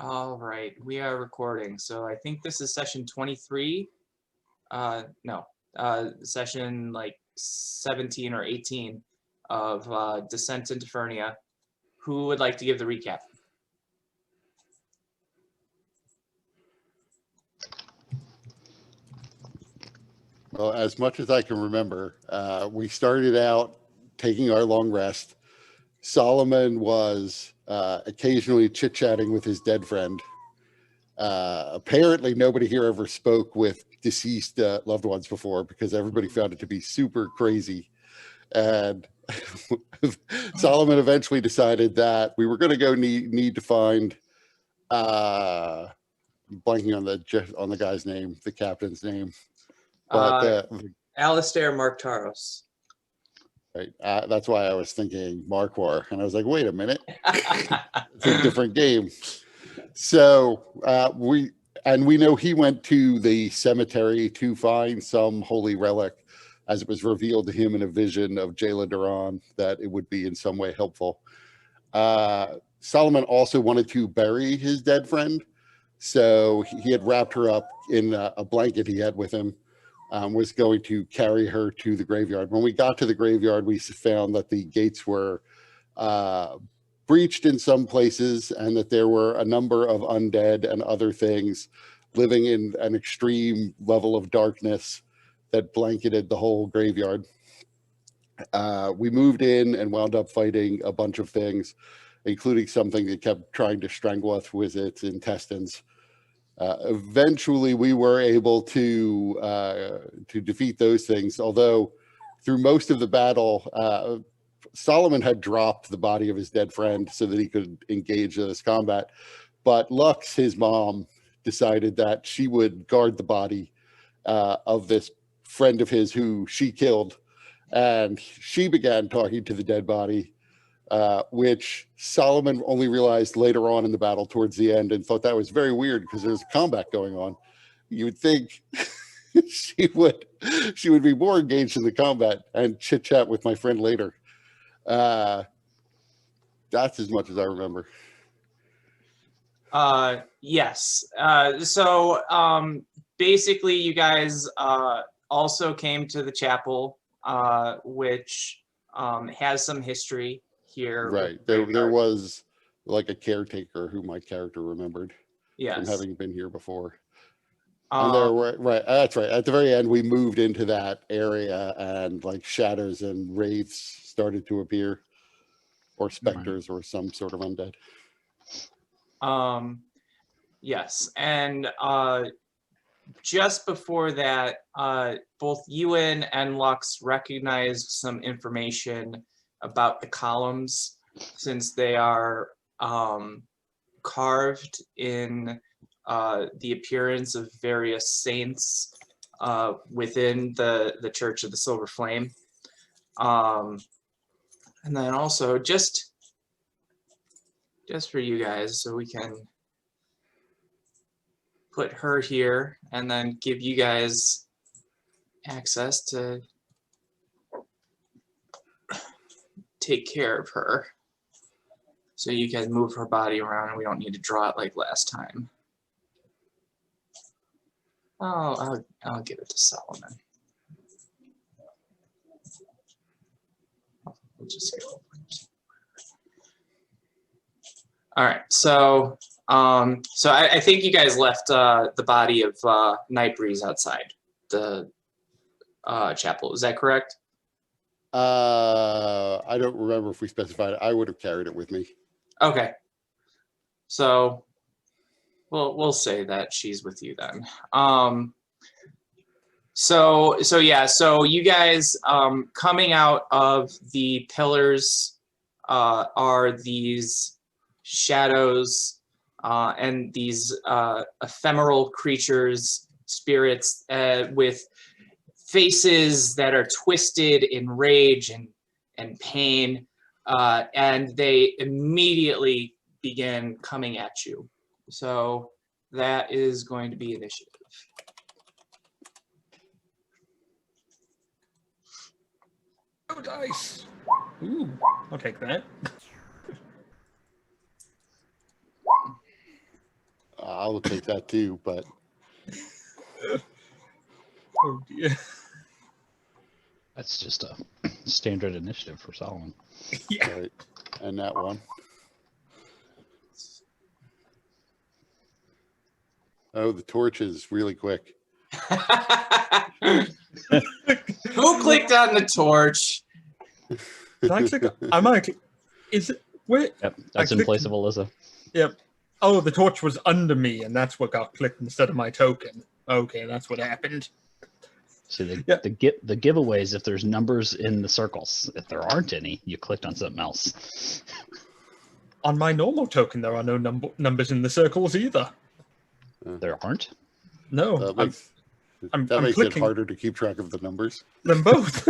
All right, we are recording. So I think this is session 23. No, session like 17 or 18 of Descent into Fernia. Who would like to give the recap? Well, as much as I can remember, we started out taking our long rest. Solomon was occasionally chit-chatting with his dead friend. Apparently, nobody here ever spoke with deceased loved ones before because everybody found it to be super crazy. And Solomon eventually decided that we were going to go need to find blanking on the guy's name, the captain's name, but Alistair Marktaros. Right. That's why I was thinking Marquar, and I was like, "Wait a minute, it's a different game." So we know he went to the cemetery to find some holy relic, as it was revealed to him in a vision of Jayla Duran that it would be in some way helpful. Solomon also wanted to bury his dead friend, so he had wrapped her up in a blanket he had with him. Was going to carry her to the graveyard. When we got to the graveyard, we found that the gates were breached in some places and that there were a number of undead and other things living in an extreme level of darkness that blanketed the whole graveyard. We moved in and wound up fighting a bunch of things, including something that kept trying to strangle us with its intestines. Eventually, we were able to defeat those things. Although, through most of the battle, Solomon had dropped the body of his dead friend so that he could engage in this combat. But Lux, his mom, decided that she would guard the body of this friend of his who she killed, and she began talking to the dead body. Which Solomon only realized later on in the battle towards the end and thought that was very weird because there's combat going on. You would think she would be more engaged in the combat and chit chat with my friend later. That's as much as I remember. Yes. So basically you guys also came to the chapel, which has some history here. Right. There was like a caretaker who my character remembered from having been here before. And there were, right, that's right. At the very end, we moved into that area and like shadows and wraiths started to appear, or specters or some sort of undead. Yes. And just before that, both Ewan and Lux recognized some information about the columns, since they are carved in the appearance of various saints within the Church of the Silver Flame. And then also just for you guys, so we can put her here and then give you guys access to take care of her. So you can move her body around and we don't need to draw it like last time. Oh, I'll give it to Solomon. We'll just go. All right, so I think you guys left the body of Nightbreeze outside the chapel. Is that correct? I don't remember if we specified it. I would have carried it with me. Okay. So we'll say that she's with you then. So yeah, so you guys coming out of the pillars are these shadows and these ephemeral creatures, spirits with faces that are twisted in rage and pain, and they immediately begin coming at you. So that is going to be initiative. Oh, dice. Ooh, I'll take that. I'll take that too, but Oh dear. That's just a standard initiative for Solomon. Yeah. right. And that one. Oh, the torch is really quick. Who clicked on the torch? Did I click? I might. Is it? Wait. Yep, that's in clicked- place of Alyssa. Yep. Oh, the torch was under me, and that's what got clicked instead of my token. Okay, that's what happened. See, Yeah. the giveaways, if there's numbers in the circles. If there aren't any, you clicked on something else. On my normal token, there are no numbers in the circles either. There aren't? No, That makes, I'm it clicking harder to keep track of the numbers. them both.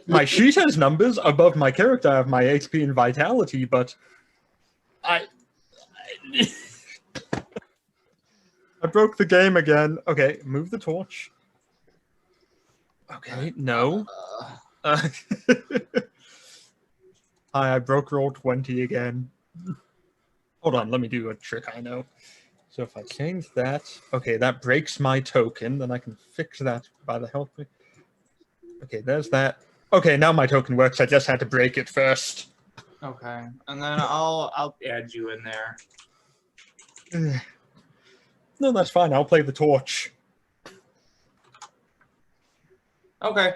My sheet has numbers above my character. I have my HP and vitality, but I broke the game again. Okay, move the torch. Okay, no. I broke roll 20 again. Hold on, let me do a trick I know. So if I change that, okay, that breaks my token, then I can fix that by the help. Okay, there's that. Okay, now my token works. I just had to break it first. Okay, and then I'll add you in there. No, that's fine. I'll play the torch. Okay,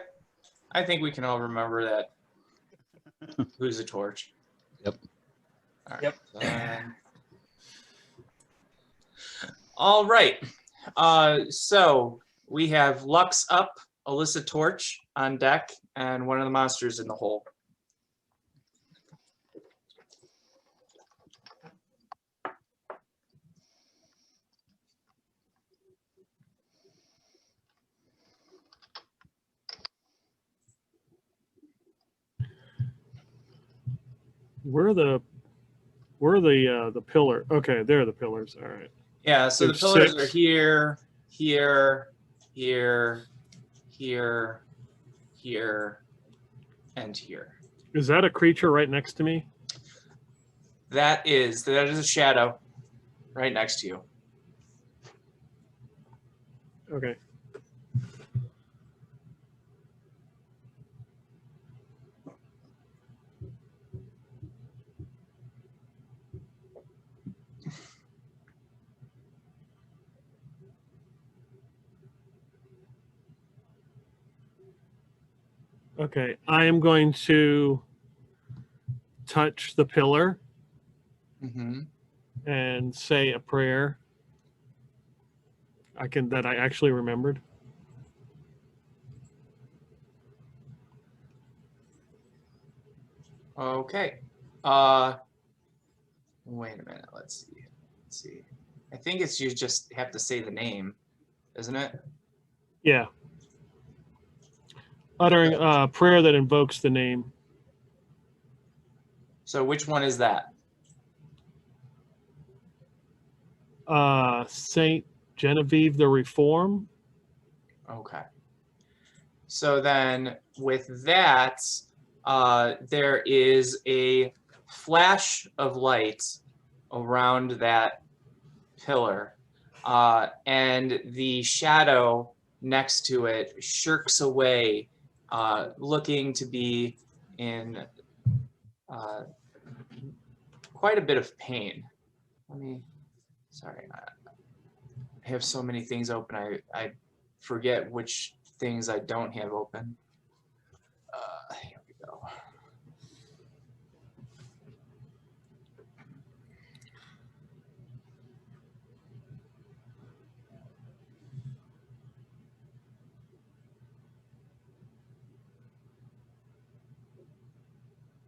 I think we can all remember that. Who's the torch? Yep. All right. Yep. All right. So we have Lux up, Alyssa Torch on deck, and one of the monsters in the hole. Where are the pillar? Okay, there are the pillars. All right. Yeah, so the There's pillars 6. are here, here, here, here, here, and here. Is that a creature right next to me? That is a shadow right next to you. Okay. Okay, I am going to touch the pillar Mm-hmm. and say a prayer. That I actually remembered. Okay. Wait a minute. Let's see. I think it's you just have to say the name, isn't it? Yeah. Uttering a prayer that invokes the name. So which one is that? Saint Genevieve the Reform. Okay. So then with that, there is a flash of light around that pillar, and the shadow next to it shirks away, looking to be in quite a bit of pain. Sorry, I have so many things open, I forget which things I don't have open. Here we go.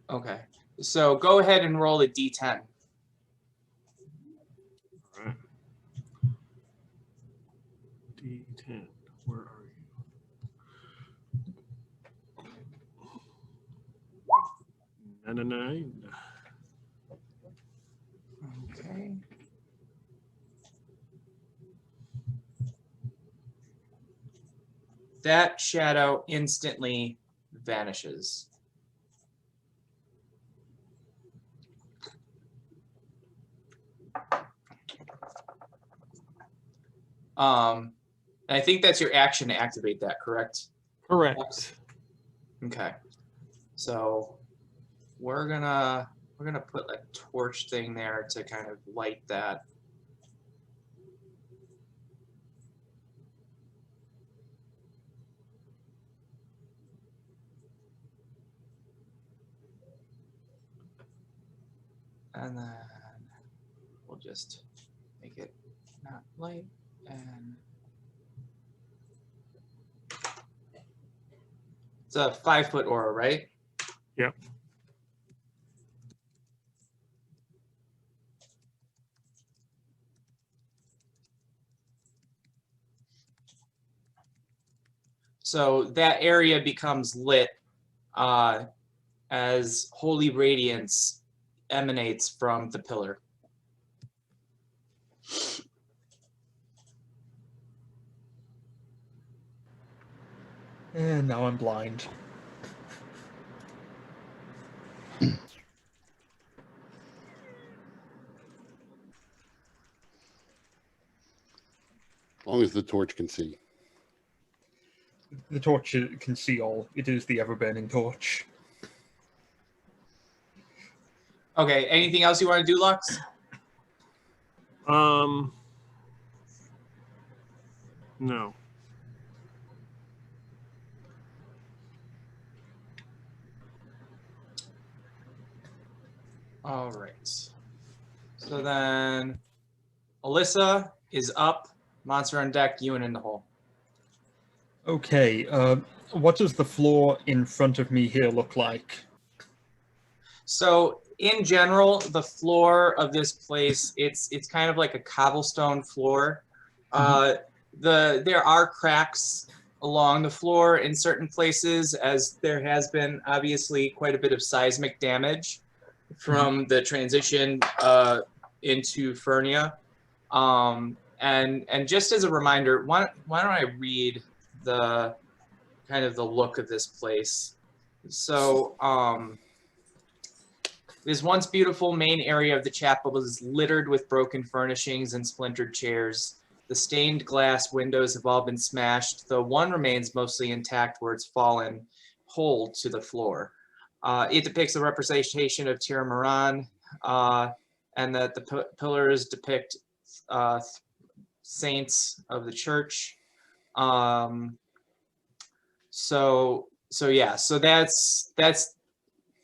Okay, so go ahead and roll a d10. D10. Where are you? 9. Okay. That shadow instantly vanishes. And I think that's your action to activate that, correct? Correct. Okay. So we're gonna put a torch thing there to kind of light that. And then we'll just make it not light and it's a 5-foot aura, right? Yep. So that area becomes lit as holy radiance emanates from the pillar. And now I'm blind. As long as the torch can see. The torch can see all. It is the ever-burning torch. Okay, anything else you want to do, Lux? No. All right. So then Alyssa is up, monster on deck, Ewan in the hole. Okay, what does the floor in front of me here look like? So in general, the floor of this place, it's kind of like a cobblestone floor. There are cracks along the floor in certain places, as there has been obviously quite a bit of seismic damage from the transition into Fernia. And just as a reminder, why don't I read the kind of the look of this place? So this once beautiful main area of the chapel is littered with broken furnishings and splintered chairs. The stained glass windows have all been smashed, though one remains mostly intact where it's fallen whole to the floor. It depicts a representation of Tiramarran, and that the pillars depict saints of the church. So that's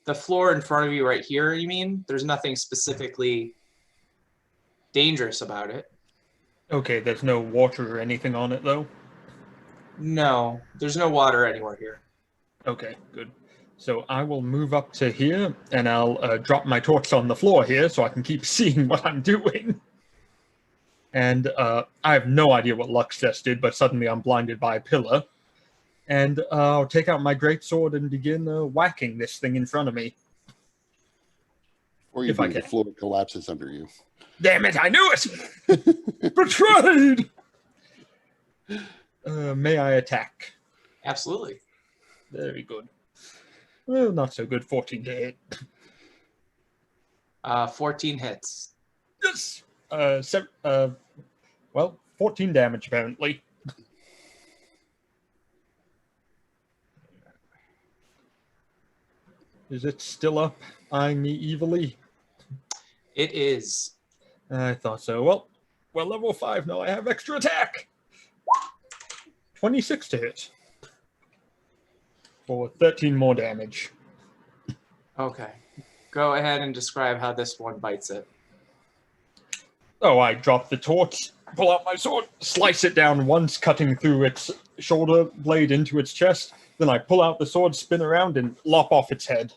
the floor in front of you right here, you mean? There's nothing specifically dangerous about it. Okay, there's no water or anything on it, though? No, there's no water anywhere here. Okay, good. So I will move up to here, and I'll drop my torch on the floor here so I can keep seeing what I'm doing. And I have no idea what Lux just did, but suddenly I'm blinded by a pillar. And I'll take out my greatsword and begin whacking this thing in front of me. Or If I the can. floor collapses under you. Damn it, I knew it! Betrayed! May I attack? Absolutely. Very good. Well, not so good. 14 to hit. 14 hits. Yes! 14 damage, apparently. Is it still up, eyeing me evilly? It is. I thought so. Well, level 5 now. I have extra attack. 26 to hit. For 13 more damage. Okay. Go ahead and describe how this one bites it. Oh, I drop the torch, pull out my sword, slice it down once, cutting through its shoulder blade into its chest. Then I pull out the sword, spin around, and lop off its head.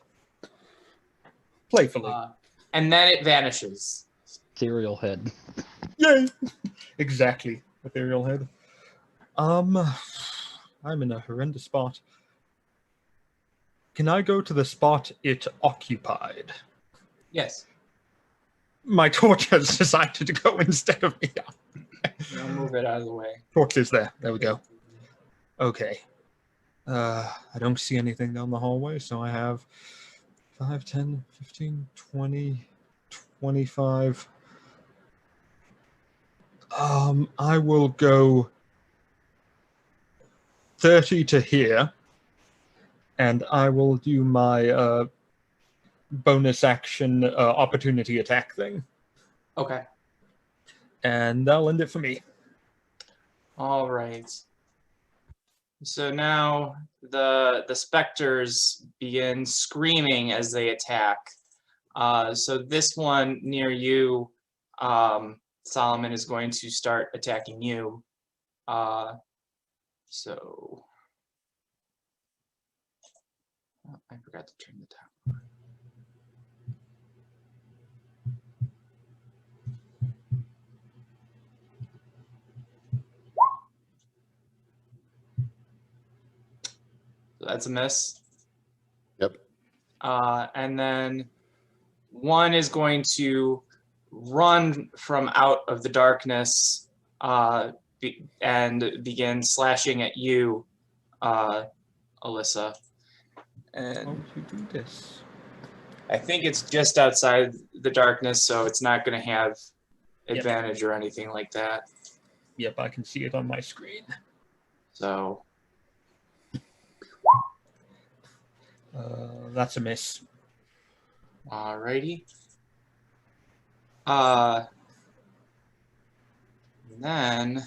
Playfully. And then it vanishes. Ethereal head. Yay! Exactly. Ethereal head. I'm in a horrendous spot. Can I go to the spot it occupied? Yes. My torch has decided to go instead of me. I'll move it out of the way. Torch is there. There we go. Okay. I don't see anything down the hallway, so I have 5, 10, 15, 20, 25. I will go 30 to here, and I will do my bonus action opportunity attack thing, Okay. and that'll end it for me. All right. So now the specters begin screaming as they attack. So this one near you, Solomon, is going to start attacking you. So I forgot to turn the timer. So that's a miss. Yep. And then one is going to run from out of the darkness and begin slashing at you, Alyssa. How And would you do this? I think it's just outside the darkness, so it's not going to have Yep. advantage or anything like that. Yep, I can see it on my screen. So That's a miss. alrighty. Then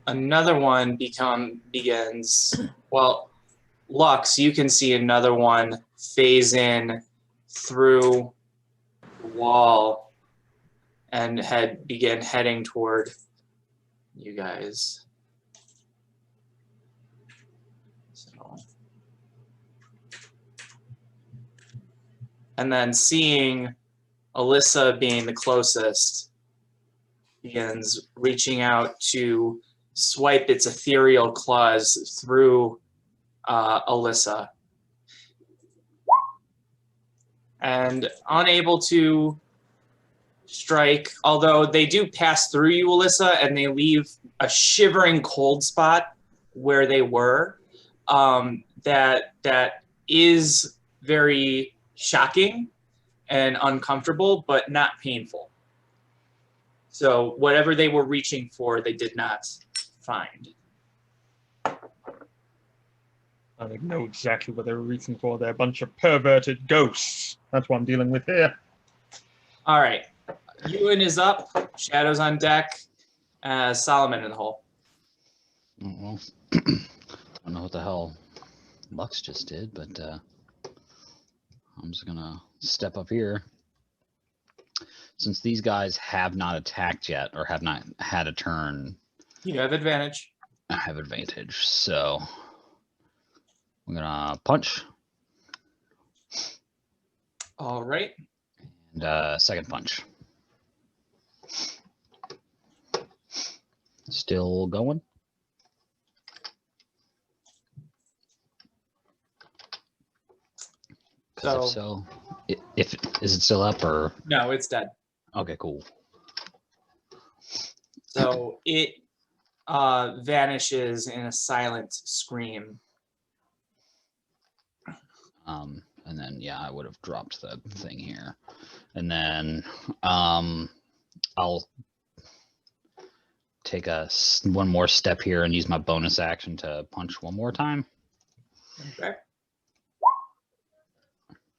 another one begins. Well, Lux, you can see another one phase in through the wall and begin heading toward you guys. So, and then seeing Alyssa being the closest, begins reaching out to swipe its ethereal claws through Alyssa. And unable to strike, although they do pass through you, Alyssa, and they leave a shivering cold spot where they were. That is very shocking and uncomfortable, but not painful. So whatever they were reaching for, they did not find. I know exactly what they were reaching for. They're a bunch of perverted ghosts. That's what I'm dealing with here. All right. Ewan is up. Shadows on deck. Solomon in the hole. Oh, well, I don't know what the hell Lux just did, but I'm just gonna step up here. Since these guys have not attacked yet or have not had a turn, You have advantage. I have advantage. So I'm gonna punch All right. and second punch. Still going. So, If so, if is it still up or no, it's dead. okay, cool. So it vanishes in a silent scream. And then yeah, I would have dropped the thing here, and then I'll take one more step here and use my bonus action to punch one more time. Okay.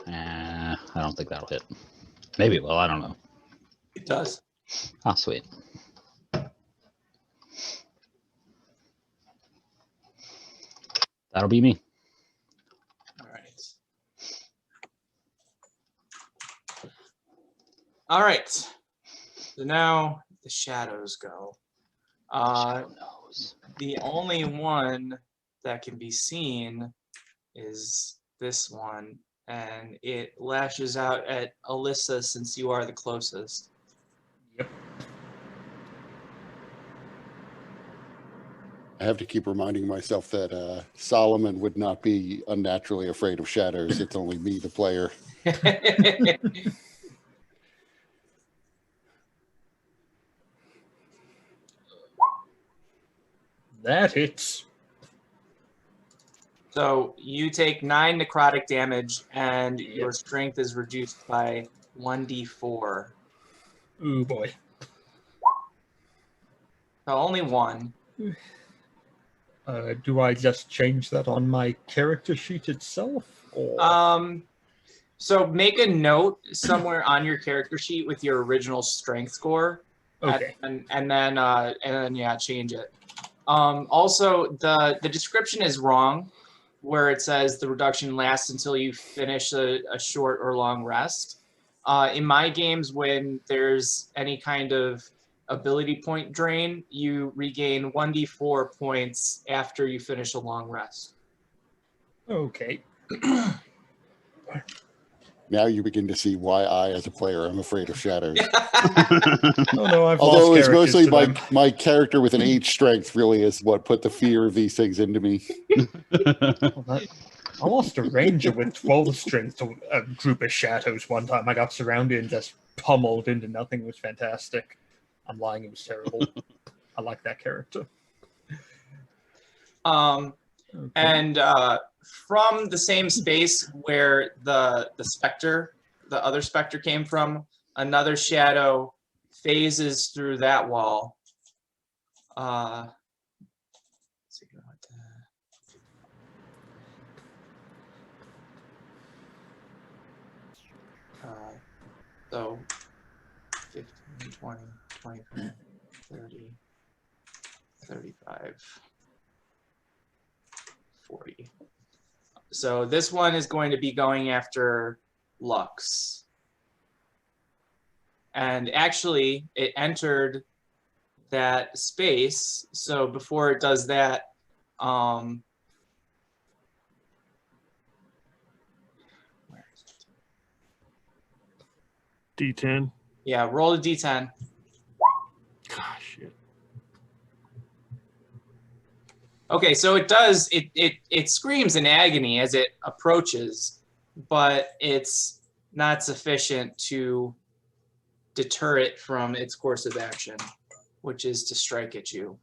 I don't think that'll hit. Maybe it will. I don't know. It does. Ah, sweet. That'll be me. All right. All right. So now the shadows go. Shadow knows. The only one that can be seen is this one, and it lashes out at Alyssa since you are the closest. Yep. I have to keep reminding myself that Solomon would not be unnaturally afraid of shadows. It's only me, the player. That hits. So you take 9 necrotic damage, and your strength is reduced by 1d4. Ooh boy. So only one. Do I just change that on my character sheet itself? Or So make a note somewhere on your character sheet with your original strength score. okay. And then yeah, change it. Also, the description is wrong, where it says the reduction lasts until you finish a short or long rest. In my games, when there's any kind of ability point drain, you regain 1d4 points after you finish a long rest. Okay. Now you begin to see why I, as a player, am afraid of shadows. Oh no, I've Although lost it's characters mostly to them. my character with an 8 strength really is what put the fear of these things into me. I lost a ranger with 12 strength to a group of shadows one time. I got surrounded and just pummeled into nothing. It was fantastic. I'm lying, it was terrible. I like that character. Okay. And from the same space where the specter, the other specter came from, another shadow phases through that wall. Let's see what so 15, 20, 25, 30, 35, 40. So this one is going to be going after Lux. And actually, it entered that space. So before it does that, where is it? D10. Yeah, roll a d10. Gosh, shit. Okay, so it does, it screams in agony as it approaches, but it's not sufficient to deter it from its course of action, which is to strike at you.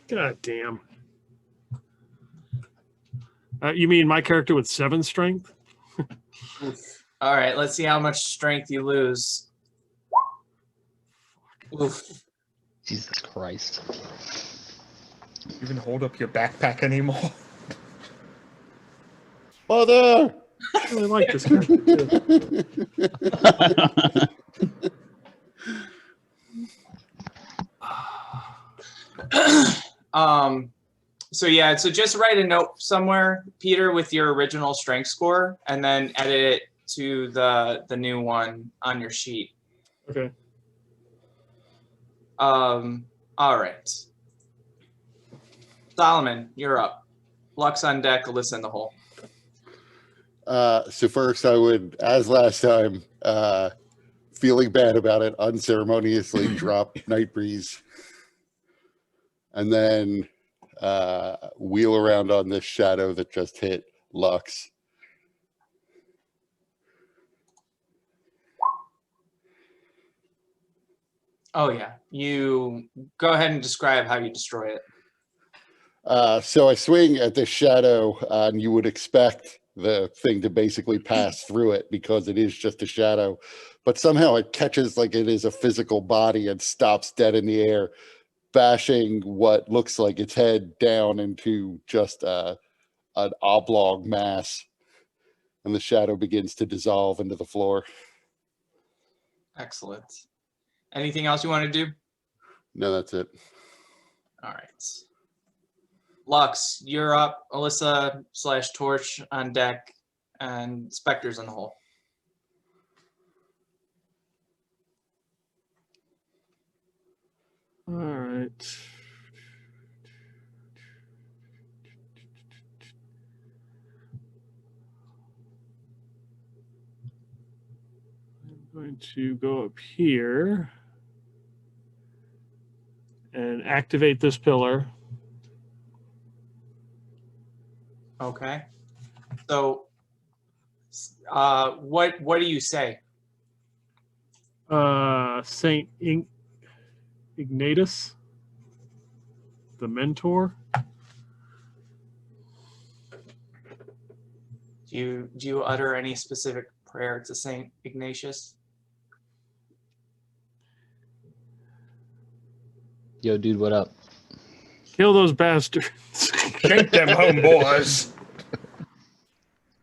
God damn. You mean my character with 7 strength? All right, let's see how much strength you lose. Oof. Jesus Christ. Even hold up your backpack anymore. Mother! I really like this character too. So yeah, so just write a note somewhere, Peter, with your original strength score, and then edit it to the new one on your sheet. Okay. All right. Solomon, you're up. Lux on deck, Alyssa in the hole. So first I would, as last time, feeling bad about it, unceremoniously drop Night Breeze. And then wheel around on this shadow that just hit Lux. Oh yeah, you go ahead and describe how you destroy it. So I swing at this shadow, and you would expect the thing to basically pass through it because it is just a shadow, but somehow it catches like it is a physical body and stops dead in the air, bashing what looks like its head down into just an oblong mass, and the shadow begins to dissolve into the floor. Excellent. Anything else you want to do? No, that's it. All right. Lux, you're up. Alyssa / Torch on deck, and Spectre's in the hole. All right. I'm going to go up here and activate this pillar. Okay. So, what do you say? Saint Ignatius, the mentor. Do you utter any specific prayer to Saint Ignatius? Yo, dude, what up? Kill those bastards. Take them home, boys.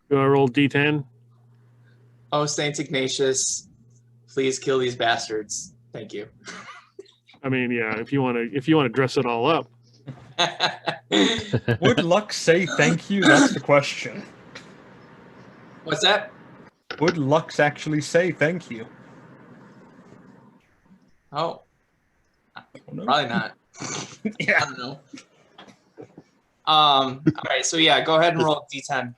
Do I roll D10? Oh, Saint Ignatius, please kill these bastards. Thank you. I mean, yeah. If you want to dress it all up. Would Lux say thank you? That's the question. What's that? Would Lux actually say thank you? Oh, Oh, no. probably not. I Yeah. don't know. All right, so yeah, go ahead and roll a D10.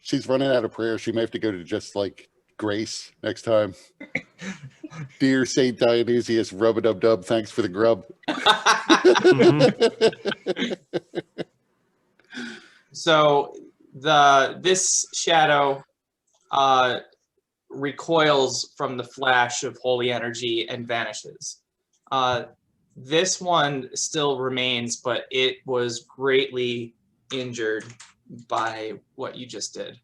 She's running out of prayer. She may have to go to just like grace next time. Dear Saint Dionysius, rub-a-dub-dub, thanks for the grub. So this shadow recoils from the flash of holy energy and vanishes. This one still remains, but it was greatly injured by what you just did.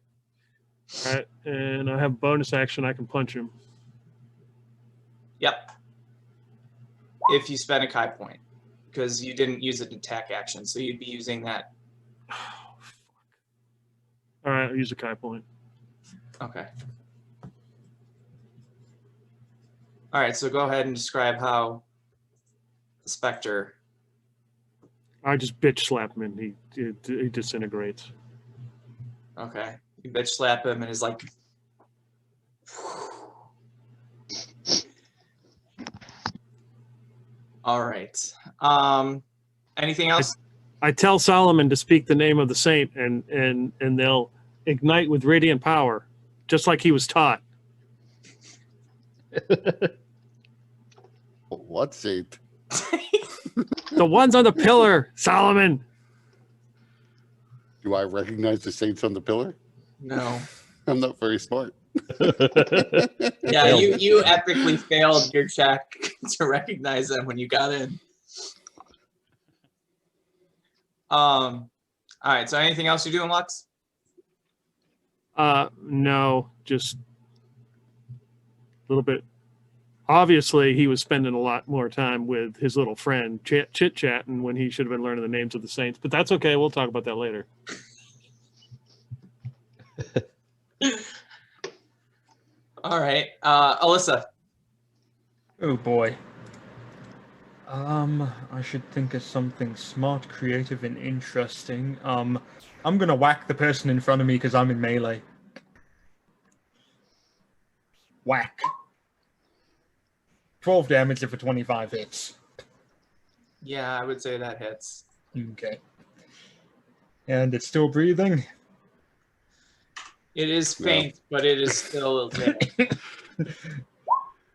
All right, and I have bonus action. I can punch him. Yep. If you spend a Kai point, because you didn't use an attack action, so you'd be using that. Oh, fuck. All right, I'll use a Kai point. Okay. All right, so go ahead and describe how the Spectre. I just bitch slap him and he disintegrates. Okay. You bitch slap him and is like. All right. Anything else? I tell Solomon to speak the name of the saint, and they'll ignite with radiant power, just like he was taught. What saint? The ones on the pillar, Solomon. Do I recognize the saints on the pillar? No. I'm not very smart. Yeah, you epically failed your check to recognize them when you got in. All right, so anything else you're doing, Lux? No, just a little bit. Obviously, he was spending a lot more time with his little friend, chit-chatting, when he should have been learning the names of the saints. But that's okay. We'll talk about that later. All right, Alyssa. Oh boy. I should think of something smart, creative, and interesting. I'm gonna whack the person in front of me because I'm in melee. Whack. 12 damage for 25 hits. Yeah, I would say that hits. Okay. And it's still breathing. It is faint, but it is still there.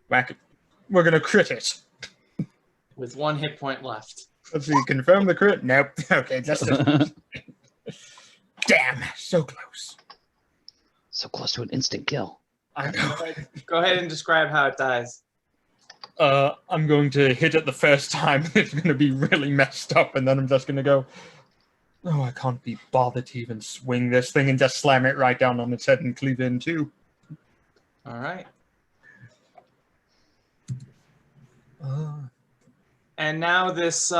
Whack it. We're gonna crit it. With 1 hit point left. Let's see, confirm the crit? Nope. Okay, just a... Damn, so close. So close to an instant kill. I know. Go ahead and describe how it dies. I'm going to hit it the first time. It's going to be really messed up, and then I'm just going to go, oh, I can't be bothered to even swing this thing, and just slam it right down on its head and cleave in too. All right. And now this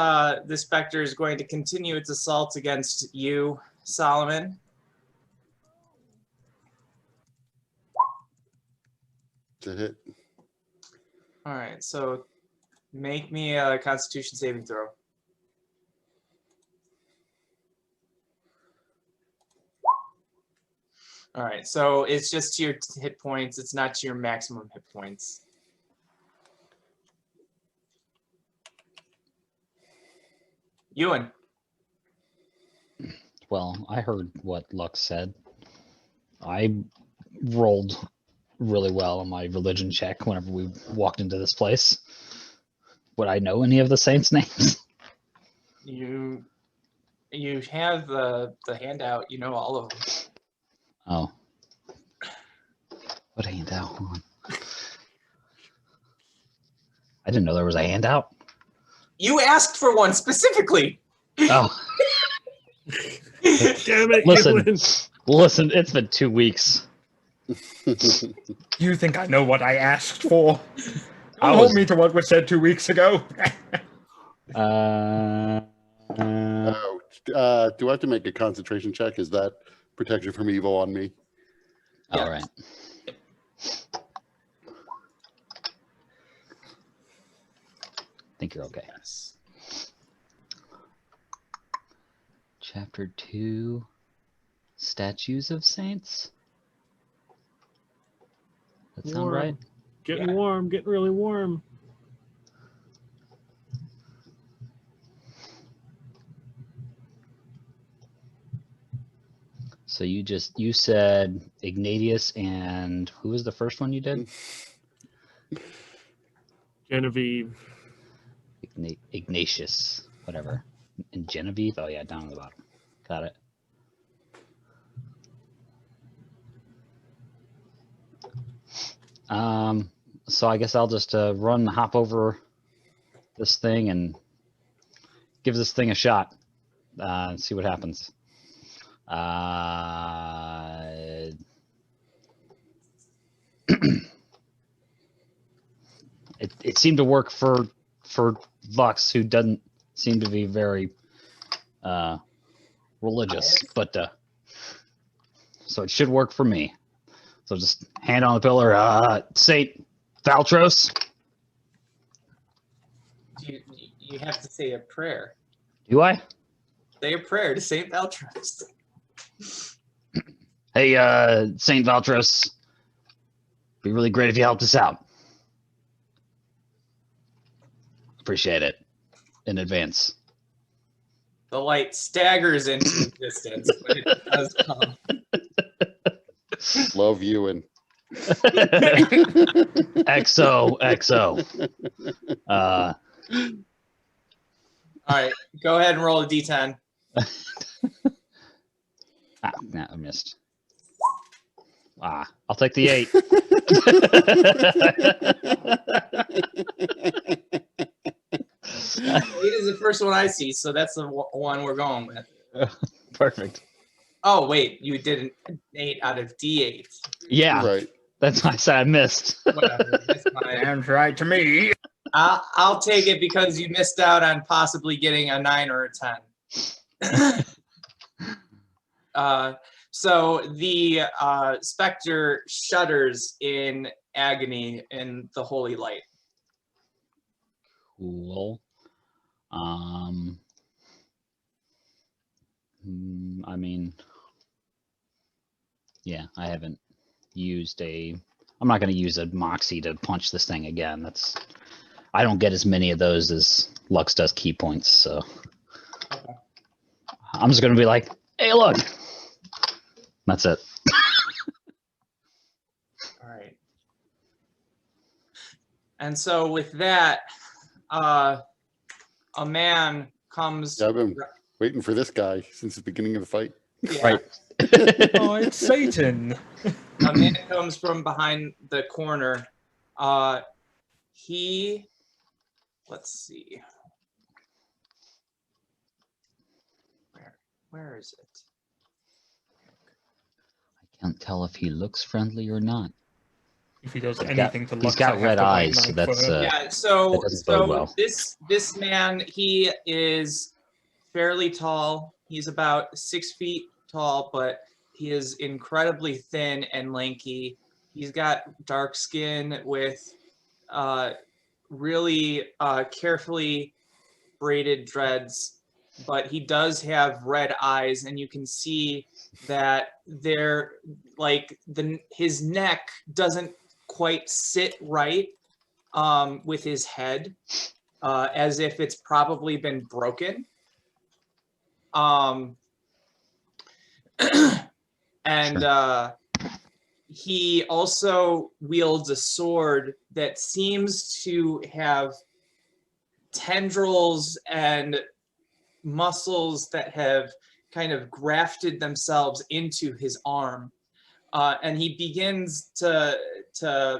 Spectre is going to continue its assault against you, Solomon. To hit. All right, so make me a Constitution saving throw. All right, so it's just to your hit points. It's not to your maximum hit points. Ewan. Well, I heard what Lux said. I rolled really well on my religion check whenever we walked into this place. Would I know any of the saints' names? You have the handout. You know all of them. Oh. What handout? Hold on. I didn't know there was a handout. You asked for one specifically. Oh. Damn it, Listen. Ewan. Listen, it's been 2 weeks. You think I know what I asked for? I Don't was- hold me to what was said 2 weeks ago. Uh, Oh, do I have to make a concentration check? Is that protection from evil on me? all right. Think you're okay. Yes. Chapter 2, Statues of Saints. That sound Warm. right? Getting Yeah. warm, getting really warm. So you said Ignatius, and who was the first one you did? Genevieve. Ignatius, whatever. And Genevieve? Oh yeah, down at the bottom. Got it. So I guess I'll just hop over this thing and give this thing a shot and see what happens. It seemed to work for Lux, who doesn't seem to be very religious, but so it should work for me. So just hand on the pillar, Saint Valtros. You have to say a prayer. Do I? Say a prayer to Saint Valtros. Hey, Saint Valtros. Be really great if you helped us out. Appreciate it in advance. The light staggers into existence, but it does come. Love you and XO. All right, go ahead and roll a d10. Nah, I missed. I'll take the 8. 8 is the first one I see, so that's the one we're going with. Perfect. Oh, wait, you did an 8 out of d8. Yeah, right. that's why I said I missed. Whatever, that's fine. Sounds right to me. I'll take it because you missed out on possibly getting a 9 or a 10. So the specter shudders in agony in the holy light. Cool. I mean, yeah, I haven't used I'm not going to use a moxie to punch this thing again. I don't get as many of those as Lux does key points, so Okay. I'm just going to be like, hey, look. That's it. All right. And so with that, a man comes. Yeah, I've been waiting for this guy since the beginning of the fight. Yeah, Right. Oh, it's Satan. a man comes from behind the corner. Let's see. Where is it? I can't tell if he looks friendly or not. If he does He's anything got- to he's Lux, got I have red to white eyes, so knight for that's, him. Yeah, so that doesn't bode well. this man, he is fairly tall. He's about 6 feet tall, but he is incredibly thin and lanky. He's got dark skin with really carefully braided dreads, but he does have red eyes, and you can see that his neck doesn't quite sit right with his head, as if it's probably been broken. And he also wields a sword that seems to have tendrils and muscles that have kind of grafted themselves into his arm. And he begins to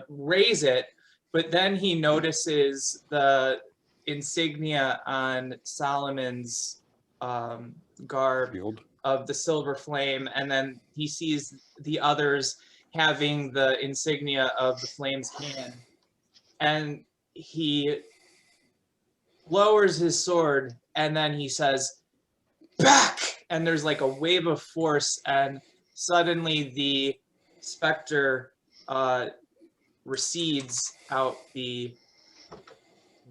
raise it, but then he notices the insignia on Solomon's garb, Shield. of the silver flame, and then he sees the others having the insignia of the flame's hand, and he lowers his sword, and then he says, "Back!" And there's like a wave of force, and suddenly the specter recedes out the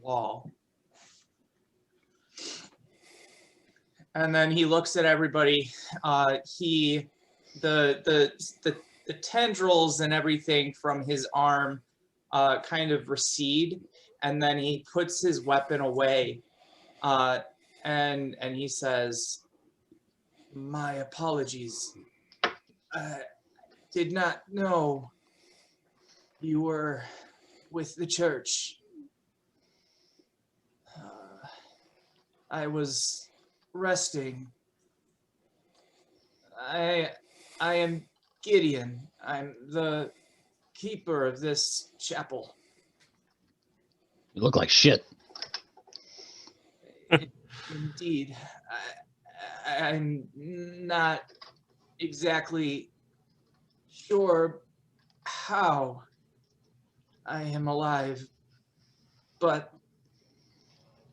wall. And then he looks at everybody. The tendrils and everything from his arm kind of recede, and then he puts his weapon away, and he says, "My apologies. I did not know you were with the church. I was resting. I am Gideon. I'm the keeper of this chapel." You look like shit. Indeed. I'm not exactly sure how I am alive, but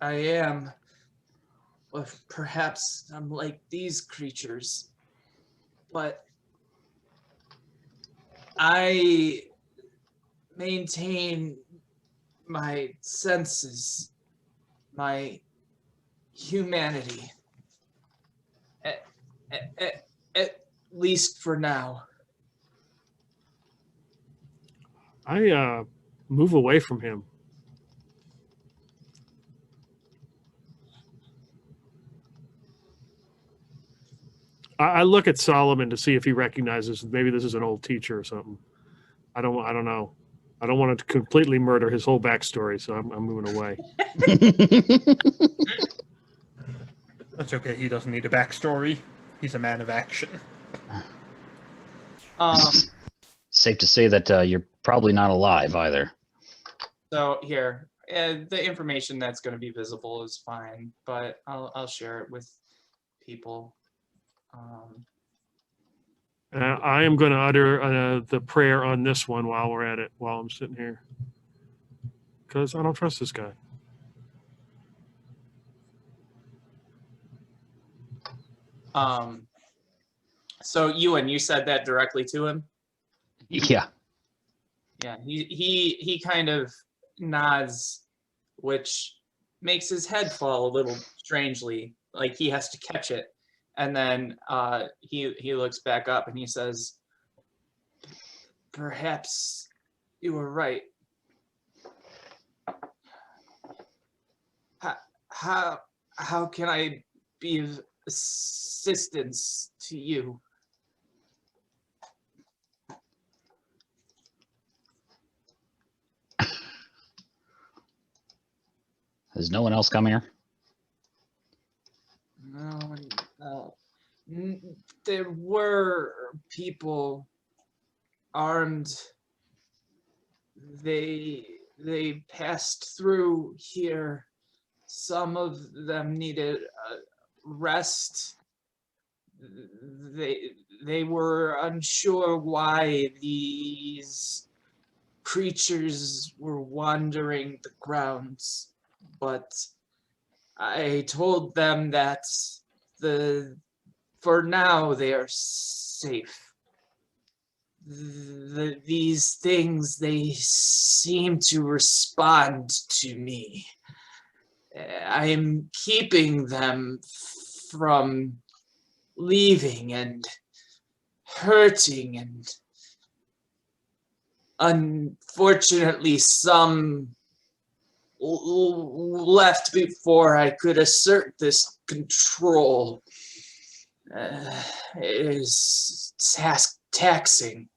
I am. Well, perhaps I'm like these creatures, but I maintain my senses, my humanity, at least for now. I move away from him. I look at Solomon to see if he recognizes maybe this is an old teacher or something. I don't know. I don't want to completely murder his whole backstory, so I'm moving away. That's okay. He doesn't need a backstory. He's a man of action. Safe to say that you're probably not alive either. So here, the information that's going to be visible is fine, but I'll share it with people. I am going to utter the prayer on this one while we're at it, while I'm sitting here. Because I don't trust this guy. So Ewan, you said that directly to him? Yeah. Yeah, he kind of nods, which makes his head fall a little strangely, like he has to catch it. And then he looks back up and he says, "Perhaps you were right. How can I be of assistance to you?" Has no one else come here? No. There were people armed. They passed through here. Some of them needed rest. They were unsure why these creatures were wandering the grounds, but I told them that for now they are safe. These things, they seem to respond to me. I am keeping them from leaving and hurting, and unfortunately some left before I could assert this control. It is taxing.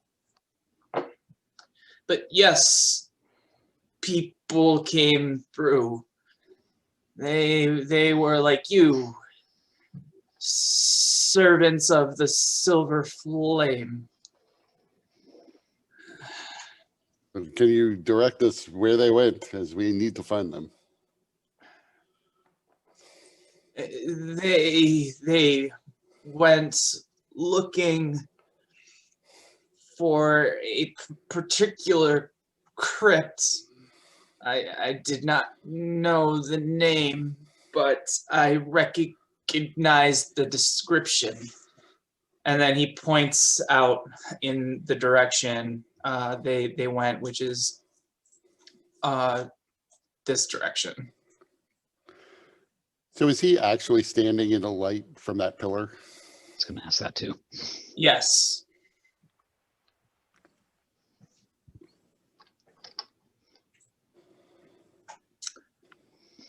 But yes, people came through. They were like you, servants of the silver flame. Can you direct us where they went, as we need to find them? They went looking for a particular crypt. I did not know the name, but I recognized the description. And then he points out in the direction they went, which is this direction. So is he actually standing in the light from that pillar? I was going to ask that too. Yes.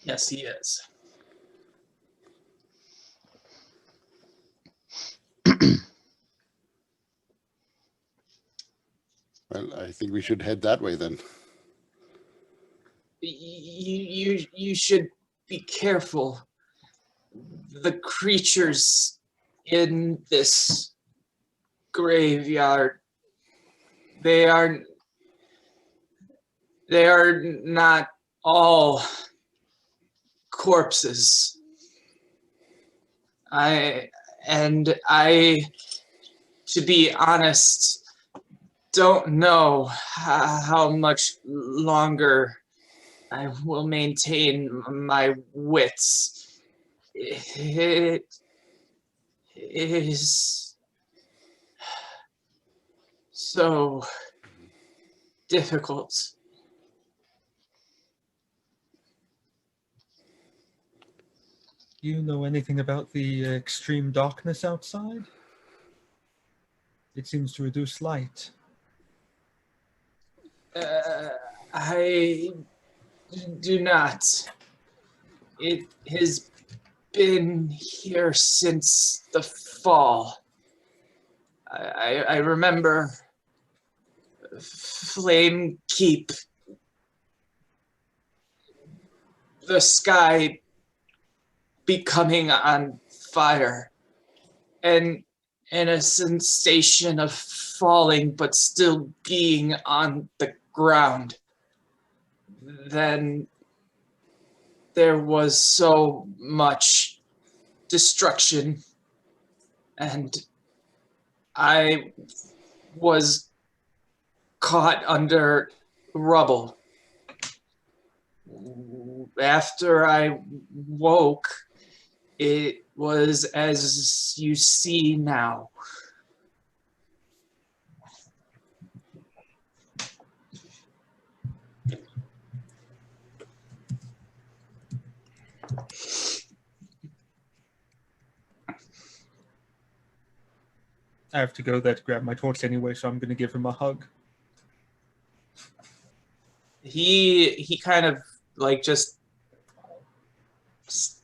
Yes, he is. Well, I think we should head that way then. You should be careful. The creatures in this graveyard, they are not all corpses. I, to be honest, don't know how much longer I will maintain my wits. It is so difficult. Do you know anything about the extreme darkness outside? It seems to reduce light. I do not. It has been here since the fall. I remember Flame Keep, the sky becoming on fire, and a sensation of falling but still being on the ground. Then there was so much destruction, and I was caught under rubble. After I woke, it was as you see now. I have to go there to grab my torch anyway, so I'm going to give him a hug. He kind of like just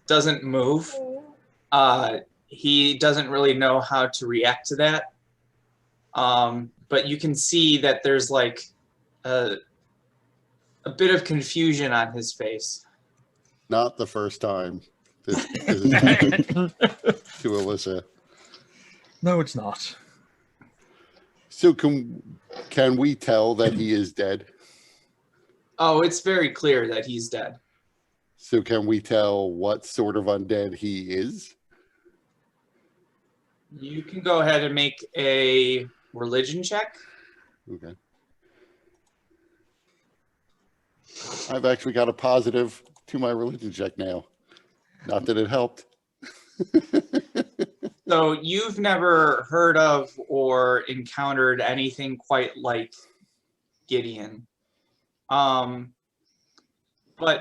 doesn't move. He doesn't really know how to react to that. But you can see that there's like a bit of confusion on his face. Not the first time this has happened to Alyssa. No, it's not. So can we tell that he is dead? Oh, it's very clear that he's dead. So can we tell what sort of undead he is? You can go ahead and make a religion check. Okay. I've actually got a positive to my religion check now. Not that it helped. So you've never heard of or encountered anything quite like Gideon. But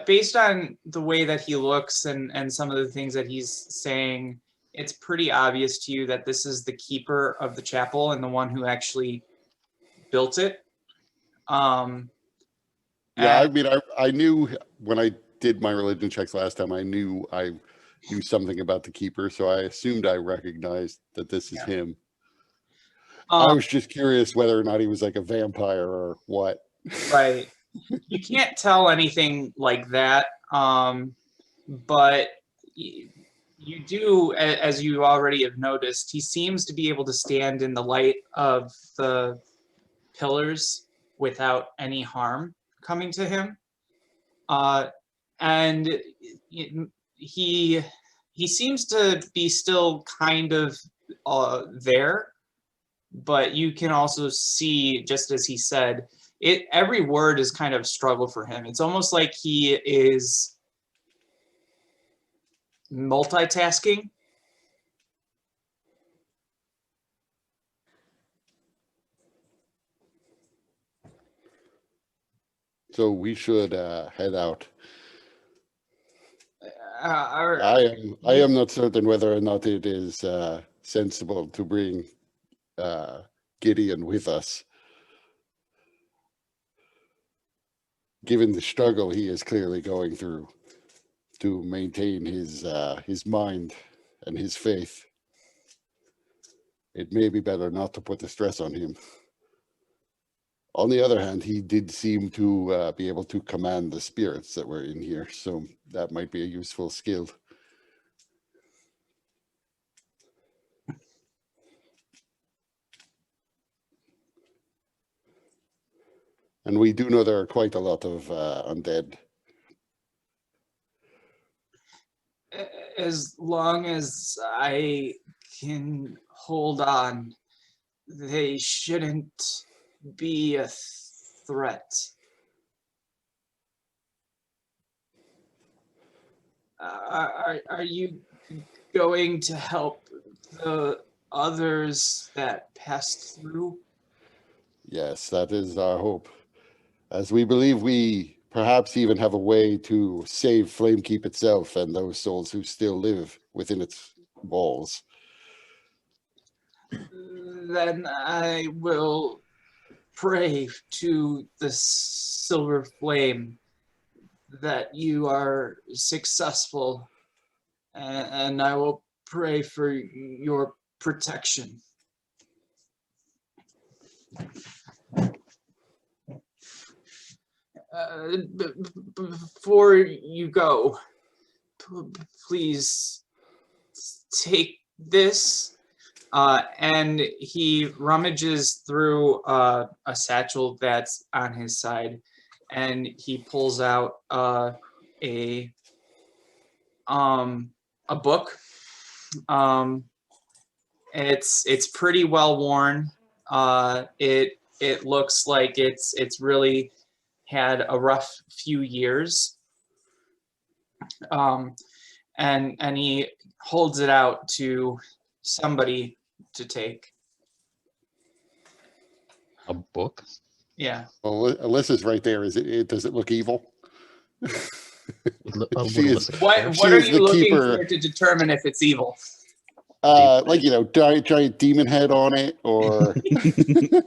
based on the way that he looks and some of the things that he's saying, it's pretty obvious to you that this is the keeper of the chapel and the one who actually built it. Yeah, I mean, I knew when I did my religion checks last time, I knew something about the keeper, so I assumed I recognized that this is him. I was just curious whether or not he was like a vampire or what. Right. You can't tell anything like that, but you do, as you already have noticed, he seems to be able to stand in the light of the pillars without any harm coming to him. And he seems to be still kind of there, but you can also see, just as he said, every word is kind of a struggle for him. It's almost like he is multitasking. So we should head out. Are- I am not certain whether or not it is sensible to bring Gideon with us, given the struggle he is clearly going through to maintain his mind and his faith. It may be better not to put the stress on him. On the other hand, he did seem to be able to command the spirits that were in here, so that might be a useful skill. And we do know there are quite a lot of undead. as long as I can hold on, they shouldn't be a threat. Are you going to help the others that passed through? Yes, that is our hope. As we believe we perhaps even have a way to save Flamekeep itself and those souls who still live within its walls. Then I will pray to the silver flame that you are successful, and I will pray for your protection. Before you go, please take this. And he rummages through a satchel that's on his side, and he pulls out a book. It's pretty well worn. It looks like it's really had a rough few years. And he holds it out to somebody to take. A book? Yeah. Well, Alyssa's right there. Does it look evil? A She little is- bit. What She are is you the looking keeper. for to determine if it's evil? Like, giant demon head on it, or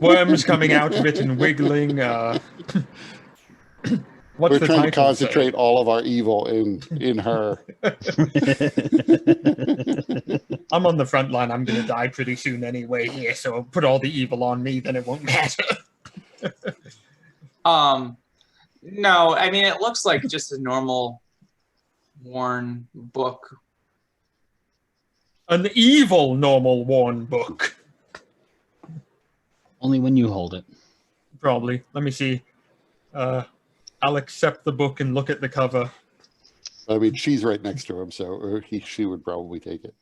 Worms coming out of it and wiggling. What's we're the trying to title concentrate say? all of our evil in her. I'm on the front line. I'm going to die pretty soon anyway here, so I'll put all the evil on me, then it won't matter. No, I mean, it looks like just a normal worn book. An evil, normal, worn book. Only when you hold it. Probably. Let me see. I'll accept the book and look at the cover. I mean, she's right next to him, so she would probably take it.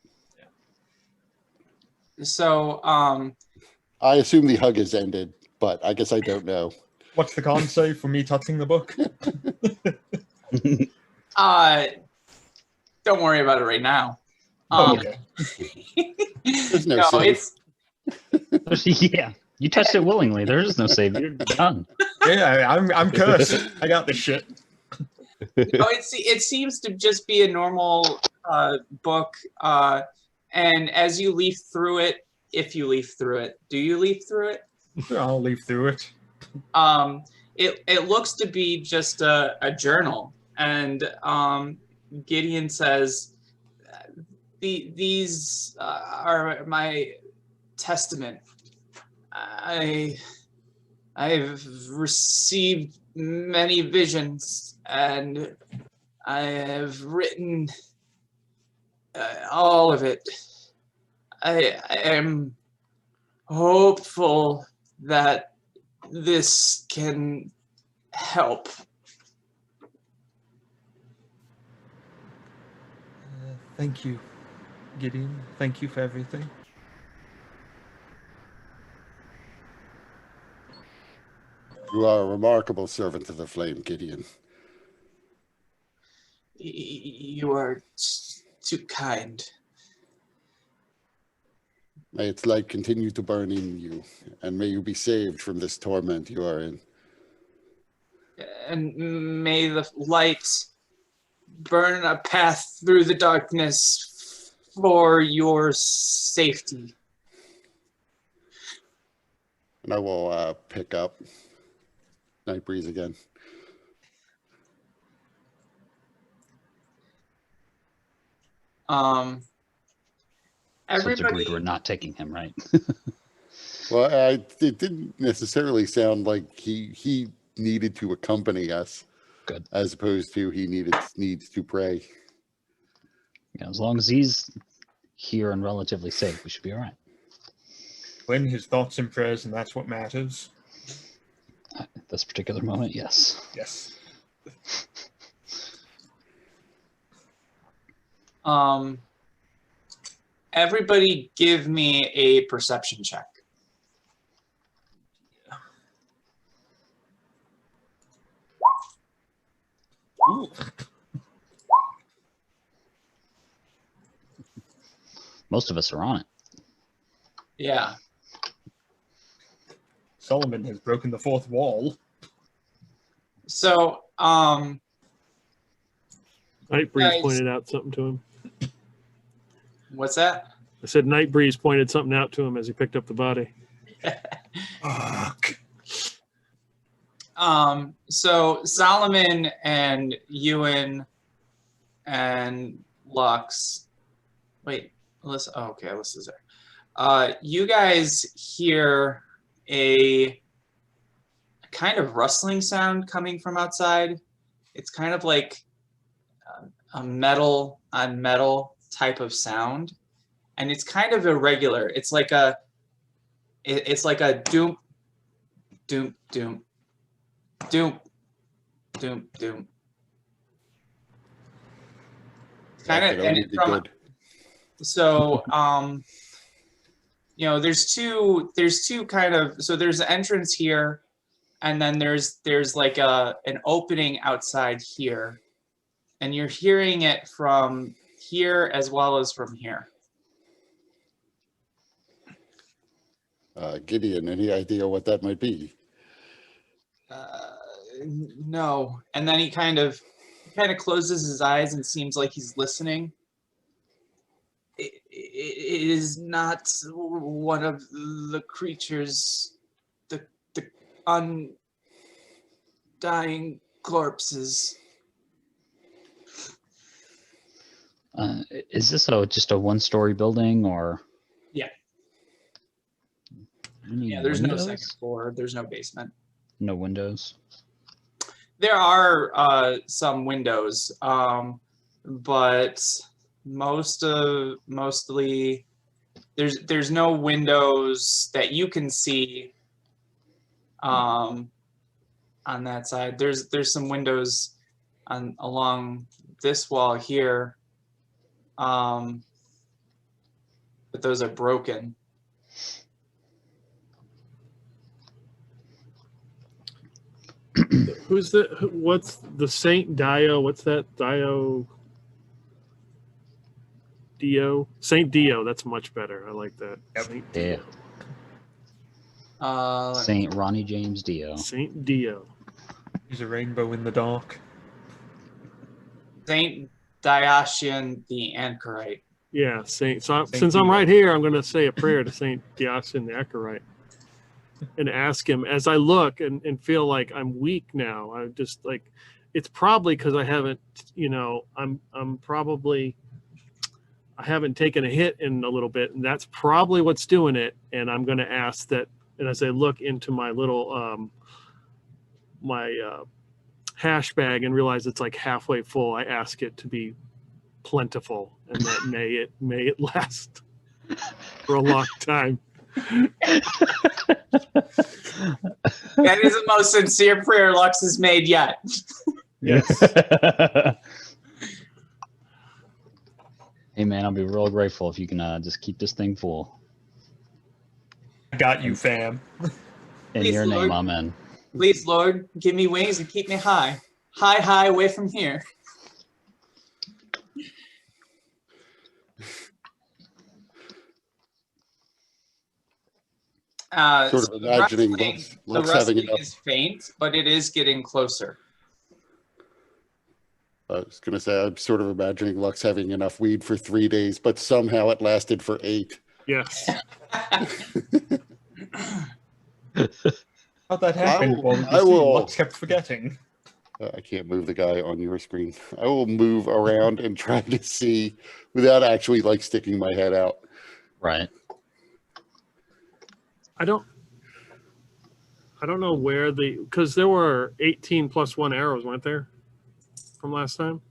So, I assume the hug has ended, but I guess I don't know. What's the con say for me touching the book? don't worry about it right now. Okay. There's no No, save. Yeah, you touched it willingly. There is no save. You're done. Yeah, I'm cursed. I got this shit. No, it seems to just be a normal book. And as you leaf through it, if you leaf through it, do you leaf through it? I'll leaf through it. It looks to be just a journal, and Gideon says, "These are my testament. I've received many visions, and I have written all of it. I am hopeful that this can help." Thank you, Gideon. Thank you for everything. You are a remarkable servant of the flame, Gideon. You are too kind. May its light continue to burn in you, and may you be saved from this torment you are in. And may the light burn a path through the darkness for your safety. And I will pick up Nightbreeze again. So it's agreed Everybody, we're not taking him, right? Well, it didn't necessarily sound like he needed to accompany us. Good. As opposed to he needs to pray. Yeah, as long as he's here and relatively safe, we should be all right. When his thoughts and prayers, and that's what matters. At this particular moment, yes. Yes. everybody give me a perception check. Ooh. Most of us are on it. Yeah. Solomon has broken the fourth wall. So, Nightbreeze Guys. pointed out something to him. what's that? I said Nightbreeze pointed something out to him as he picked up the body. Fuck. So Solomon and Ewan and Lux. Wait, Alyssa. Oh, okay, Alyssa's there. You guys hear a kind of rustling sound coming from outside. It's kind of like a metal on metal type of sound, and it's kind of irregular. It's like a doom, doom, doom, doom, doom, doom. Kind That of, could and only it's be from, good. so there's two kind of, so there's an entrance here, and then there's like an opening outside here, and you're hearing it from here as well as from here. Gideon, any idea what that might be? No. And then he kind of closes his eyes and seems like he's listening. It is not one of the creatures, the undying corpses. Is this just a one-story building, or? Yeah. Any Yeah, there's no windows? second floor. There's no basement. No windows. There are some windows, but mostly there's no windows that you can see on that side. There's some windows along this wall here, but those are broken. What's the Saint Dio? What's that? Dio? Saint Dio. That's much better. I like that. Yep. Saint Yeah. Dio. Saint Ronnie James Dio. Saint Dio. He's a rainbow in the dark. Saint Dionysian the Anchorite. Yeah, Saint. So Saint since I'm Dio. right here, I'm going to say a prayer to Saint Dionysian the Anchorite and ask him as I look and feel like I'm weak now. I'm just like, it's probably because I haven't, I haven't taken a hit in a little bit, and that's probably what's doing it. And I'm going to ask that, and as I look into my little hash bag and realize it's like halfway full, I ask it to be plentiful, and that may it last for a long time. That is the most sincere prayer Lux has made yet. Yes. Hey man, I'll be real grateful if you can just keep this thing full. I got you, fam. In Please, your name, Lord. amen. Please, Lord, give me wings and keep me high. High away from here. Sort of imagining the Lux having rustling enough. is faint, but it is getting closer. I was going to say, I'm sort of imagining Lux having enough weed for 3 days, but somehow it lasted for 8. Yes. How'd that happen? I will- Lux kept forgetting. I can't move the guy on your screen. I will move around and try to see without actually like sticking my head out. Right. I don't know where because there were 18 plus 1 arrows, weren't there? From last time?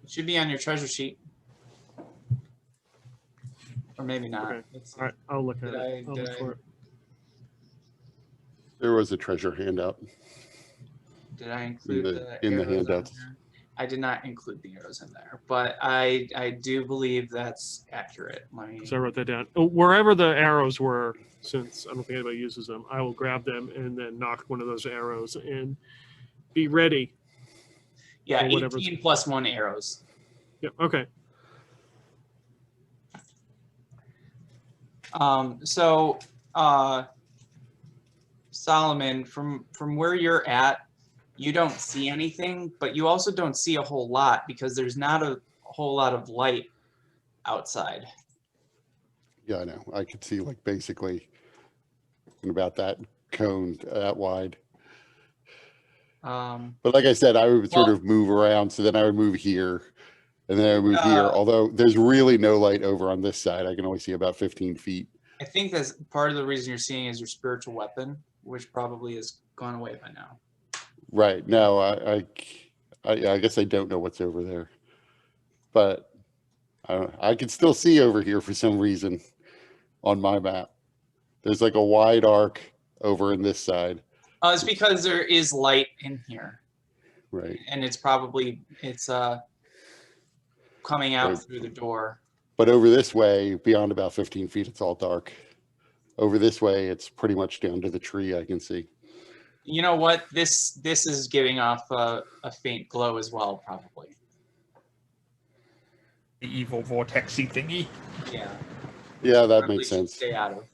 It should be on your treasure sheet. Or maybe not. Okay. Let's see. All right, I'll look at Did it. I'll look for it. There was a treasure handout. Did I include in the arrows on handouts. there? I did not include the arrows in there, but I do believe that's accurate. Let me. So I wrote that down. Wherever the arrows were, since I don't think anybody uses them, I will grab them and then knock one of those arrows and be ready. Yeah, or whatever's- 18 plus 1 arrows. Yep. Okay. So Solomon, from where you're at, you don't see anything, but you also don't see a whole lot because there's not a whole lot of light outside. Yeah, I know. I could see like basically about that cone that wide. But like I said, I would sort of move around. So then I would move here and then I would move here. Although there's really no light over on this side. I can only see about 15 feet. I think that's part of the reason you're seeing is your spiritual weapon, which probably has gone away by now. Right. No, I guess I don't know what's over there. But I can still see over here for some reason on my map. There's like a wide arc over in this side. It's because there is light in here, Right. and it's coming out through the door. But over this way, beyond about 15 feet, it's all dark. Over this way, it's pretty much down to the tree I can see. You know what? This is giving off a faint glow as well, probably. The evil vortexy thingy. Yeah. Yeah, that Probably makes should sense. Stay out of.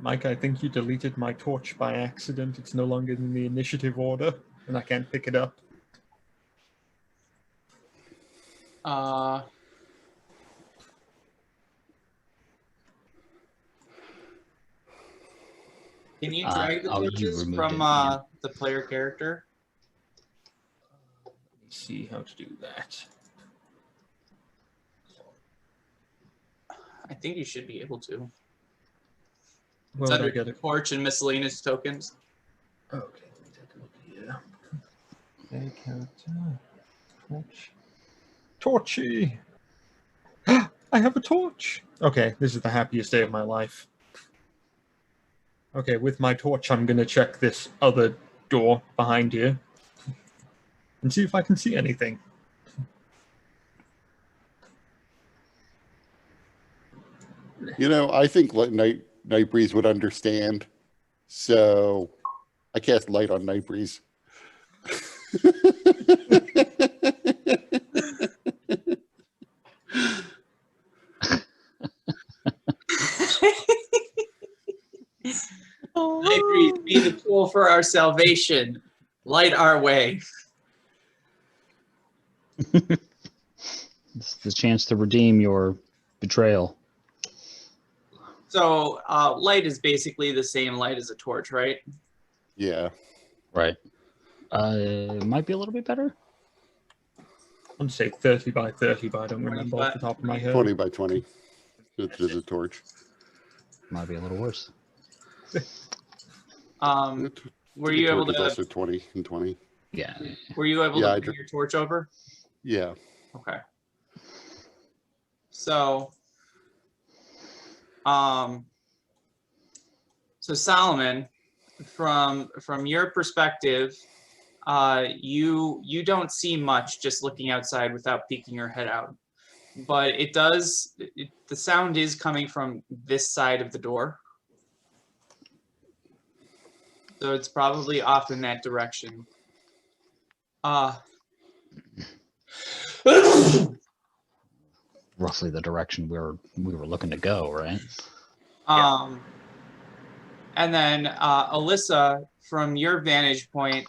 Mike, I think you deleted my torch by accident. It's no longer in the initiative order, and I can't pick it up. Can you drag the you torches removed from it, yeah. the player character? Let me see how to do that. I think you should be able to. Where It's would I under get it? torch and miscellaneous tokens. Okay, let me take a look here. Player character. Torch. Torchy! I have a torch! Okay, this is the happiest day of my life. Okay, with my torch, I'm gonna check this other door behind you and see if I can see anything. You know, I think Nightbreeze would understand. So I cast light on Nightbreeze. Nightbreeze, be the tool for our salvation. Light our way. It's the chance to redeem your betrayal. So light is basically the same light as a torch, right? Yeah. Right. It might be a little bit better. I'd say 30 by 30, but I don't remember off the top of my head. 20 by 20. It's just a torch. Might be a little worse. Were you able Torch is to? also 20 and 20. Yeah. Were you able Yeah, to bring your torch over? Yeah. Okay. So, so Solomon, from your perspective, you don't see much just looking outside without peeking your head out. but it does. The sound is coming from this side of the door, so it's probably off in that direction. Roughly the direction we were looking to go, right? And then Alyssa, from your vantage point,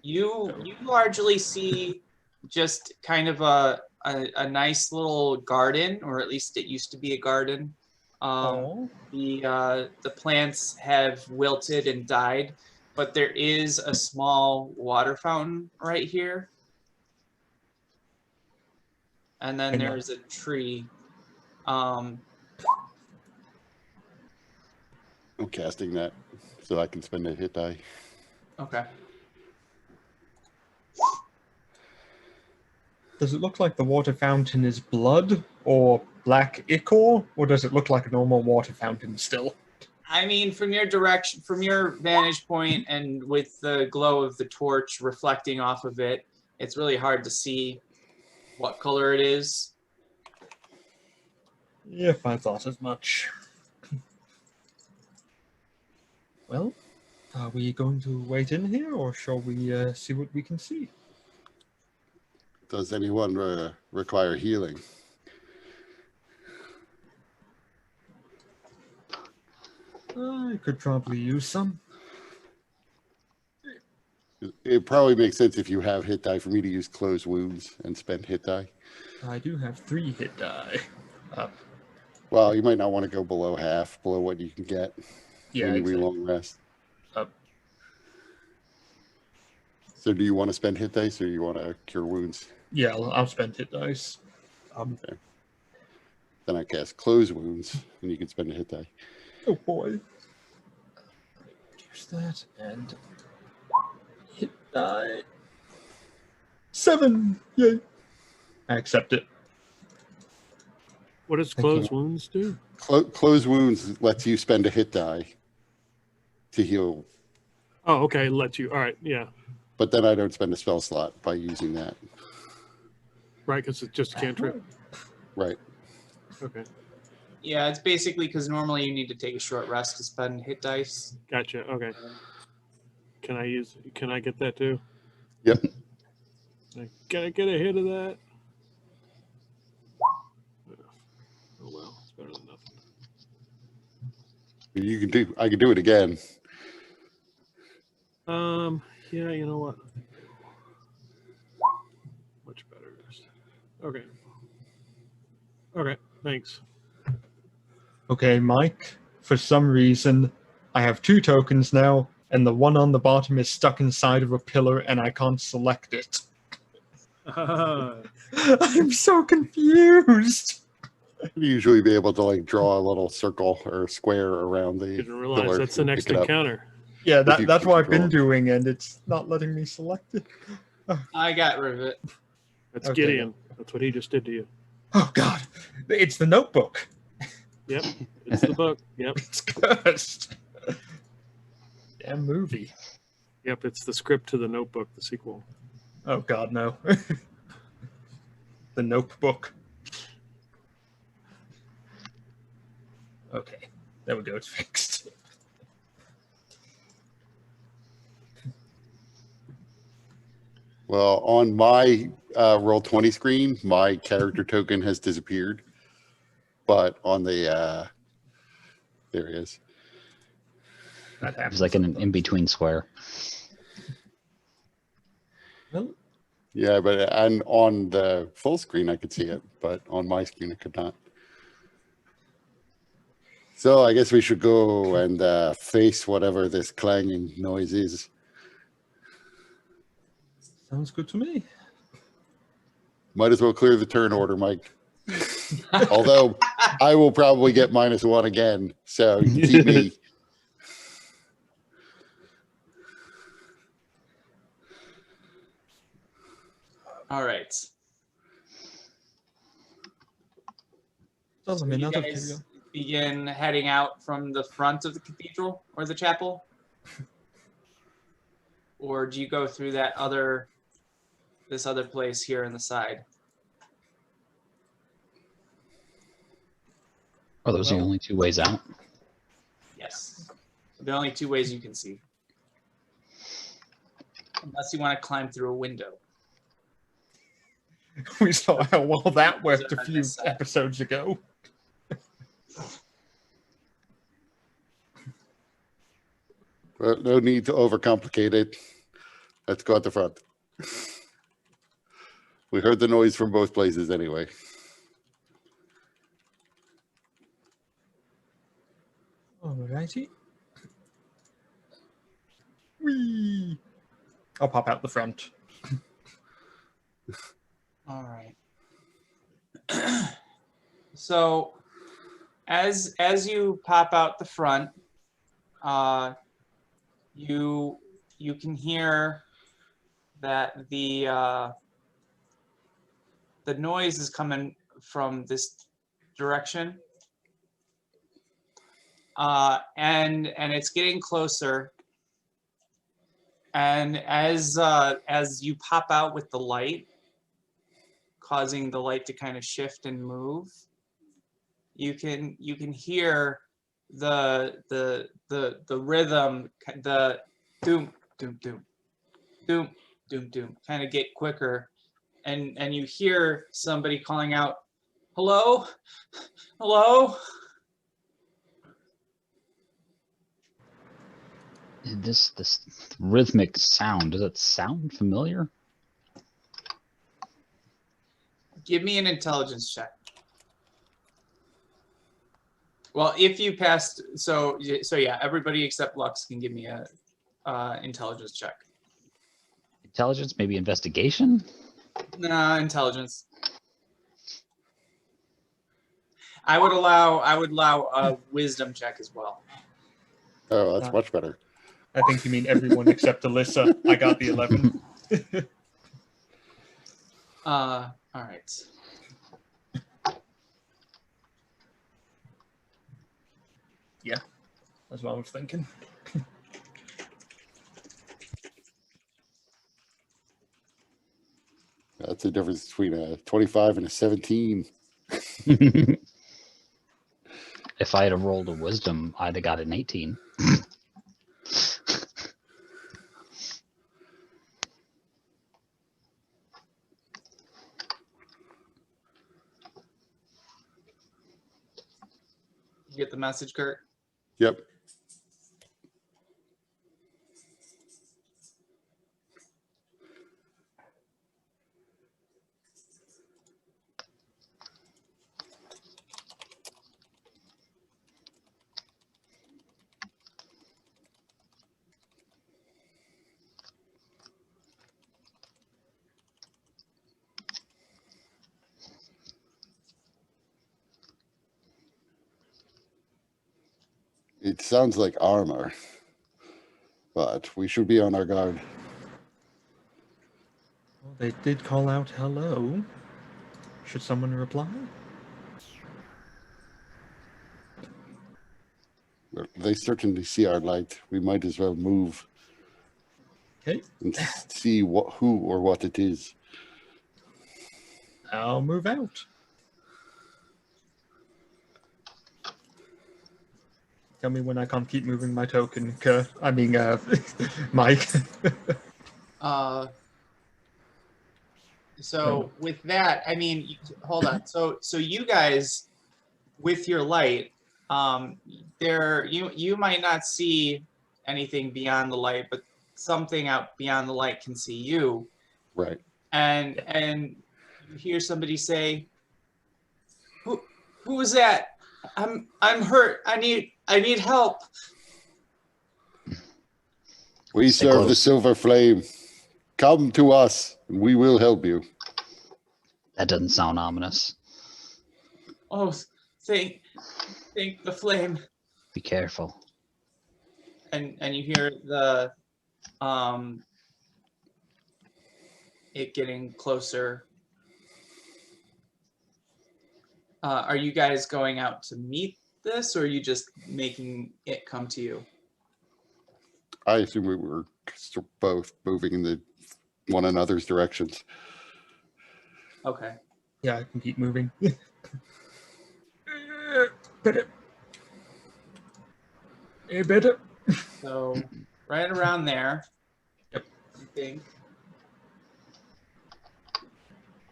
you largely see just kind of a nice little garden, or at least it used to be a garden. The plants have wilted and died, but there is a small water fountain right here. And then there's a tree. I'm casting that so I can spend a hit die. Okay. Does it look like the water fountain is blood or black ichor, or does it look like a normal water fountain still? I mean, from your direction, from your vantage point, and with the glow of the torch reflecting off of it, it's really hard to see what color it is. If I thought as much. Well, are we going to wait in here, or shall we see what we can see? Does anyone require healing? I could probably use some. It probably makes sense if you have hit die for me to use closed wounds and spend hit die. I do have 3 hit die. Well, you might not want to go below half, below what you can get Yeah, when you exactly. long rest. Up. So do you want to spend hit dice or do you want to cure wounds? Yeah, I'll spend hit dice. Okay. Then I cast close wounds and you can spend a hit die. Oh boy. Reduce that and hit die. 7! Yay. I accept it. What does Thank you. closed wounds do? Close wounds lets you spend a hit die to heal, Oh, okay. Let you. All right. Yeah. but then I don't spend a spell slot by using that. Right. Because it's just a cantrip. Right. Okay. Yeah, it's basically because normally you need to take a short rest to spend hit dice. Gotcha. Okay. Can I get that too? Yep. Can I get a hit of that? Oh well, it's better than nothing. I can do it again. Yeah, you know what? Much better. Okay. Okay, thanks. Okay, Mike. For some reason, I have 2 tokens now, and the one on the bottom is stuck inside of a pillar, and I can't select it. I'm so confused. You usually be able to like draw a little circle or square around the Didn't realize pillar that's the and next pick it up. encounter. Yeah, If you that's what I've been control doing, and it's not letting me select it. I got rid of it. That's Okay. Gideon. That's what he just did to you. Oh God, it's the Notebook. Yep. It's the book. Yep. It's cursed. Damn movie. Yep. It's the script to the Notebook, the sequel. Oh God, no. The Notebook. Okay, there we go. It's fixed. Well, on my Roll20 screen, my character token has disappeared. But on the there he is. That happens. It's like an in-between square. Well, Yeah, but and on the full screen I could see it, but on my screen I could not. So I guess we should go and face whatever this clanging noise is. sounds good to me. Might as well clear the turn order, Mike. Although I will probably get -1 again, so you can keep me. All right. Doesn't So mean you nothing. guys begin heading out from the front of the cathedral or the chapel? Or do you go through this other place here on the side? Are those the Well- only two ways out? Yes. The only two ways you can see. Unless you want to climb through a window. We saw how well that Those worked a are few this side. episodes ago. Well, no need to overcomplicate it. Let's go at the front. We heard the noise from both places anyway. Alrighty. Whee! I'll pop out the front. All right. So as you pop out the front, you can hear that the noise is coming from this direction, and it's getting closer. And as you pop out with the light, causing the light to kind of shift and move, you can hear the rhythm, the doom doom doom doom doom doom, kind of get quicker, and you hear somebody calling out, "Hello, hello." This rhythmic sound, does it sound familiar? Give me an intelligence check. Well, if you passed, so yeah, everybody except Lux can give me a intelligence check. Intelligence, maybe investigation? Nah, intelligence. I would allow a wisdom check as well. Oh, that's much better. I think you mean everyone except Alyssa. I got the 11. All right. That's what I was thinking. That's the difference between a 25 and a 17. If I had rolled a wisdom, I'd have got an 18. You get the message, Kurt? Yep. It sounds like armor, but we should be on our guard. Well, they did call out hello. Should someone reply? Well, they certainly see our light. We might as well move Okay, and see who or what it is. I'll move out. Tell me when I can't keep moving my token, Kurt. I mean, Mike. So with that, I mean, hold on. So you guys, with your light, there you might not see anything beyond the light, but something out beyond the light can see you. Right. And you hear somebody say, "Who was that? I'm hurt. I need help." We Stay serve the close. silver flame. Come to us, and we will help you. That doesn't sound ominous. Oh, thank the flame. Be careful. And you hear the it getting closer. Are you guys going out to meet this, or are you just making it come to you? I assume we were both moving in the one another's directions. Okay. Yeah, I can keep moving. Better. Hey, better. So right around there. Yep. I think.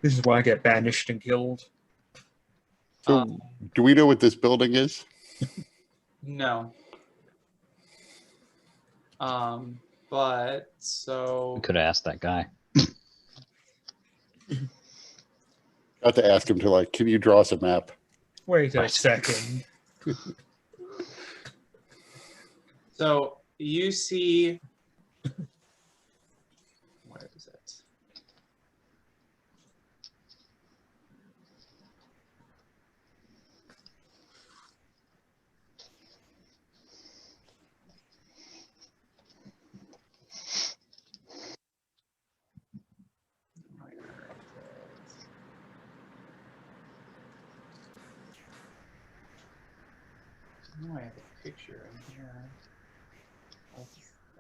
This is why I get banished and killed. So, do we know what this building is? No. But We so could have asked that guy. Got to ask him to like, can you draw us a map? Wait a Right. second. so you see. Where is it? Where is it? I know I have a picture in here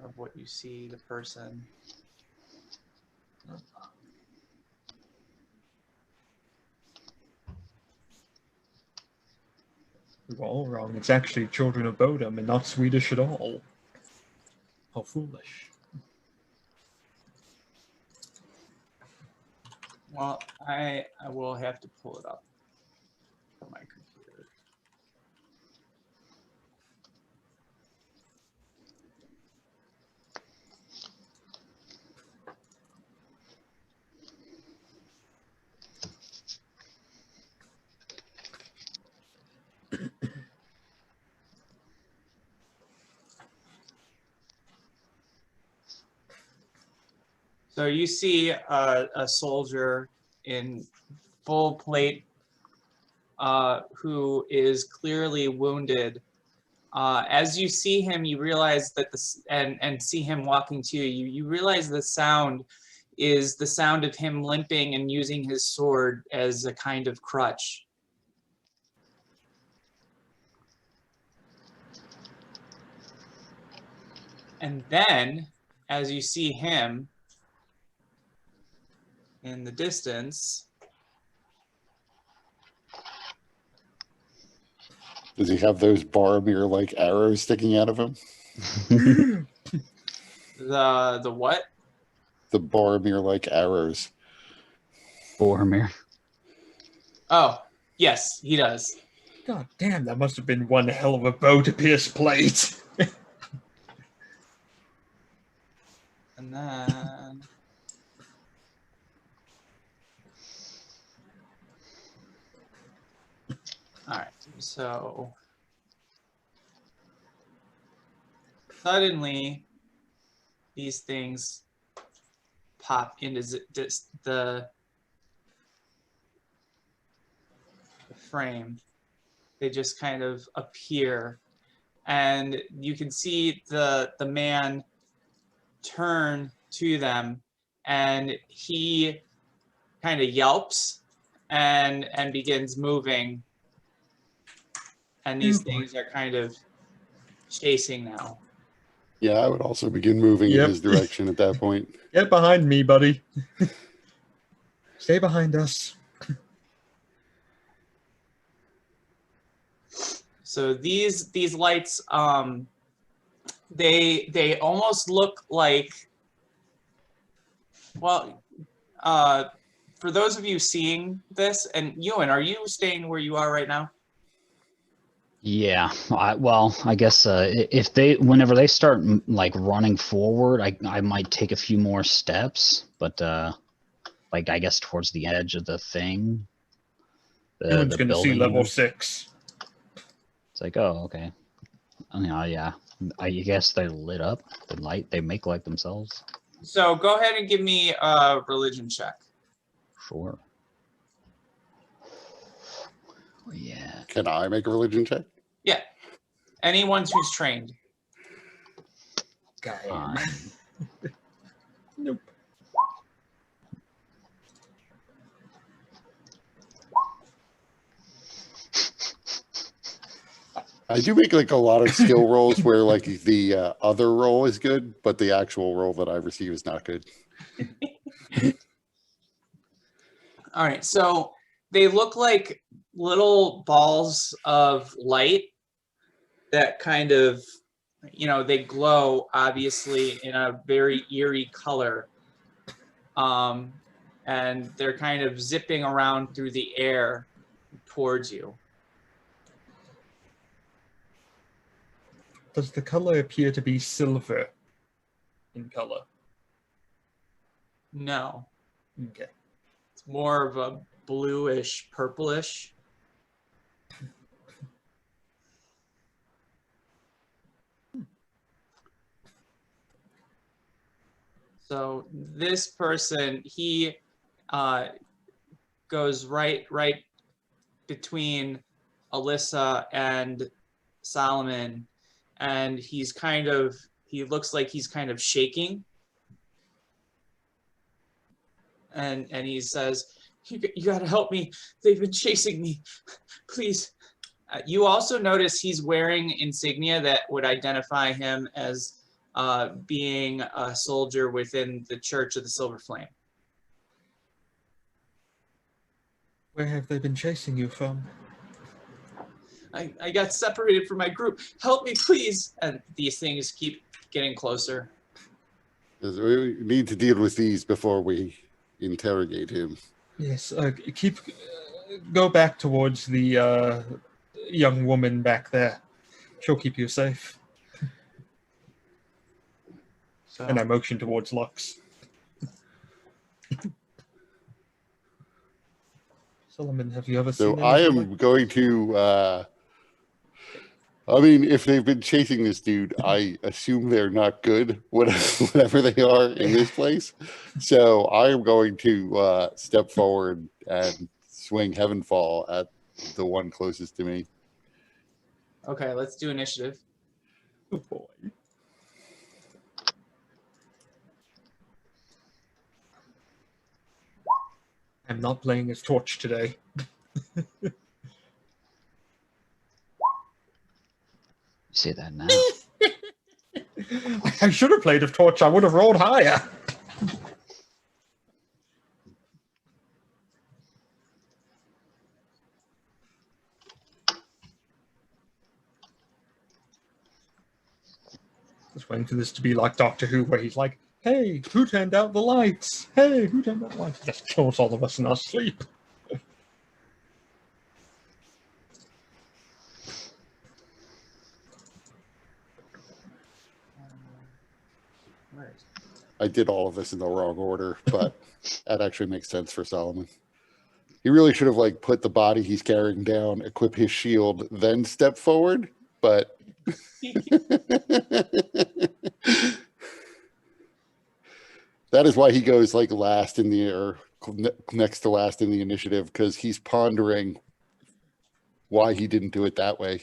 of what you see, the person. We were all wrong. It's actually Children of Bodom and not Swedish at all. How foolish. Well, I will have to pull it up from my computer. So you see a soldier in full plate who is clearly wounded. As you see him, you realize that and see him walking to you. You realize the sound is the sound of him limping and using his sword as a kind of crutch. And then, as you see him in the distance, Does he have those Boromir like arrows sticking out of him? the what? The Boromir like arrows. Boromir. Oh, yes, he does. God damn, that must have been one hell of a bow to pierce plate. And then all right, so suddenly these things pop into the frame. They just kind of appear, and you can see the man turn to them, and he kind of yelps and begins moving, and these things are kind of chasing now. Yeah, I would also begin moving in Yep. his direction at that point. Get behind me, buddy. Stay behind us. So these lights, they almost look like, well, for those of you seeing this, and Ewan, are you staying where you are right now? Yeah, well, I guess if whenever they start like running forward, I might take a few more steps, but like I guess towards the edge of the thing, Ewan's the going to see building, level 6. It's like, oh, okay. Yeah, I guess they're lit up. They make light themselves. So go ahead and give me a religion check. Sure. Oh, yeah. Can I make a religion check? Yeah, anyone who's trained. Got him. Fine. Nope. I do make like a lot of skill rolls where like the other roll is good, but the actual roll that I receive is not good. All right, so they look like little balls of light that kind of, they glow obviously in a very eerie color. And they're kind of zipping around through the air towards you. Does the color appear to be silver in color? No, Okay. it's more of a bluish, purplish. So this person, he goes right between Alyssa and Solomon, and he looks like he's kind of shaking. And he says, you gotta help me. They've been chasing me. Please. You also notice he's wearing insignia that would identify him as being a soldier within the Church of the Silver Flame. Where have they been chasing you from? I got separated from my group. Help me, please. And these things keep getting closer. 'Cause we need to deal with these before we interrogate him. Yes, go back towards the young woman back there. She'll keep you safe. So, And I motion towards Lux. Solomon, have you ever So seen I anything am like going to. I mean, if they've been chasing this dude, I assume they're not good, whatever they are in this place. So I am going to step forward and swing Heavenfall at the one closest to me. okay, let's do initiative. Oh boy. I'm not playing as Torch today. You say that now. I should have played as Torch. I would have rolled higher. Just waiting for this to be like Doctor Who, where he's like, hey, who turned out the lights? Hey, who turned out the lights? Just kills all of us in our sleep. I did all of this in the wrong order, but that actually makes sense for Solomon. He really should have put the body he's carrying down, equip his shield, then step forward. But that is why he goes last in the or next to last in the initiative, because he's pondering why he didn't do it that way.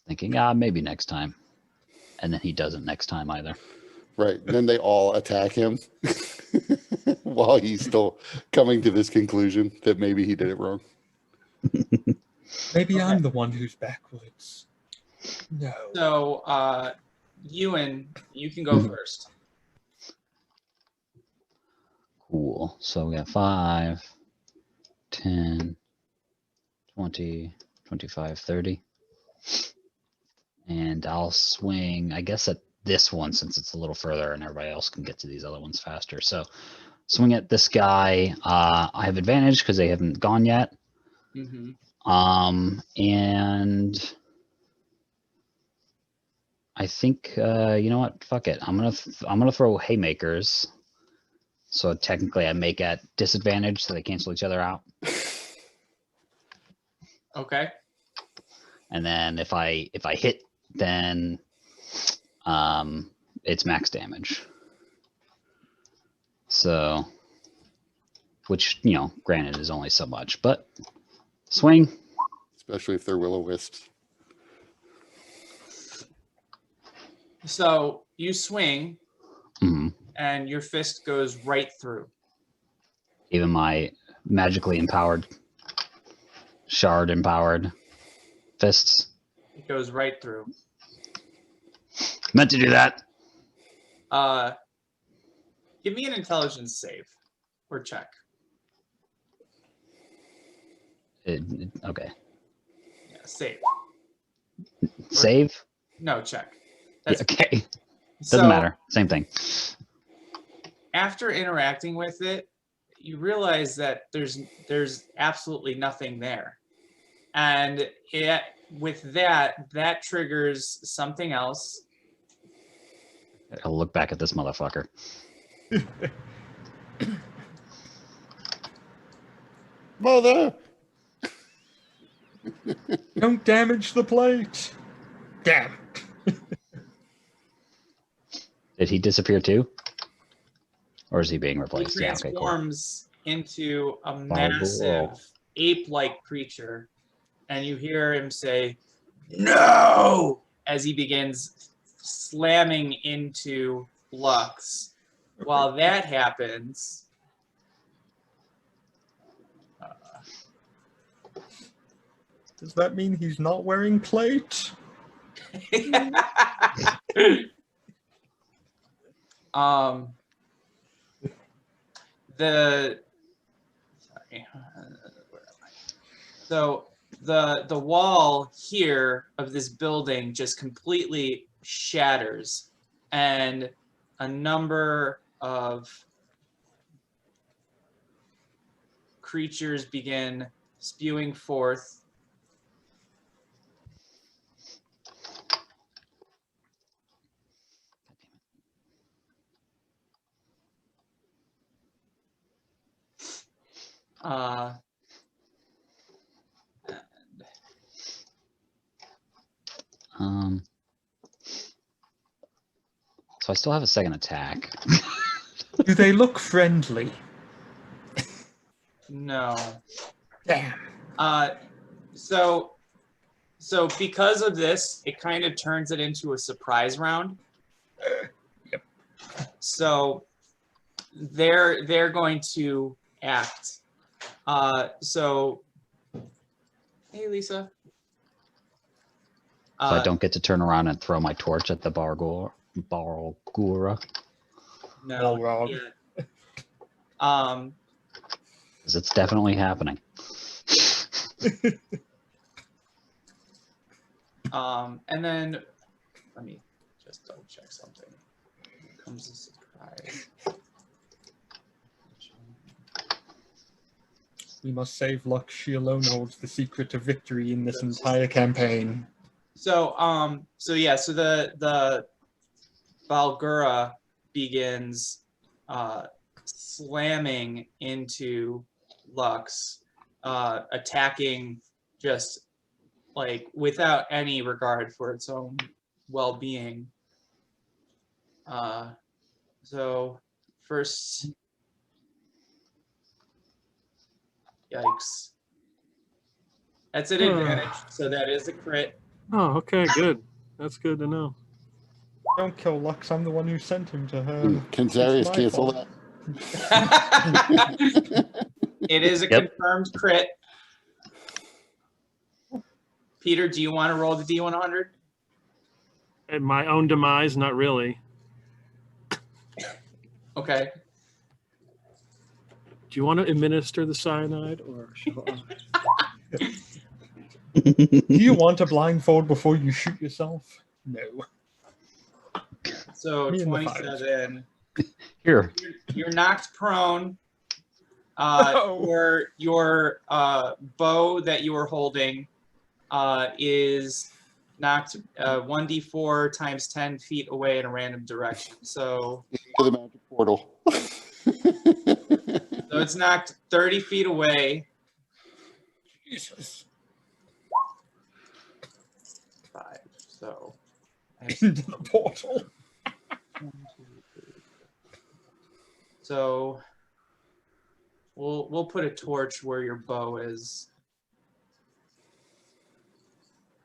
Thinking, maybe next time. And then he doesn't next time either. Right. And then they all attack him while he's still coming to this conclusion that maybe he did it wrong. Maybe Okay. I'm the one who's backwards. No. So, Ewan, you can go first. Cool. So we got 5, 10, 20, 25, 30. And I'll swing, I guess, at this one since it's a little further and everybody else can get to these other ones faster. So swing at this guy. I have advantage because they haven't gone yet. Mm-hmm. And I think you know what? Fuck it. I'm gonna throw haymakers. So technically, I make at disadvantage, so they cancel each other out. Okay. And then if I hit, then it's max damage. So, which granted is only so much, but swing. Especially if they're will-o-wisps. So you swing, Mhm. and your fist goes right through. Even my magically empowered, shard empowered fists. It goes right through. Meant to do that. Give me an intelligence save or check. Okay. Yeah, save. Save? No, check. Yeah, That's okay. so, Doesn't matter. Same thing. after interacting with it, you realize that there's absolutely nothing there. And with that triggers something else. I'll look back at this motherfucker. Mother! Don't damage the plate. Damn. Did he disappear too? Or is he being He replaced? Yeah, okay, cool. transforms into a Bargool. massive ape-like creature, and you hear him say, "No!" as he begins slamming into Lux. While that happens, Does that mean he's not wearing plate? So the wall here of this building just completely shatters, and a number of creatures begin spewing forth. So I still have a second attack. Do they look friendly? No. Damn. So because of this, it kind of turns it into a surprise round. Yep. So they're going to act. So hey, Lisa. So I don't get to turn around and throw my torch at the Bargura. No. Balrog. Yeah. Because it's definitely happening. And then let me just double check something. Here comes a surprise. We must save Lux. She alone holds the secret of victory in this entire campaign. So the Balgura begins slamming into Lux, attacking just like without any regard for its own well-being. So first, yikes. That's an advantage, so that is a crit. Oh, okay, good. That's good to know. Don't kill Lux. I'm the one who sent him to her. Can It's Zarius my cancel fault. that? It is a Yep. confirmed crit. Peter, do you want to roll the D100? At my own demise, not really. Okay. Do you want to administer the cyanide, or shall I? Do you want a blindfold before you shoot yourself? No. So Me and the 27. Here. You're knocked prone. Oh. Your bow that you were holding is knocked 1d4 times 10 feet away in a random direction. So To the magic portal. it's knocked 30 feet away. Jesus. 5. So Into the portal. 1, 2, 3. So we'll put a torch where your bow is.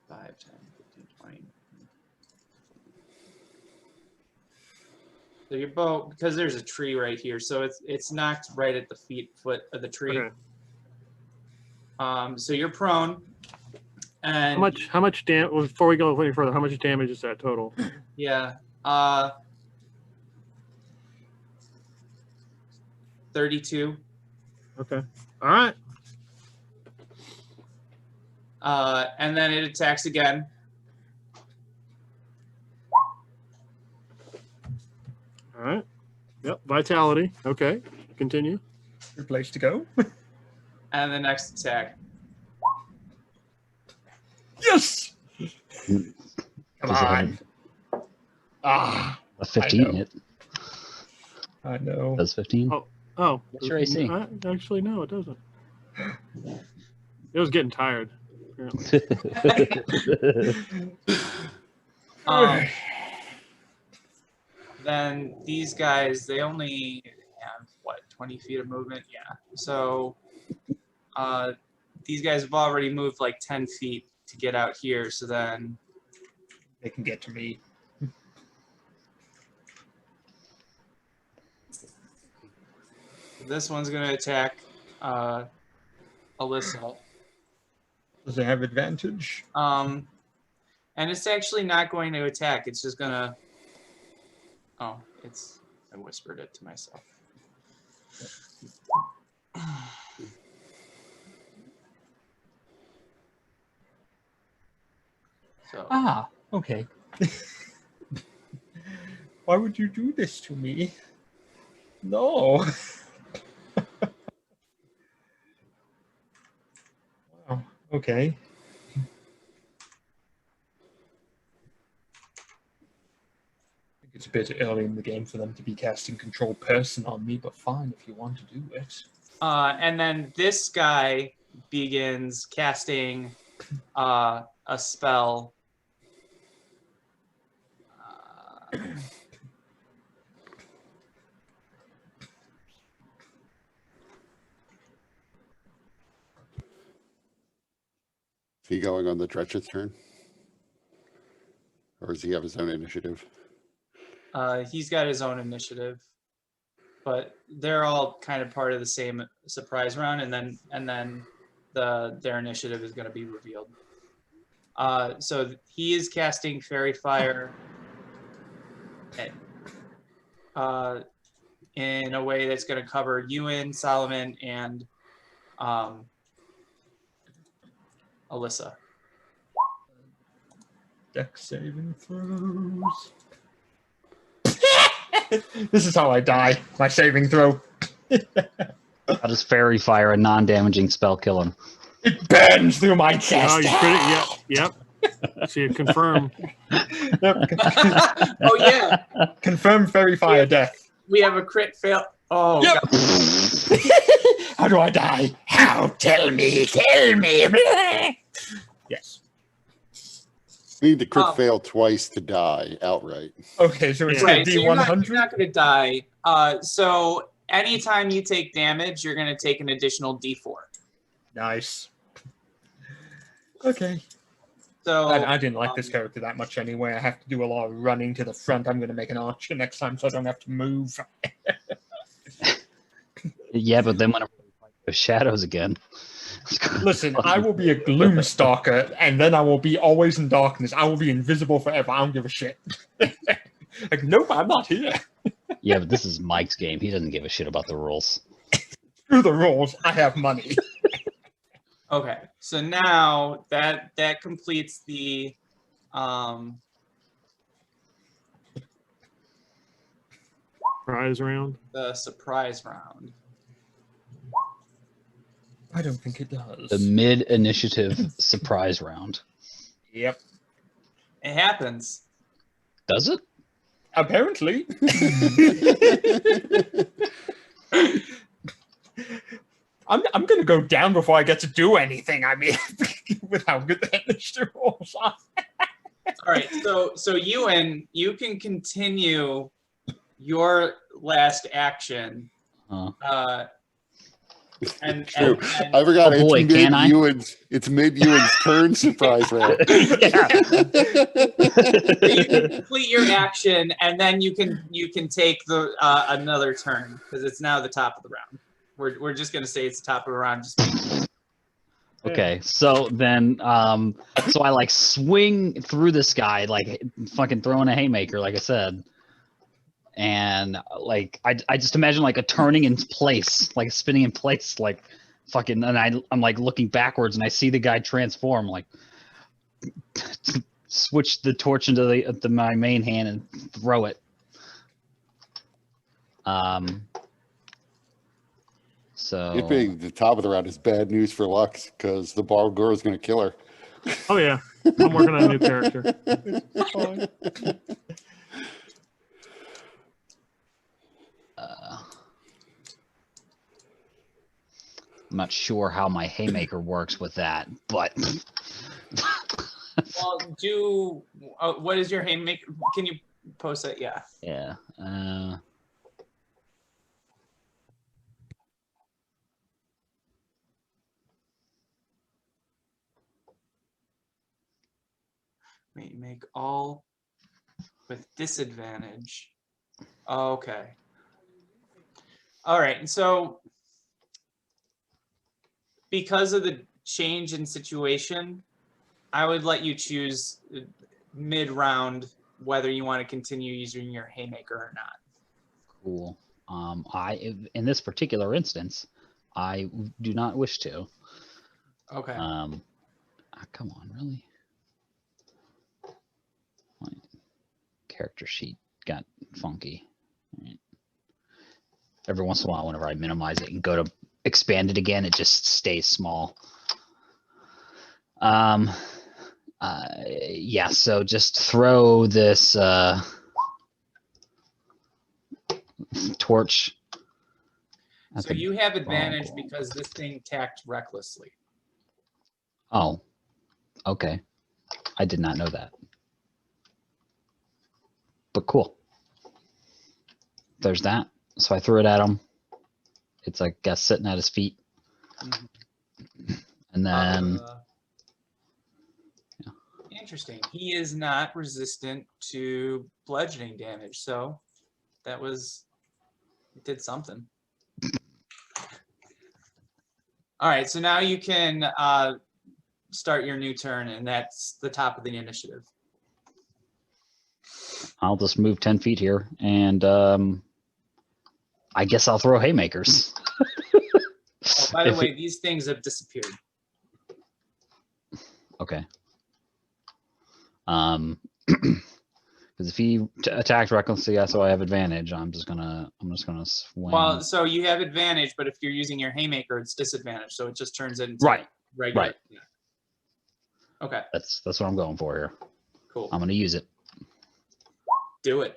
5, 10, 15, 20. So your bow, because there's a tree right here, so it's knocked right at the foot of the tree. Okay. So you're prone. And How much damage? Before we go any further, how much damage is that total? yeah. 32. Okay. All right. And then it attacks again. All right. Yep. Vitality. Okay. Continue. Good place to go. And the next attack. Yes! Come Does it have on. Ah, a 15 know. hit? I know. Does 15? Oh. What's your AC? Actually, no, it doesn't. It was getting tired. Apparently. Then these guys, they only have, what, 20 feet of movement? Yeah. So these guys have already moved like 10 feet to get out here. So then They can get to me. this one's going to attack Alyssa. Does it have advantage? And it's actually not going to attack. It's just going to... Oh, I whispered it to myself. So, Ah, okay. Why would you do this to me? No. Wow, okay. I think it's a bit early in the game for them to be casting Control Person on me, but fine if you want to do it. and then this guy begins casting a spell. Is he going on the Dretch's turn? Or does he have his own initiative? He's got his own initiative, but they're all kind of part of the same surprise round, and then their initiative is going to be revealed. So he is casting Fairy Fire in a way that's going to cover Ewan, Solomon, and Alyssa. Dex saving throws. This is how I die. My saving throw. How does Fairy Fire, a non-damaging spell, kill him? It burns through my chest. Oh, you crit it. Yep. See it confirmed. Oh yeah, Confirm Fairy Fire death. we have a crit fail. Oh, Yep. God. How do I die? How? Tell me. Tell me. Yes. You need to crit Oh. fail twice to die outright. Okay, so it's Right, the so you're not D100. going to die. So anytime you take damage, you're going to take an additional D4. Nice. Okay. So I didn't like this character that much anyway. I have to do a lot of running to the front. I'm going to make an archer next time so I don't have to move. Yeah, but then when I fight the shadows again. Listen, I will be a gloom stalker, and then I will be always in darkness. I will be invisible forever. I don't give a shit. Like, nope, I'm not here. Yeah, but this is Mike's game. He doesn't give a shit about the rules. Screw the rules. I have money. okay, so now that completes the Prize round. surprise round. I don't think it does. The mid-initiative surprise round. Yep. It happens. Does it? Apparently. I'm going to go down before I get to do anything. I mean, with how good the initiative rolls are. All right, so Ewan, you can continue your last action. And True. I forgot. Oh, boy, it's can I? It's mid Ewan's turn surprise round. Yeah. you can complete your action, and then you can take the another turn because it's now the top of the round. We're just gonna say it's the top of the round. Okay, so then, so I like swing through this guy, like fucking throwing a haymaker, like I said. and like I just imagine like a turning in place, like spinning in place, like fucking. And I'm like looking backwards, and I see the guy transform, like switch the torch into my main hand and throw it. So It being the top of the round is bad news for Lux because the Bargor is going to kill her. Oh yeah, I'm working on a new character. It's fine. I'm not sure how my haymaker works with that, but Well, what is your haymaker? Can you post that? Yeah. yeah. Make all with disadvantage. Okay. All right. And so because of the change in situation, I would let you choose mid-round whether you want to continue using your haymaker or not. Cool. In this particular instance, I do not wish to. Okay. Come on, really? My character sheet got funky. Right. Every once in a while, whenever I minimize it and go to expand it again, it just stays small. Yeah, so just throw this torch. So you have advantage because this thing tacked recklessly. Oh, okay. I did not know that. But cool. There's that. So I threw it at him. It's, I guess, sitting at his feet. Mm-hmm. And then... Interesting. He is not resistant to bludgeoning damage, so it did something. All right, so now you can start your new turn, and that's the top of the initiative. I'll just move 10 feet here, and I guess I'll throw haymakers. Oh, by the way, these things have disappeared. Okay. Because if he attacked recklessly, yeah, so I have advantage. I'm just gonna swing. Well, so you have advantage, but if you're using your haymaker, it's disadvantage. So it just turns into Right. regular. Right. Yeah. Okay. That's what I'm going for here. Cool. I'm gonna use it. Do it.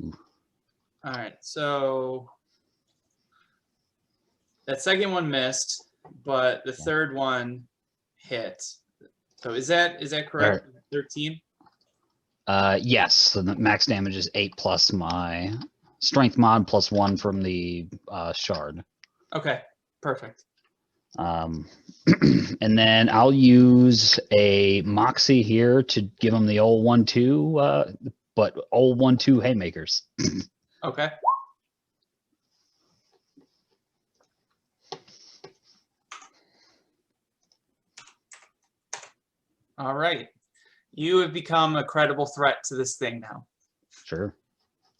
Ooh. All right. So that second one missed, but the third one hit. So is that correct? 13? Yes. So the max damage is 8 plus my strength mod plus 1 from the shard. Okay. Perfect. And then I'll use a Moxie here to give him the old 1-2, but old 1-2 haymakers. Okay. All right. You have become a credible threat to this thing now. Sure.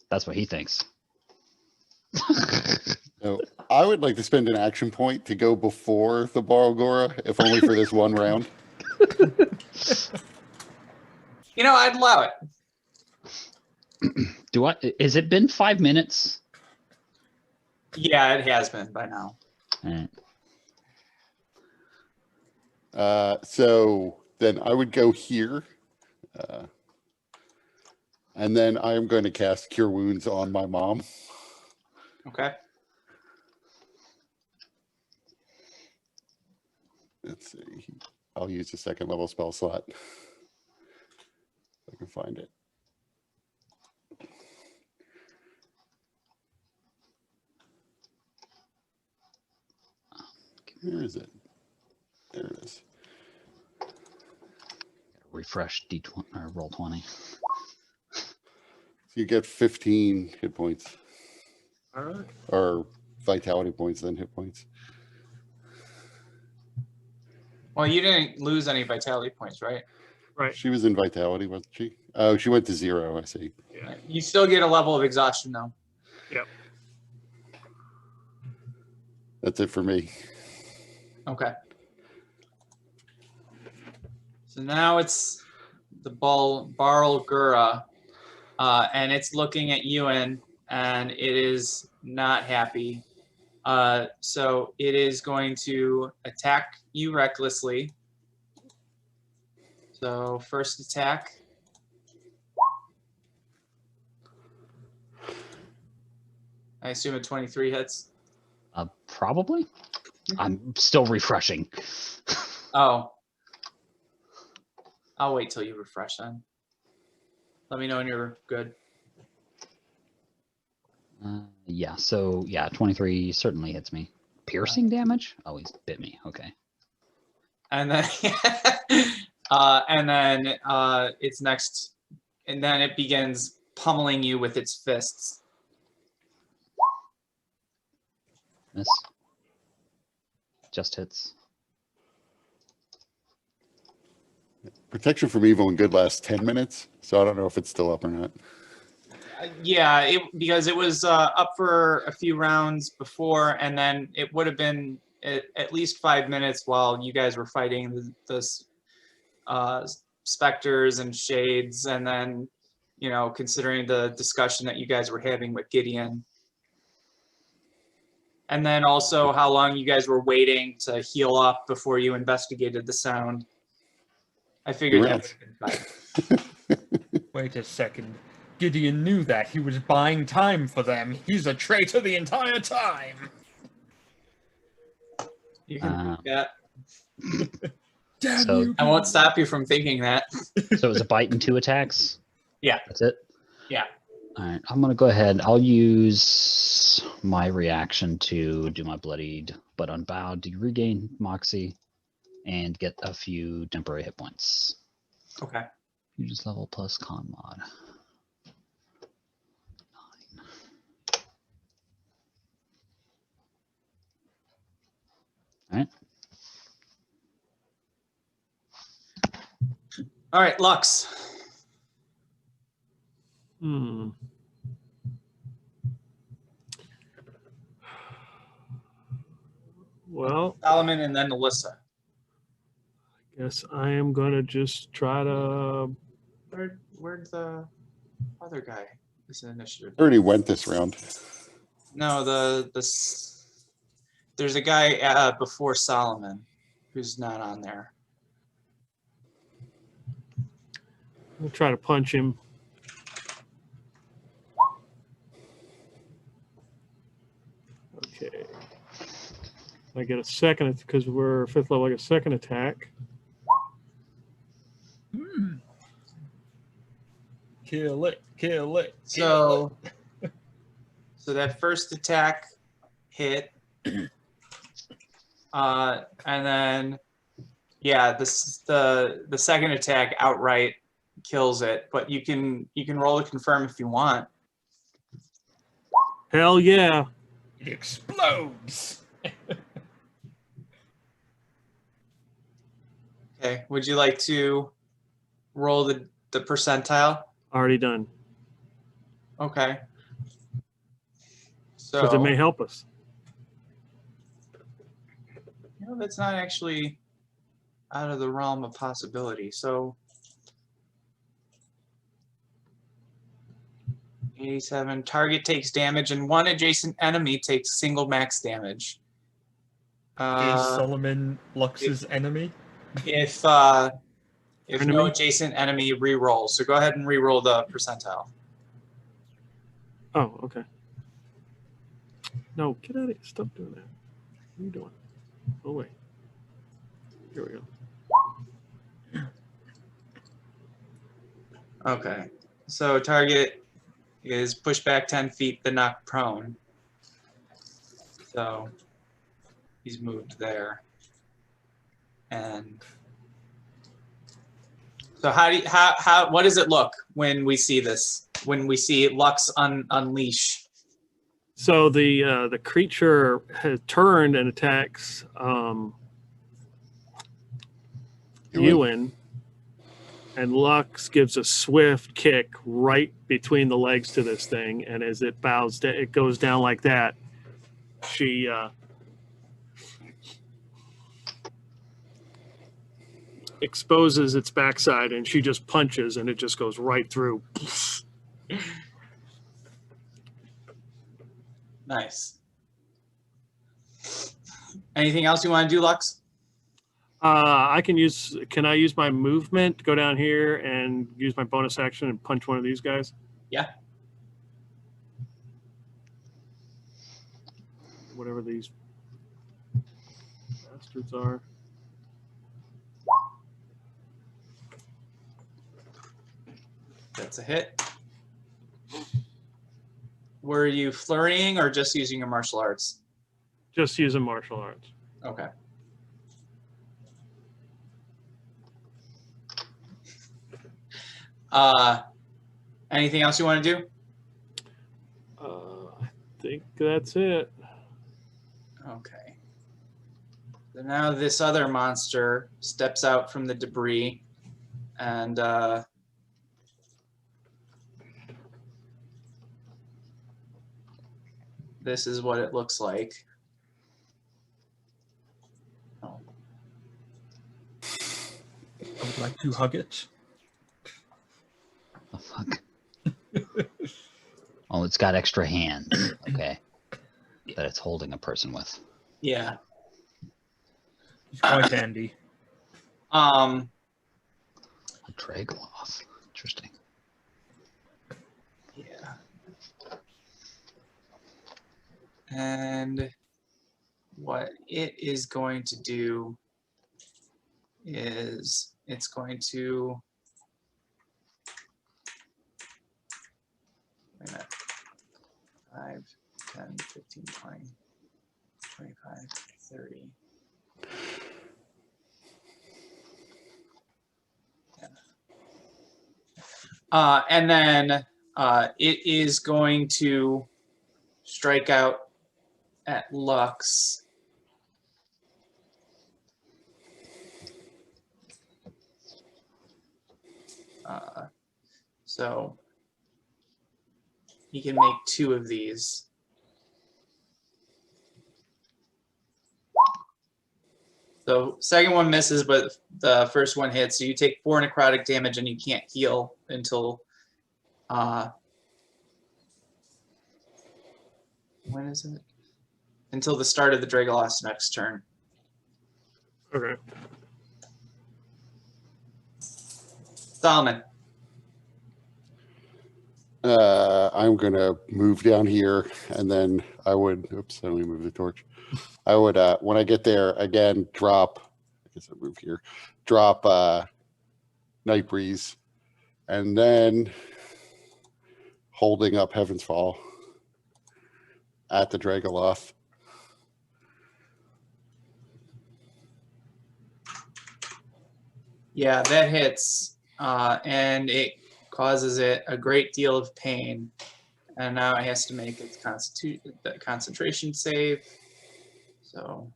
That's what he thinks. So I would like to spend an action point to go before the Barogora, if only for this one round. You know, I'd allow it. Has it been 5 minutes? Yeah, it has been by now. All right. So then I would go here. And then I am going to cast Cure Wounds on my mom. Okay. Let's see. I'll use the second level spell slot. If I can find it. Where is it? There it is. Refresh D20 or roll 20. So you get 15 hit points. All right. Or vitality points, then hit points. Well, you didn't lose any vitality points, right? Right. She was in vitality, wasn't she? Oh, she went to 0. I see. You still get a level of exhaustion though. That's it for me. Okay. So now it's the Barl Gura, and it's looking at Ewan, and it is not happy. So it is going to attack you recklessly. So first attack. I assume a 23 hits. Probably. I'm still refreshing. Oh. I'll wait till you refresh then. Let me know when you're good. Yeah, so yeah, 23 certainly hits me. Piercing damage? Oh, he's bit me. Okay. And then it's next, and then it begins pummeling you with its fists. Miss. Just hits. Protection from evil and good lasts 10 minutes, so I don't know if it's still up or not. Yeah, because it was up for a few rounds before, and then it would have been at least 5 minutes while you guys were fighting the specters and shades, and then, you know, considering the discussion that you guys were having with Gideon. And then also how long you guys were waiting to heal up before you investigated the sound. I figured that would have been fine. Wait a second. Gideon knew that. He was buying time for them. He's a traitor the entire time. You can think that. Damn So- you. I won't stop you from thinking that. So it was a bite and 2 attacks? Yeah. That's it? Yeah. All right, I'm going to go ahead. I'll use my reaction to do my bloodied but unbowed to regain Moxie and get a few temporary hit points. Okay. You just level plus con mod. 9. All right. All right, Lux. Well, Solomon and then Alyssa. guess I am gonna just try to. Where'd the other guy? This initiative. Already went this round. No, there's a guy before Solomon who's not on there. I'll try to punch him. Okay. I get a second because we're 5th level. I get a second attack. Kill it. Kill it. So that first attack hit, and then yeah, the second attack outright kills it. But you can roll to confirm if you want. Hell yeah. It explodes. Okay. Would you like to roll the percentile? Already done. Okay. Because So it may help us. you know, that's not actually out of the realm of possibility. So 87. Target takes damage, and one adjacent enemy takes single max damage. Is Solomon Lux's enemy? If no Enemy? adjacent enemy re-roll. So go ahead and re-roll the percentile. Oh, okay. No, get out of here. Stop doing that. What are you doing? Oh, wait. Here we go. Okay. So target is pushed back 10 feet, then knocked prone. So he's moved there. And so what does it look when we see this? When we see Lux unleash? So the creature has turned and attacks Ewan. And Lux gives a swift kick right between the legs to this thing, and as it bows, it goes down like that. She exposes its backside, and she just punches, and it just goes right through. Nice. Anything else you want to do, Lux? Can I use my movement to go down here and use my bonus action and punch one of these guys? Yeah. Whatever these bastards are. That's a hit. Were you flurrying or just using your martial arts? Just using martial arts. Okay. Anything else you want to do? I think that's it. Okay. So now this other monster steps out from the debris and this is what it looks like. Oh. I would like to hug it. The fuck? Oh, it's got extra hands. Okay. That it's holding a person with. Yeah. It's quite handy. A Dragoloth. Interesting. Yeah. And what it is going to do is it's going to wait a minute. 5, 10, 15, 20, 25, 30. Yeah. And then it is going to strike out at Lux. So he can make 2 of these. So second one misses, but the first one hits. So you take 4 necrotic damage and you can't heal until when is it? Until the start of the Dragoloth's next turn. Okay. Solomon. I'm gonna move down here, and then I would. Oops, I only moved the torch. I would, when I get there again, drop. I guess I move here. Drop Night Breeze, and then holding up Heaven's Fall at the Dragoloth. Yeah, that hits, and it causes it a great deal of pain. And now it has to make its concentration save. So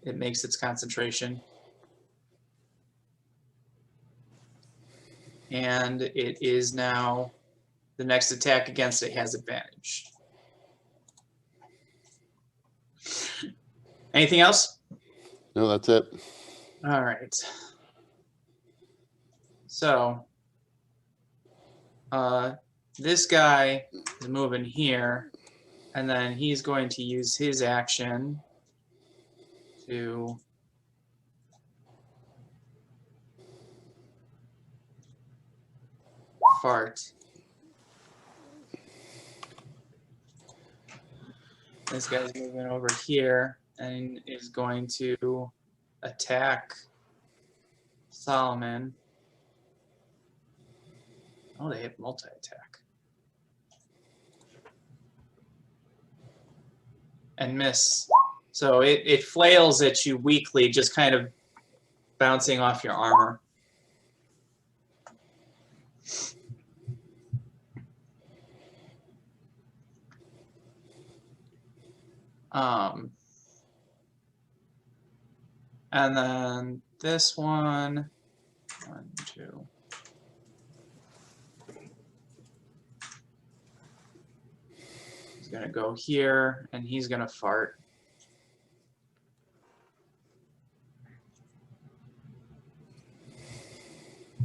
it makes its concentration. And it is now, the next attack against it has advantage. Anything else? No, that's it. All right. So this guy is moving here, and then he's going to use his action to fart. This guy's moving over here and is going to attack Solomon. Oh, they hit multi-attack. And miss. So it flails at you weakly, just kind of bouncing off your armor. And then this one, 1, 2. He's gonna go here, and he's gonna fart.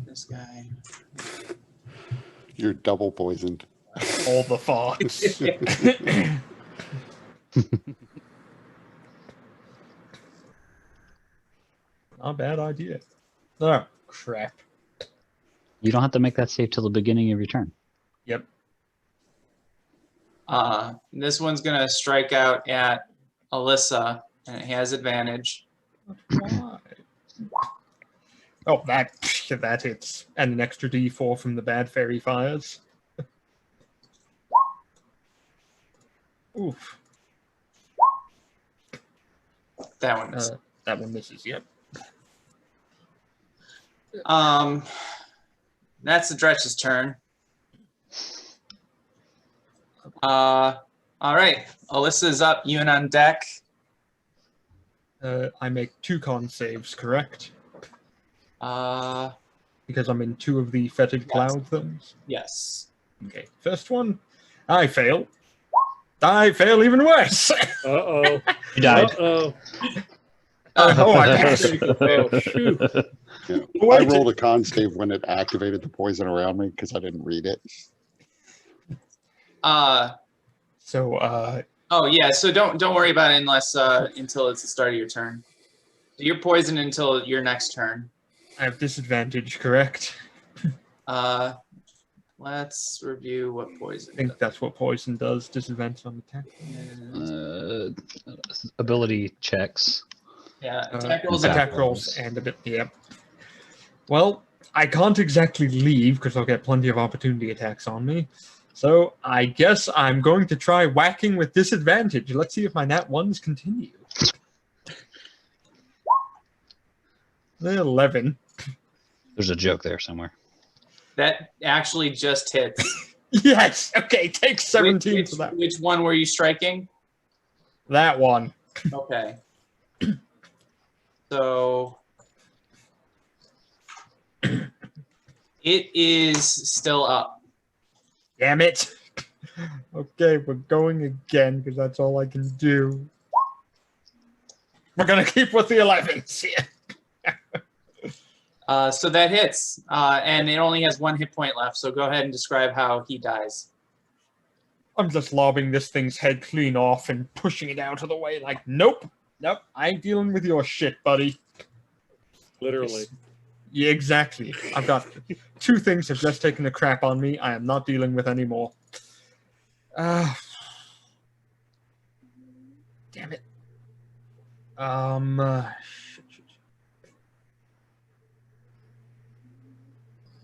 This guy. You're double poisoned. All the farts. Not a bad idea. Oh, crap. You don't have to make that save till the beginning of your turn. Yep. This one's gonna strike out at Alyssa, and it has advantage. Why? Oh, that hits. And an extra D4 from the bad fairy fires. Oof. That one is. That one misses, yep. That's the Dretch's turn. All right, Alyssa's up. Ewan on deck. I make 2 con saves, correct? Uh, Because I'm in 2 of the fetid cloud things. yes. Okay, first one, I fail. I fail even worse. Uh-oh. You died. Uh-oh. Oh, I passed. Oh, shoot. Yeah. Wait. I rolled a con save when it activated the poison around me because I didn't read it. So, Oh yeah. So don't worry about it unless until it's the start of your turn. So you're poisoned until your next turn. I have disadvantage, correct? Let's review what I poison think that's what poison does. Disadvantage on attack. is. Ability checks. Yeah, attack rolls. Attack rolls and a bit. Yep. Well, I can't exactly leave because I'll get plenty of opportunity attacks on me. So I guess I'm going to try whacking with disadvantage. Let's see if my nat 1s continue. 11. There's a joke there somewhere. That actually just hits. Yes. Okay. Take 17 which, for that. which one were you striking? That one. Okay. So it is still up. Damn it. Okay, we're going again because that's all I can do. We're gonna keep with the 11s. Yeah. So that hits, and it only has 1 hit point left. So go ahead and describe how he dies. I'm just lobbing this thing's head clean off and pushing it out of the way like, nope, I ain't dealing with your shit, buddy. Literally. Yeah, exactly. I've got 2 things have just taken a crap on me. I am not dealing with anymore. Damn it. Shit.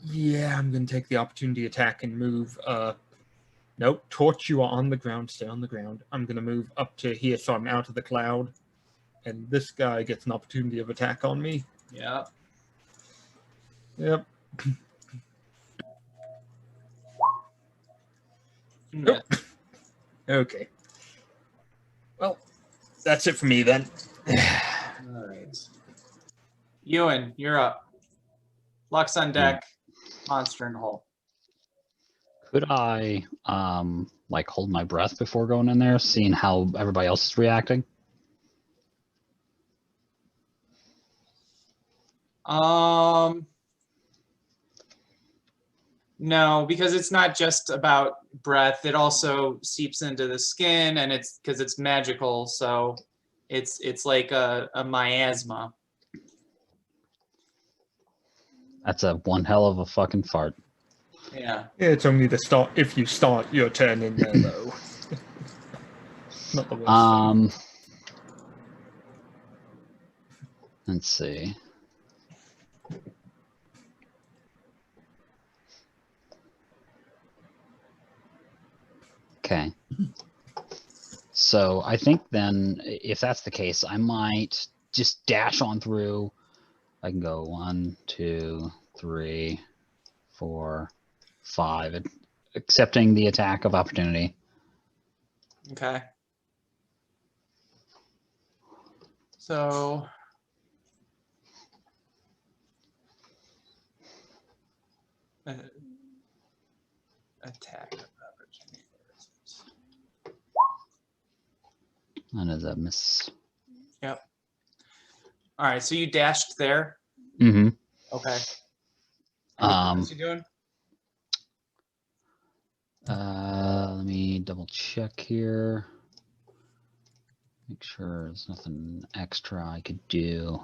Yeah, I'm gonna take the opportunity attack and move. Nope, Torch, you are on the ground. Stay on the ground. I'm gonna move up to here, so I'm out of the cloud, and this guy gets an opportunity of attack on me. Yeah. Yep. Nope. Okay. Well, that's it for me then. All right. Ewan, you're up. Lux on deck. Monster in hole. Could I like hold my breath before going in there, seeing how everybody else is reacting? No, because it's not just about breath. It also seeps into the skin, and it's because it's magical. So it's like a miasma. That's a one hell of a fucking fart. Yeah. It's only the start if you start your turn in there though. Not the worst. Let's see. Okay. So I think then, if that's the case, I might just dash on through. I can go 1, 2, 3, 4, 5, accepting the attack of opportunity. Okay. So Attack of opportunity. That is a miss. Yep. All right, so you dashed there. Mm-hmm. Okay. What's he doing? Let me double check here. Make sure there's nothing extra I could do.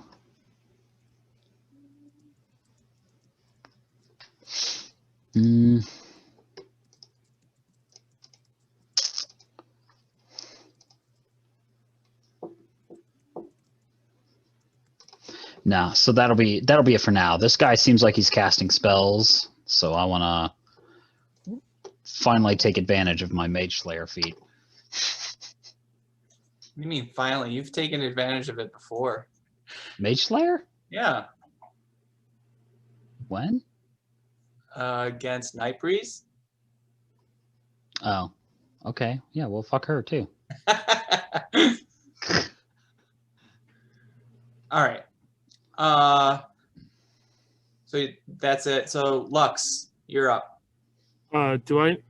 No, so that'll be it for now. This guy seems like he's casting spells, so I want to finally take advantage of my Mage Slayer feat. What do you mean finally? You've taken advantage of it before. Mage Slayer? Yeah. When? Against Night Breeze. Oh, okay. Yeah, well, fuck her too. All right. So that's it. So Lux, you're up.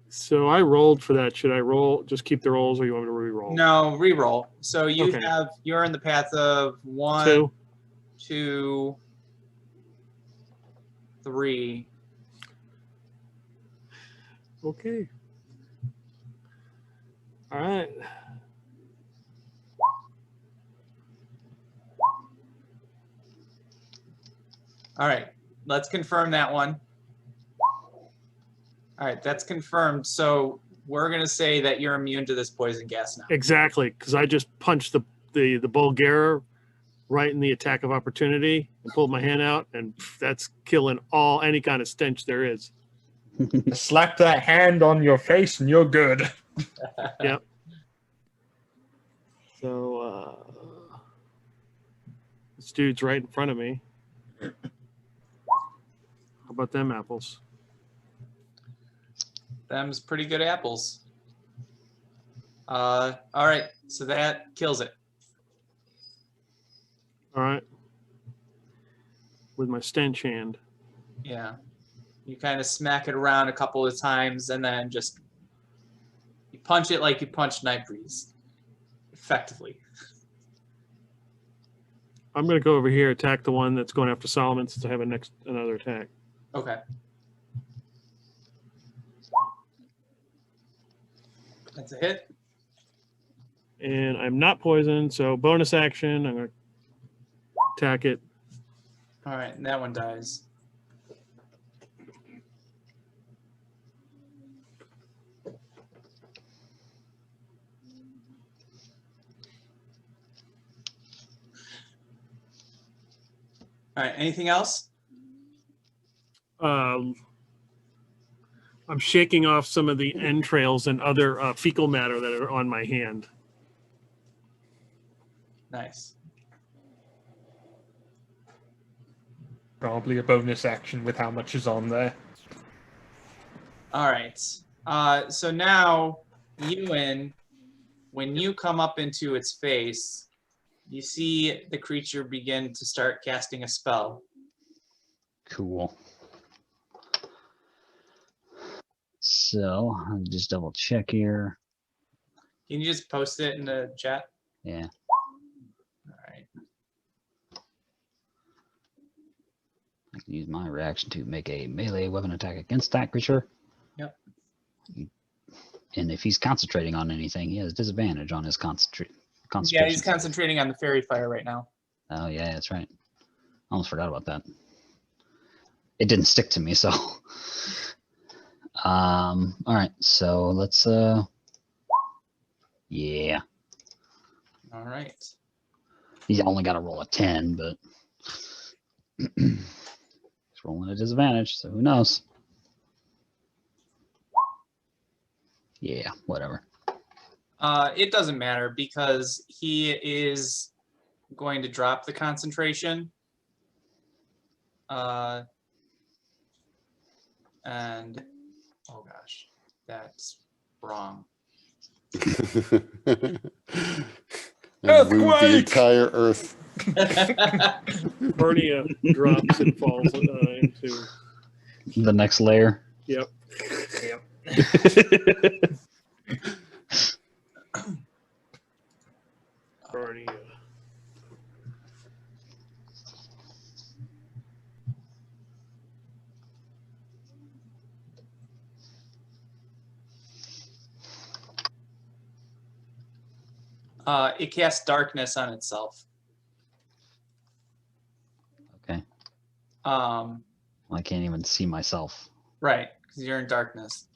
So I rolled for that. Should I roll? Just keep the rolls, or you want me to re-roll? No, re-roll. So you Okay. you're in the path of 1, Two. 2, 3. Okay. All right. All right. Let's confirm that one. All right, that's confirmed. So we're gonna say that you're immune to this poison gas now. Exactly, because I just punched the Bulgara right in the attack of opportunity and pulled my hand out, and that's killing any kind of stench there is. Slap that hand on your face and you're good. Yep. So this dude's right in front of me. How about them apples? Them's pretty good apples. All right, so that kills it. All right. With my stench hand. Yeah. You kind of smack it around a couple of times and then just you punch it like you punch Night Breeze. Effectively. I'm going to go over here, attack the one that's going after Solomon since I have another attack. Okay. That's a hit. And I'm not poisoned, so bonus action. I'm going to attack it. All right, and that one dies. All right, anything else? I'm shaking off some of the entrails and other fecal matter that are on my hand. Nice. Probably a bonus action with how much is on there. All right. So now, Ewan, when you come up into its face, you see the creature begin to start casting a spell. Cool. So I'll just double check here. Can you just post it in the chat? Yeah. All right. I can use my reaction to make a melee weapon attack against that creature. Yep. And if he's concentrating on anything, he has disadvantage on his concentration. Yeah, he's concentrating on the fairy fire right now. Oh yeah, that's right. I almost forgot about that. It didn't stick to me, so. All right, so let's. Yeah. All right. He's only got to roll a 10, but he's rolling at disadvantage, so who knows? Yeah, whatever. It doesn't matter because he is going to drop the concentration. And oh gosh, that's wrong. And move the Earthquake! entire earth. Fernia drops and falls into. The next layer. Yep. Yep. Fernia. It casts darkness on itself. Okay. Um, Well, I can't even see myself. right, because you're in darkness.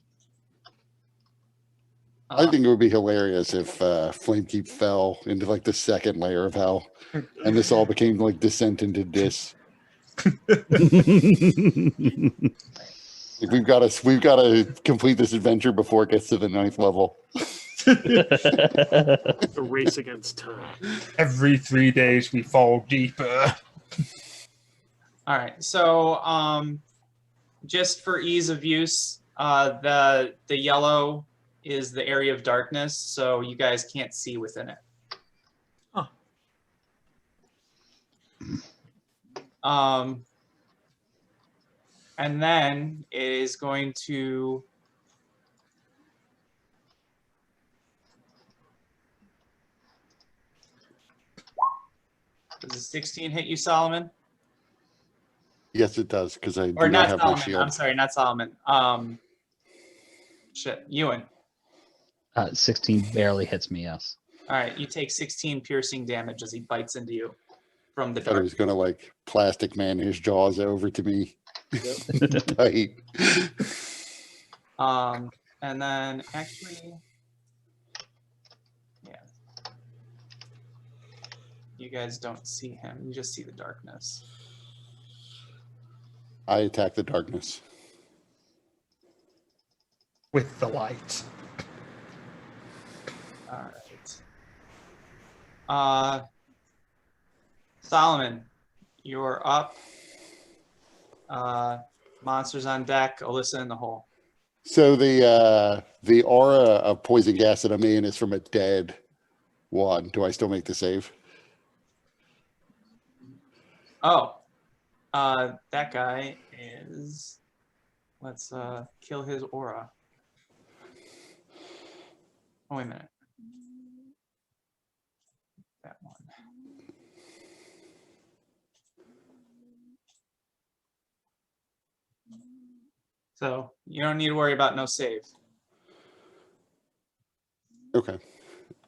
I think it would be hilarious if Flamekeep fell into like the second layer of hell, and this all became like descent into dis. Like, we've got to complete this adventure before it gets to the 9th level. A race against time. Every 3 days we fall deeper. All right, so just for ease of use, the yellow is the area of darkness, so you guys can't see within it. Huh. And then it is going to does a 16 hit you, Solomon? Yes, it does, because I do Or not not have my Solomon. shield. I'm sorry, not Solomon. Shit, Ewan. 16 barely hits me, yes. All right, you take 16 piercing damage as he bites into you from the I thought he dark. was going to like plastic man his jaws over to me. Tight. And then actually, yeah, you guys don't see him. You just see the darkness. I attack the darkness. With the light. All right. Solomon, you're up. Monsters on deck. Alyssa in the hole. So the aura of poison gas that I'm in is from a dead one. Do I still make the save? Oh, that guy is. Let's kill his aura. Oh, wait a minute. That one. So you don't need to worry about no save. Okay.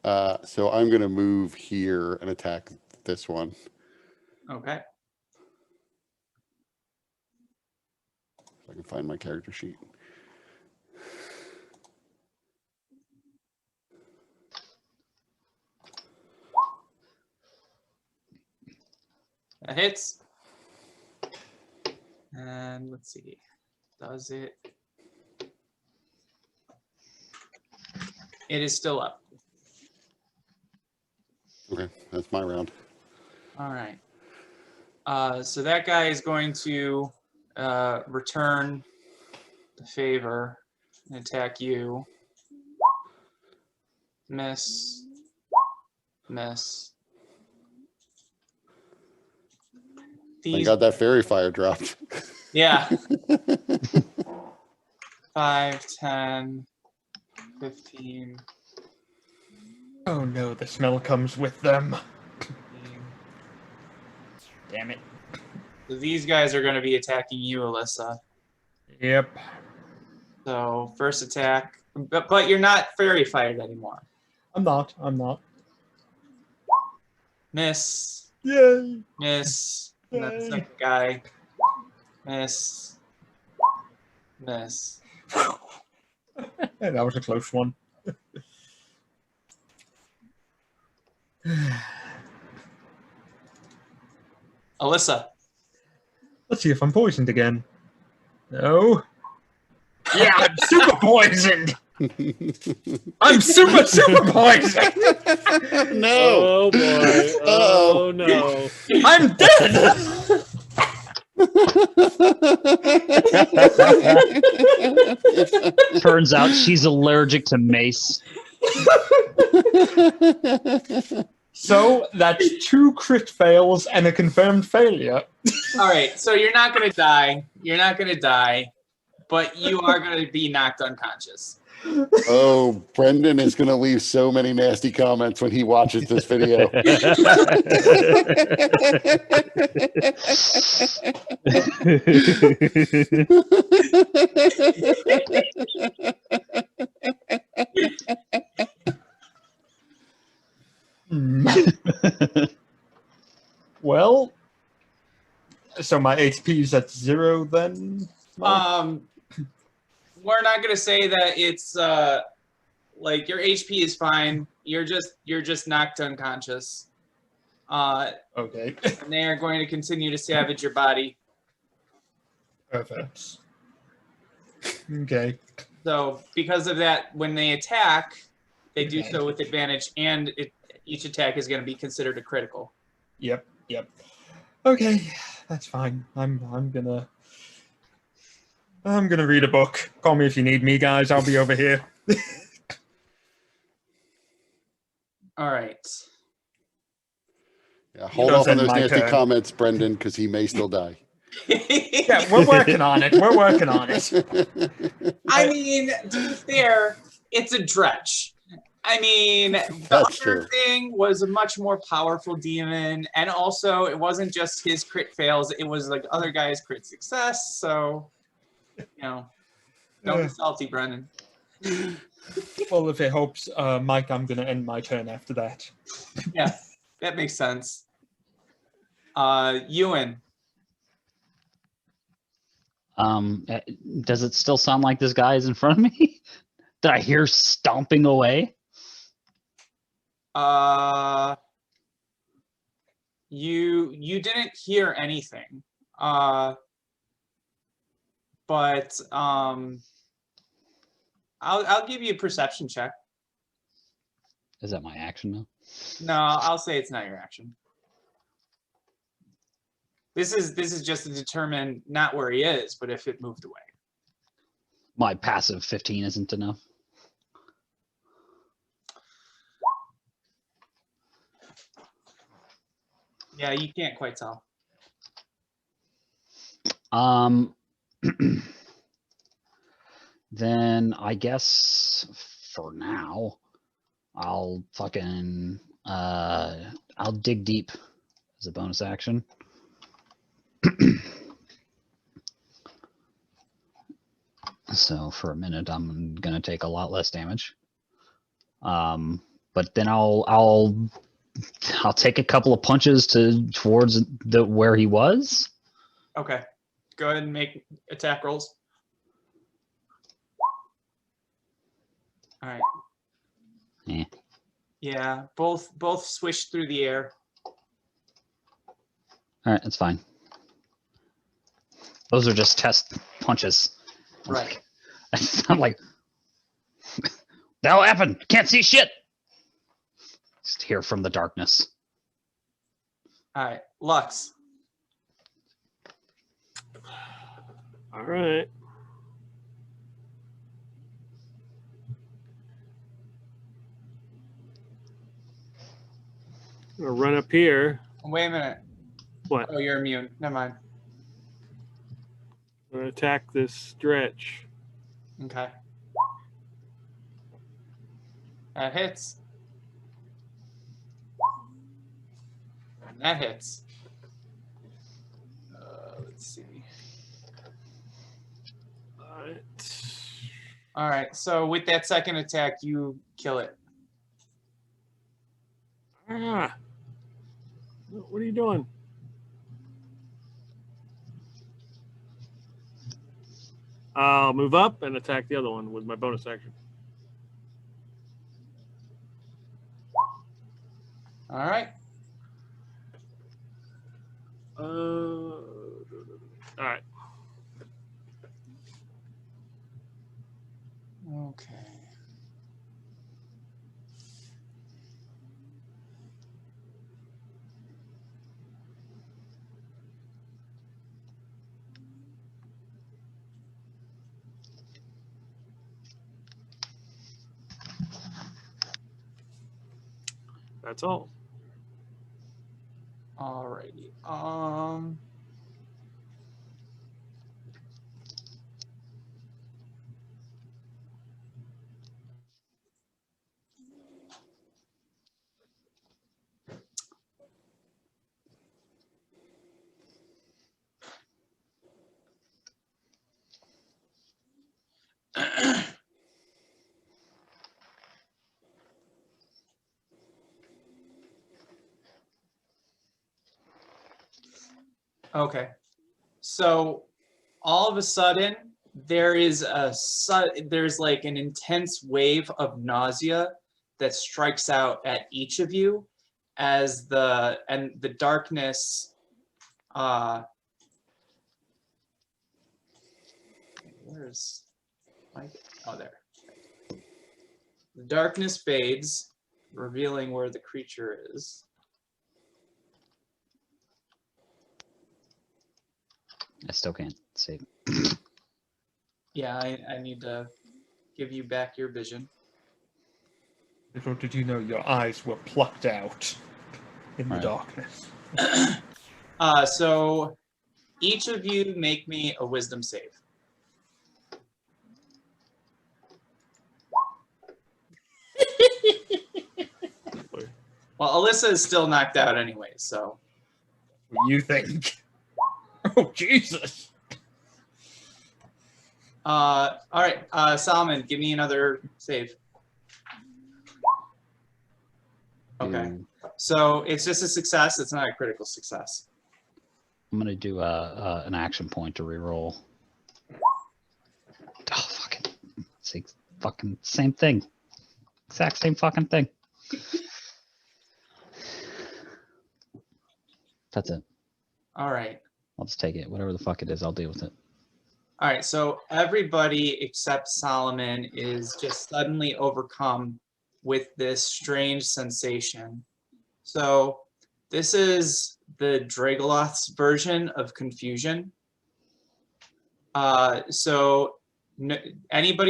So I'm going to move here and attack this one. Okay. If I can find my character sheet. That hits. And let's see. Does it? It is still up. Okay, that's my round. All right. So that guy is going to return the favor and attack you. Miss. Miss. I got that fairy fire dropped. Yeah. 5, 10, 15. Oh no, the smell comes with them. 15. Damn it. So these guys are going to be attacking you, Alyssa. Yep. So first attack, but you're not fairy fired anymore. I'm not. Miss, Yay. miss. And then the Yay. second guy, miss, miss. Hey, that was a close one. Alyssa. Let's see if I'm poisoned again. No. Yeah, I'm super poisoned. I'm super poisoned. No. Oh boy. Oh no. I'm dead. Turns out she's allergic to mace. So that's 2 crit fails and a confirmed failure. All right, so you're not gonna die. You're not gonna die, but you are gonna be knocked unconscious. Oh, Brendan is going to leave so many nasty comments when he watches this video. Hmm. Well, so my HP is at 0 then? Mike? We're not gonna say that it's like your HP is fine. You're just knocked unconscious. Okay. And they are going to continue to savage your body. Perfect. Okay. So because of that, when they attack, they do so with advantage, and each attack is going to be considered a critical. Yep. Okay, that's fine. I'm gonna read a book. Call me if you need me, guys. I'll be over here. All right. Yeah, hold Does off on end those my nasty turn. comments, Brendan, because he may still die. Yeah, we're working on it. We're working on it. I mean, to be fair, it's a dredge. I mean, the That's other true. thing was a much more powerful demon, and also it wasn't just his crit fails; it was like other guys' crit success. So, don't be salty, Brendan. Well, if it helps, Mike, I'm gonna end my turn after that. Yeah, that makes sense. Ewan. Does it still sound like this guy is in front of me? Did I hear stomping away? You didn't hear anything. But I'll give you a perception check. Is that my action now? No, I'll say it's not your action. This is just to determine not where he is, but if it moved away. My passive 15 isn't enough. Yeah, you can't quite tell. Then I guess for now, I'll fucking I'll dig deep as a bonus action. So for a minute, I'm gonna take a lot less damage. But then I'll take a couple of punches towards where he was. Okay, go ahead and make attack rolls. All right. Eh. Yeah, both swish through the air. All right, that's fine. Those are just test punches. Right. I'm like, that'll happen. Can't see shit. Just hear from the darkness. All right, Lux. All right. I'm gonna run up here. Wait a minute. What? Oh, you're immune. Never mind. I'm gonna attack this stretch. Okay. That hits. And that hits. Let's see. All right. All right. So with that second attack, you kill it. Ah. What are you doing? I'll move up and attack the other one with my bonus action. All right. All right. Okay. That's all. Alrighty. Okay. So all of a sudden there's like an intense wave of nausea that strikes out at each of you as the darkness where's my, oh, there. The darkness fades, revealing where the creature is. I still can't see. Yeah, I need to give you back your vision. Little did you know your eyes were plucked out in the Right. darkness. So each of you make me a wisdom save. Well, Alyssa is still knocked out anyway, so. What do you think? Oh, Jesus. All right, Solomon, give me another save. Okay, so it's just a success. It's not a critical success. I'm gonna do an action point to reroll. Oh, fucking, it's the fucking same thing. Exact same fucking thing. That's it. All right. I'll just take it. Whatever the fuck it is, I'll deal with it. All right, so everybody except Solomon is just suddenly overcome with this strange sensation. So this is the Dragoloth's version of confusion. Anybody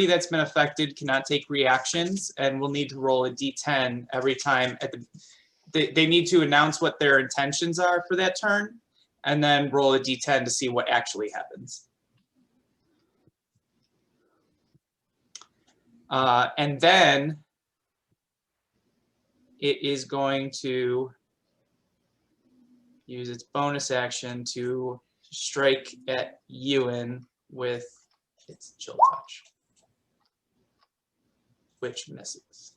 that's been affected cannot take reactions and will need to roll a d10 every time. They need to announce what their intentions are for that turn and then roll a d10 to see what actually happens. And then it is going to use its bonus action to strike at Ewan with its chill touch, which misses.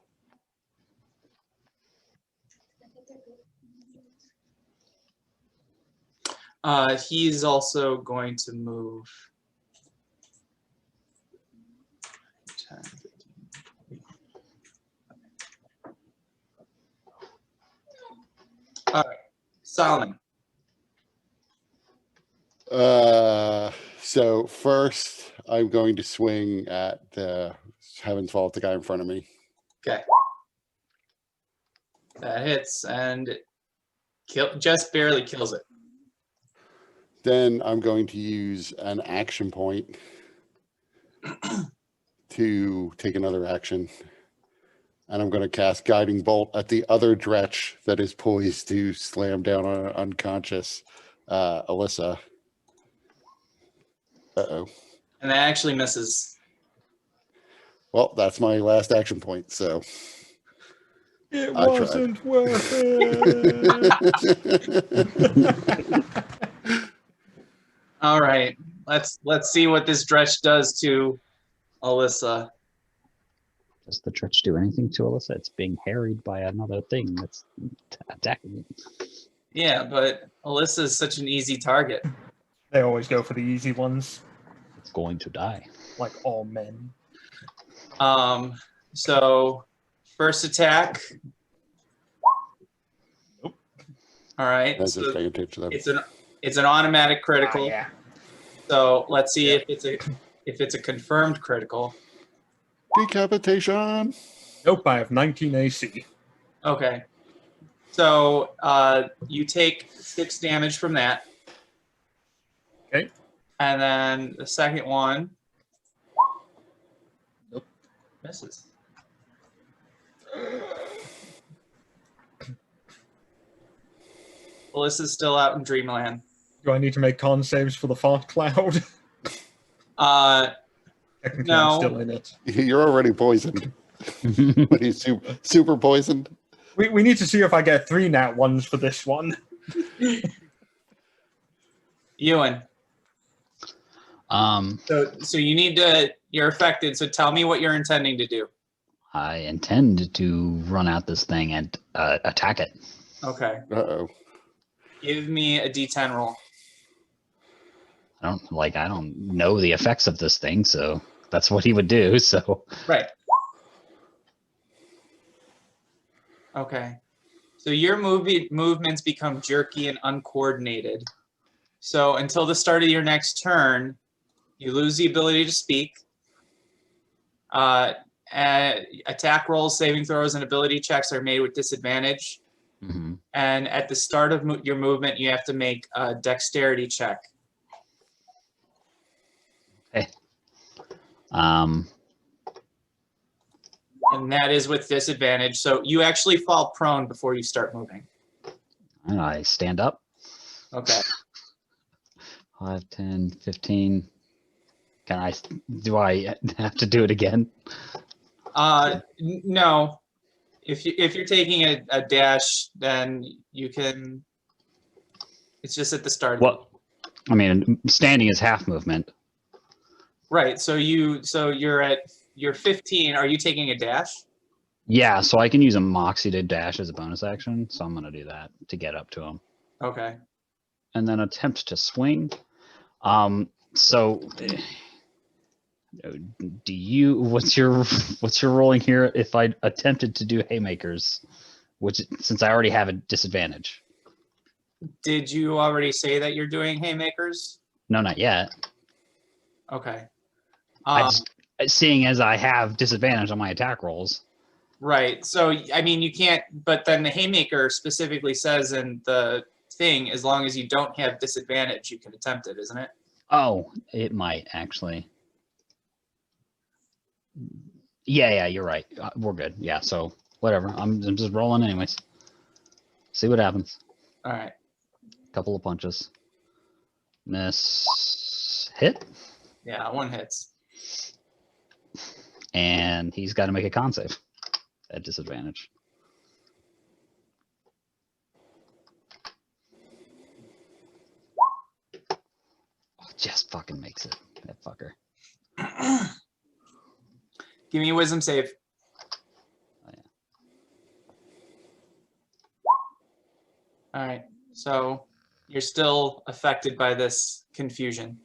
He's also going to move 10, 15. All right, Solomon. So first, I'm going to swing at the Heaven's Fall, the guy in front of me. Okay. That hits and just barely kills it. Then I'm going to use an action point to take another action. And I'm going to cast Guiding Bolt at the other Dretch that is poised to slam down on an unconscious Alyssa. Uh-oh. And that actually misses. Well, that's my last action point, so It I tried. wasn't worth it. All right, let's see what this dretch does to Alyssa. Does the Dretch do anything to Alyssa? It's being harried by another thing that's attacking it. Yeah, but Alyssa is such an easy target. They always go for the easy ones, It's going to die. like all men. So first attack. Nope. All right. I was So just paying attention to them. it's an automatic critical. Yeah. So let's see if it's a confirmed critical. Decapitation. Nope, I have 19 AC. Okay. So you take 6 damage from that. Okay. And then the second one. Nope. Misses. Alyssa's still out in dreamland. Do I need to make con saves for the fart cloud? Technically, I'm No. still in it. You're already poisoned. But he's super poisoned. We need to see if I get 3 nat 1s for this one. Ewan. Um, So you need to. You're affected. So tell me what you're intending to do. I intend to run out this thing and attack it. Okay. Uh-oh. Give me a D10 roll. I don't know the effects of this thing, so that's what he would do. So Right. Okay. So your movements become jerky and uncoordinated. So until the start of your next turn, you lose the ability to speak. Attack rolls, saving throws, and ability checks are made with disadvantage. mhm. And at the start of your movement, you have to make a dexterity check. um, And that is with disadvantage. So you actually fall prone before you start moving. and I stand up. Okay. 5, 10, 15. Do I have to do it again? No. If you're taking a dash, then you can. It's just at the start. Well, I mean, standing is half movement. Right. So you're 15. Are you taking a dash? Yeah, so I can use a moxie to dash as a bonus action. So I'm going to do that to get up to him. Okay. And then attempt to swing. So do you, what's your rolling here if I attempted to do haymakers, which since I already have a disadvantage? Did you already say that you're doing haymakers? No, not yet. Okay. Seeing as I have disadvantage on my attack rolls. Right. So, I mean, you can't, but then the haymaker specifically says in the thing, as long as you don't have disadvantage, you can attempt it, isn't it? Oh, it might actually. Yeah, you're right. We're good. Yeah, so whatever. I'm just rolling anyways. See what happens. All right. Couple of punches. Miss hit, Yeah, one hits. and he's got to make a con save at disadvantage. Oh, just fucking makes it. That fucker. Give me a wisdom save. Oh, yeah. All right. So you're still affected by this confusion.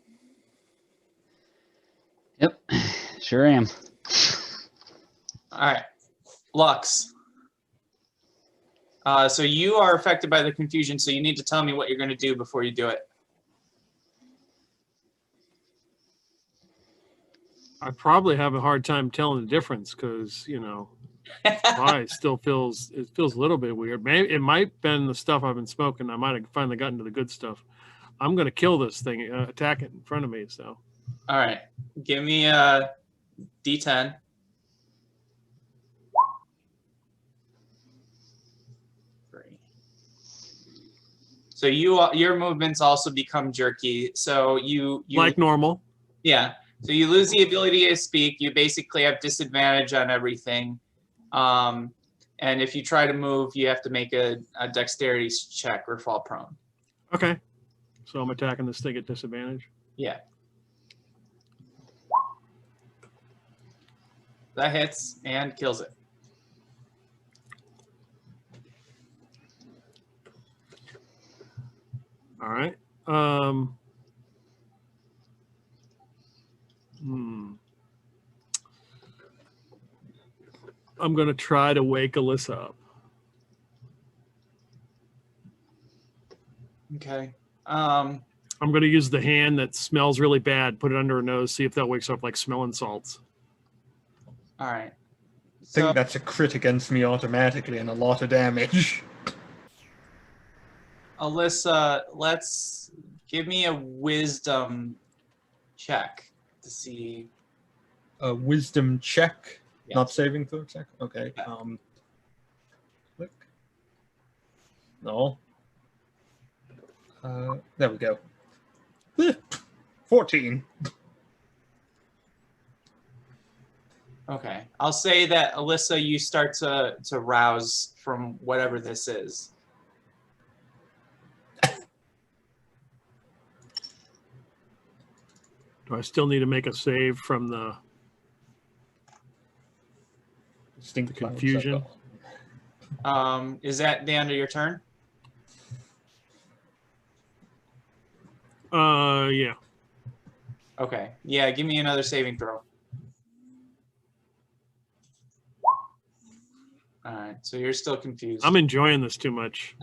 Yep, sure am. All right. Lux. So you are affected by the confusion, so you need to tell me what you're going to do before you do it. I probably have a hard time telling the difference because, why still feels a little bit weird. Maybe it might have been the stuff I've been smoking. I might have finally gotten to the good stuff. I'm going to kill this thing, attack it in front of me. So, All right. Give me a D10. So your movements also become jerky. So you like normal. Yeah. So you lose the ability to speak. You basically have disadvantage on everything. And if you try to move, you have to make a dexterity check or fall prone. Okay. So I'm attacking this thing at disadvantage. Yeah. That hits and kills it. All right. I'm going to try to wake Alyssa up. Okay. I'm going to use the hand that smells really bad, put it under her nose, see if that wakes her up like smelling salts. All right. I think that's a crit against me automatically and a lot of damage. Alyssa, let's give me a wisdom check to see. A wisdom check, Yeah. not saving throw check. Okay. Yeah. Click. No. There we go. 14. Okay. I'll say that, Alyssa, you start to rouse from whatever this is. Do I still need to make a save from the Distinct clouds confusion? are gone. Is that the end of your turn? Yeah. Okay. Yeah, give me another saving throw. All right, so you're still confused. I'm enjoying this too much.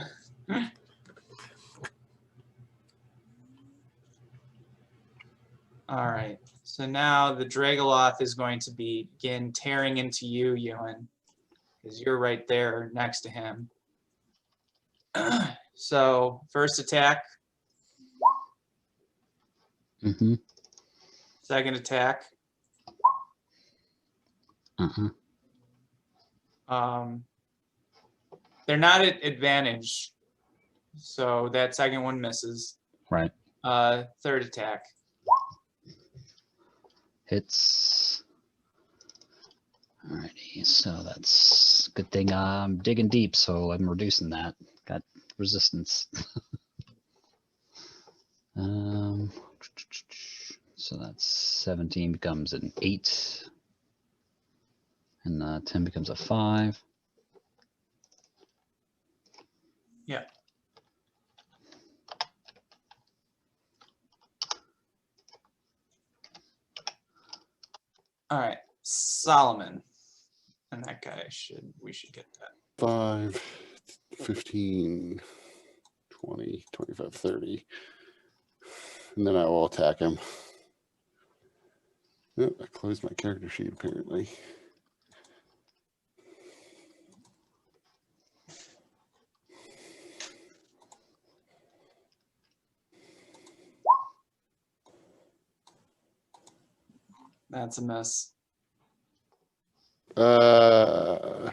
All right, so now the Dragoloth is going to begin tearing into you, Ewan, because you're right there next to him. So first attack, Mm-hmm. second attack. Uh-huh. They're not at advantage, so that second one misses. Right. Third attack. Hits. Alrighty, so that's good thing I'm digging deep, so I'm reducing that. Got resistance. So that's 17 becomes an 8. And 10 becomes a 5. Yeah. All right, Solomon. And that guy we should get that. 5, 15, 20, 25, 30. And then I will attack him. Oh, I closed my character sheet apparently. That's a miss. Where's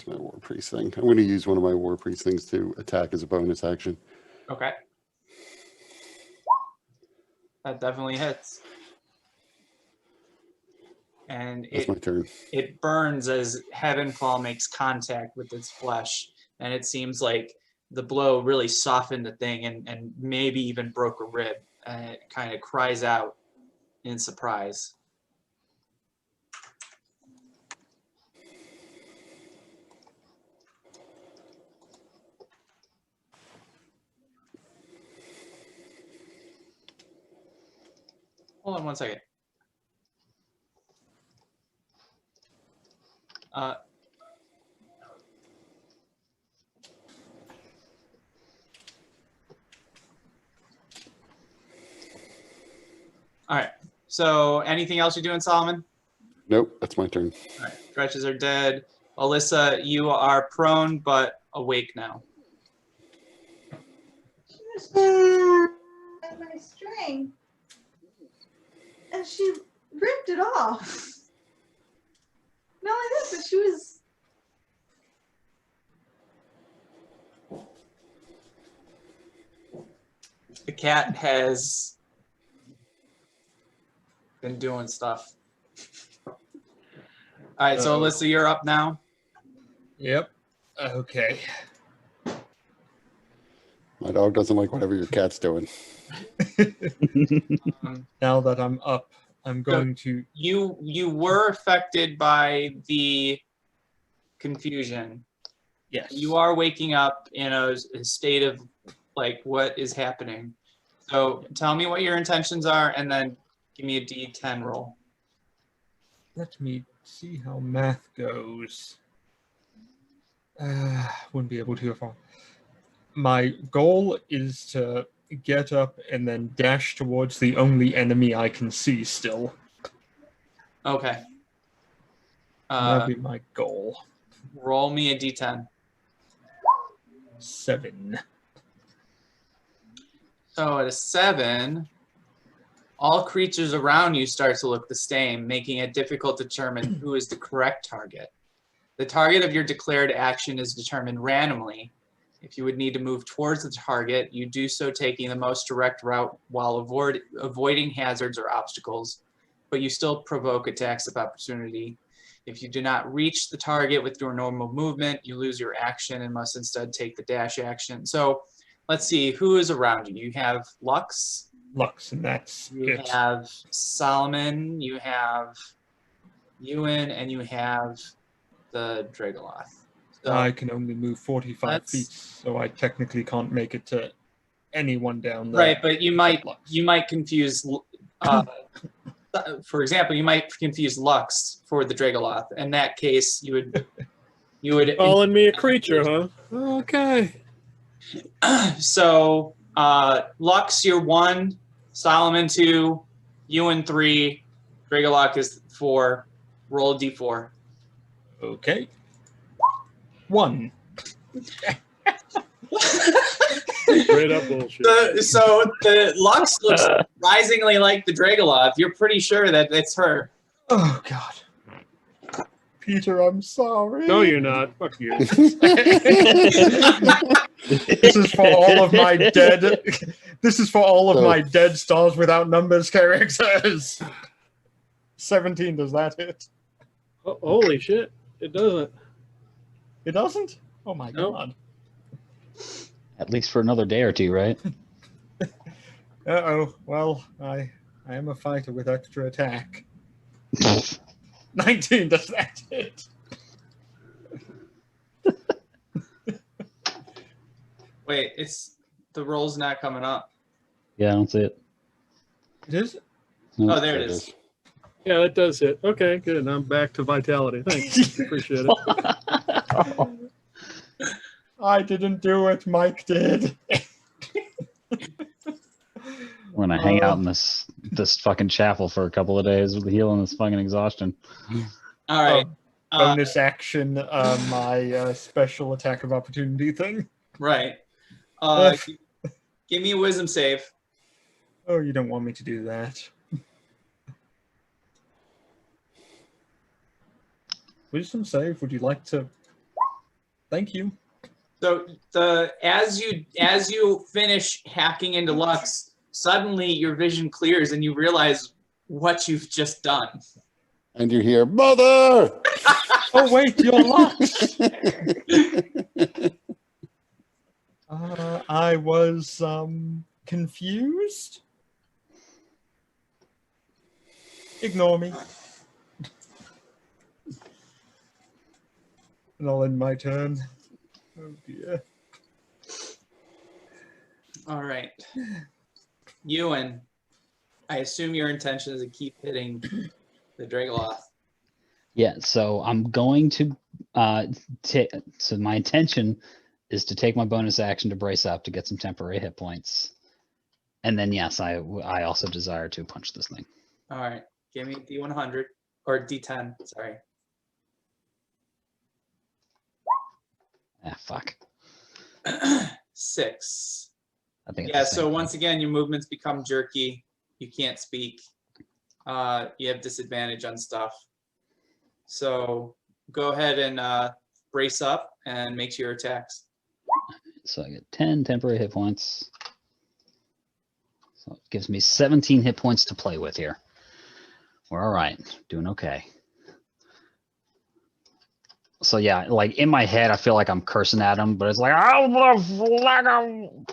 my War Priest thing? I'm going to use one of my War Priest things to attack as a bonus action. Okay. That definitely hits. And That's my turn. it burns as Heavenfall makes contact with its flesh. And it seems like the blow really softened the thing and maybe even broke a rib. And it kind of cries out in surprise. Hold on one second. All right. So anything else you're doing, Solomon? Nope, that's my turn. All right. Stretches are dead. Alyssa, you are prone but awake now. She was at my string, and she ripped it off. Not only that, but she was. The cat has been doing stuff. All right, so Alyssa, you're up now. Yep. Okay. My dog doesn't like whatever your cat's doing. Now that I'm up, I'm going to. You were affected by the confusion. Yes. You are waking up in a state of like what is happening. So tell me what your intentions are, and then give me a D10 roll. Let me see how math goes. Wouldn't be able to if I. My goal is to get up and then dash towards the only enemy I can see still. Okay. That'd be my goal. Roll me a D10. 7. So at a 7, all creatures around you start to look the same, making it difficult to determine who is the correct target. The target of your declared action is determined randomly, If you would need to move towards the target, you do so taking the most direct route while avoiding hazards or obstacles, but you still provoke attacks of opportunity. If you do not reach the target with your normal movement, you lose your action and must instead take the dash action. So let's see, who is around you? You have Lux, Lux, and that's you it. have Solomon, you have Ewan, and you have the Dragoloth. So I can only move 45 Let's- feet, so I technically can't make it to anyone down there. right, but you might Lux. confuse. For example, you might confuse Lux for the Dragoloth. In that case, you would. Calling me a creature, huh? Okay. So Lux, you're 1, Solomon 2, Ewan 3, Dragoloth is 4. Roll a d4. Okay. 1. Straight up bullshit. So the Lux looks surprisingly like the Dragoloth. You're pretty sure that it's her. Oh, God. Peter, I'm sorry. No, you're not. Fuck you. This is for all of my dead. This is for all of So- my dead stars without numbers characters. 17, does that hit? Oh, holy shit. It doesn't. It doesn't? Oh my Nope. god. At least for another day or two, right? Uh-oh. Well, I am a fighter with extra attack. 19, does that hit? Wait, the roll's not coming up. Yeah, I don't see it. It is? Nope. Oh, there it is. Yeah, that does hit. Okay, good. I'm back to vitality. Thanks. Appreciate it. I didn't do it, Mike did. We're gonna hang out in this fucking chapel for a couple of days with healing this fucking exhaustion. All right. Bonus action, my special attack of opportunity thing. Right. Give me a wisdom save. Oh, you don't want me to do that. Wisdom save, would you like to? Thank you. So as you finish hacking into Lux, suddenly your vision clears and you realize what you've just done. And you hear, "Mother!" Oh wait, you're Lux. I was confused. Ignore me. And I'll end my turn. Oh dear. All right. Ewan, I assume your intention is to keep hitting the Dragoloth. Yeah, so I'm going to so my intention is to take my bonus action to brace up to get some temporary hit points. And then yes, I also desire to punch this thing. All right. Give me D100 or D10, sorry. Ah, fuck. 6. I think it's Yeah, the so same once thing. again, your movements become jerky. You can't speak. You have disadvantage on stuff. So go ahead and brace up and make your attacks. So I get 10 temporary hit points. So it gives me 17 hit points to play with here. We're all right, doing okay. So yeah, like in my head, I feel like I'm cursing at him, but it's like, oh,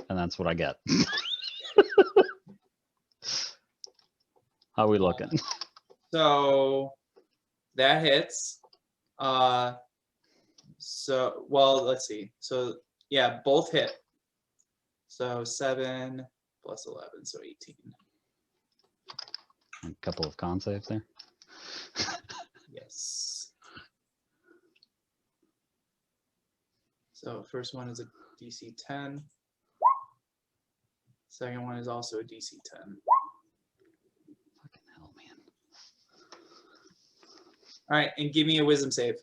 and that's what I get. How are we looking? So that hits. Well, let's see. So yeah, both hit. So 7 plus 11, so 18. A couple of con saves there. Yes. So first one is a DC 10. Second one is also a DC 10. Fucking hell, man. All right, and give me a wisdom save.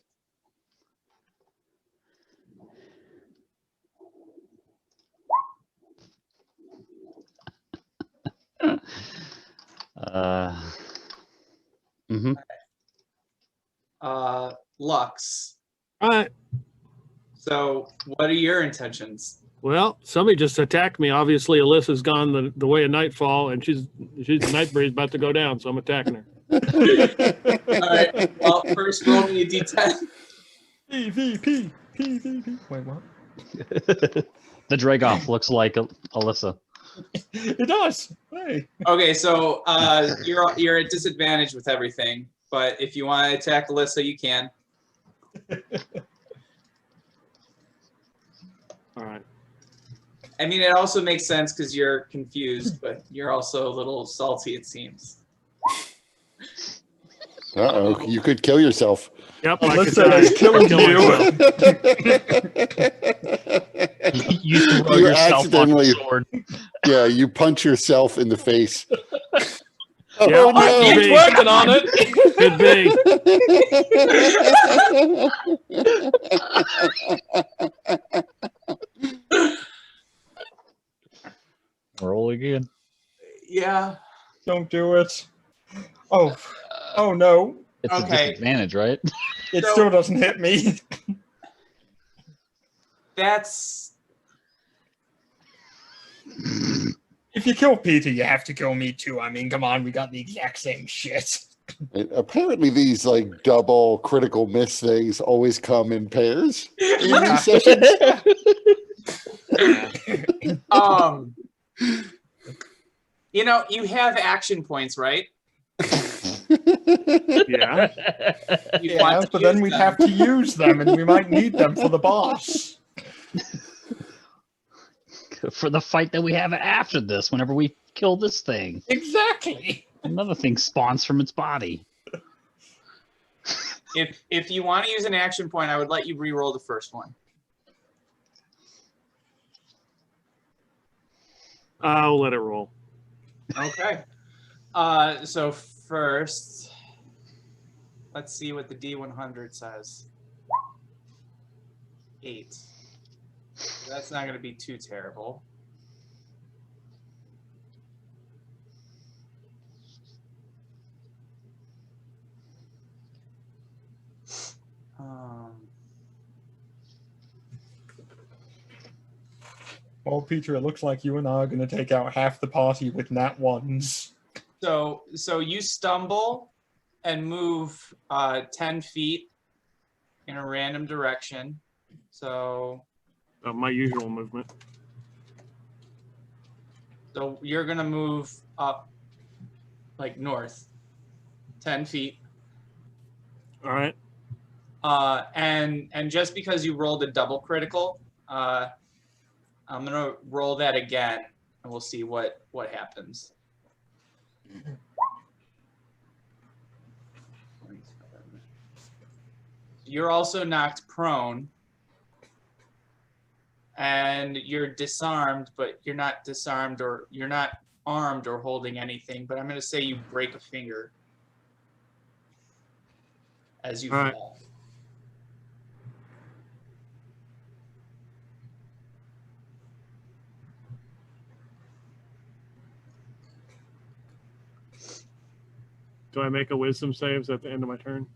Mm-hmm. Lux. All right. So, what are your intentions? Well, somebody just attacked me. Obviously, Alyssa's gone the way of nightfall, and she's Nightbreed's about to go down, so I'm attacking her. All right. Well, first roll me a d10. PvP. PvP. Wait, what? The Dragoth looks like Alyssa. It does. Hey. Okay, so you're at disadvantage with everything, but if you want to attack Alyssa, you can. All right. I mean, it also makes sense because you're confused, but you're also a little salty, it seems. Uh-oh, you could kill yourself. Yep. Alyssa is killing you. You throw You yourself on the accidentally- sword. Yeah, you punch yourself in the face. Yeah, Oh, I- no. He's working on it. Could be. Roll again. Yeah. Don't do it. Oh no. It's a Okay. disadvantage, right? It So- still doesn't hit me. That's If you kill Peter, you have to kill me too. I mean, come on, we got the exact same shit. Apparently, these like double critical miss things always come in pairs in Yeah. these sessions. you have action points, right? Yeah. You Yeah, want to but then use we'd them. have to use them, and we might need them for the boss. For the fight that we have after this, whenever we kill this thing, Exactly. another thing spawns from its body. If you want to use an action point, I would let you re-roll the first one. I'll let it roll. Okay. So first, let's see what the D100 says. 8. That's not going to be too terrible. Well, Peter, it looks like you and I are going to take out half the party with nat ones. So you stumble and move 10 feet in a random direction. So My usual movement. you're gonna move up like north 10 feet. All right. And just because you rolled a double critical, I'm gonna roll that again and we'll see what happens. You're also knocked prone. And you're disarmed, but you're not disarmed or you're not armed or holding anything. But I'm going to say you break a finger as you All right. fall. Do I make a wisdom saves at the end of my turn?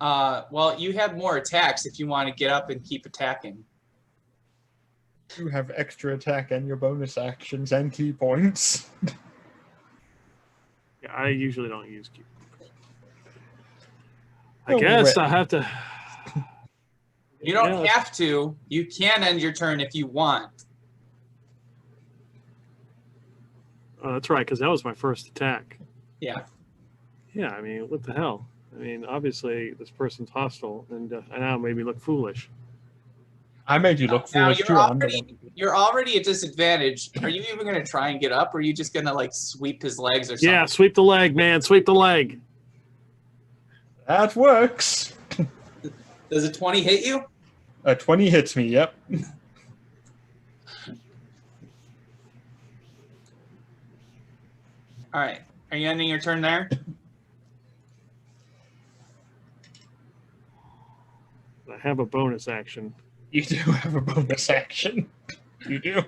Well, you have more attacks if you want to get up and keep attacking. You have extra attack and your bonus actions and key points. Yeah, I usually don't use key. I No guess way. I have to. You don't Yeah. have to. You can end your turn if you want. Oh, that's right, because that was my first attack. Yeah. Yeah, I mean, what the hell? I mean, obviously, this person's hostile, and now it made me look foolish. I made you look Now foolish you're too. I'm the already one. you're already at disadvantage. Are you even going to try and get up, or are you just going to like sweep his legs or something? Yeah, sweep the leg, man. Sweep the leg. That works. Does a 20 hit you? 20 hits me, yep. All right. Are you ending your turn there? I have a bonus action. You do have a bonus action. You do.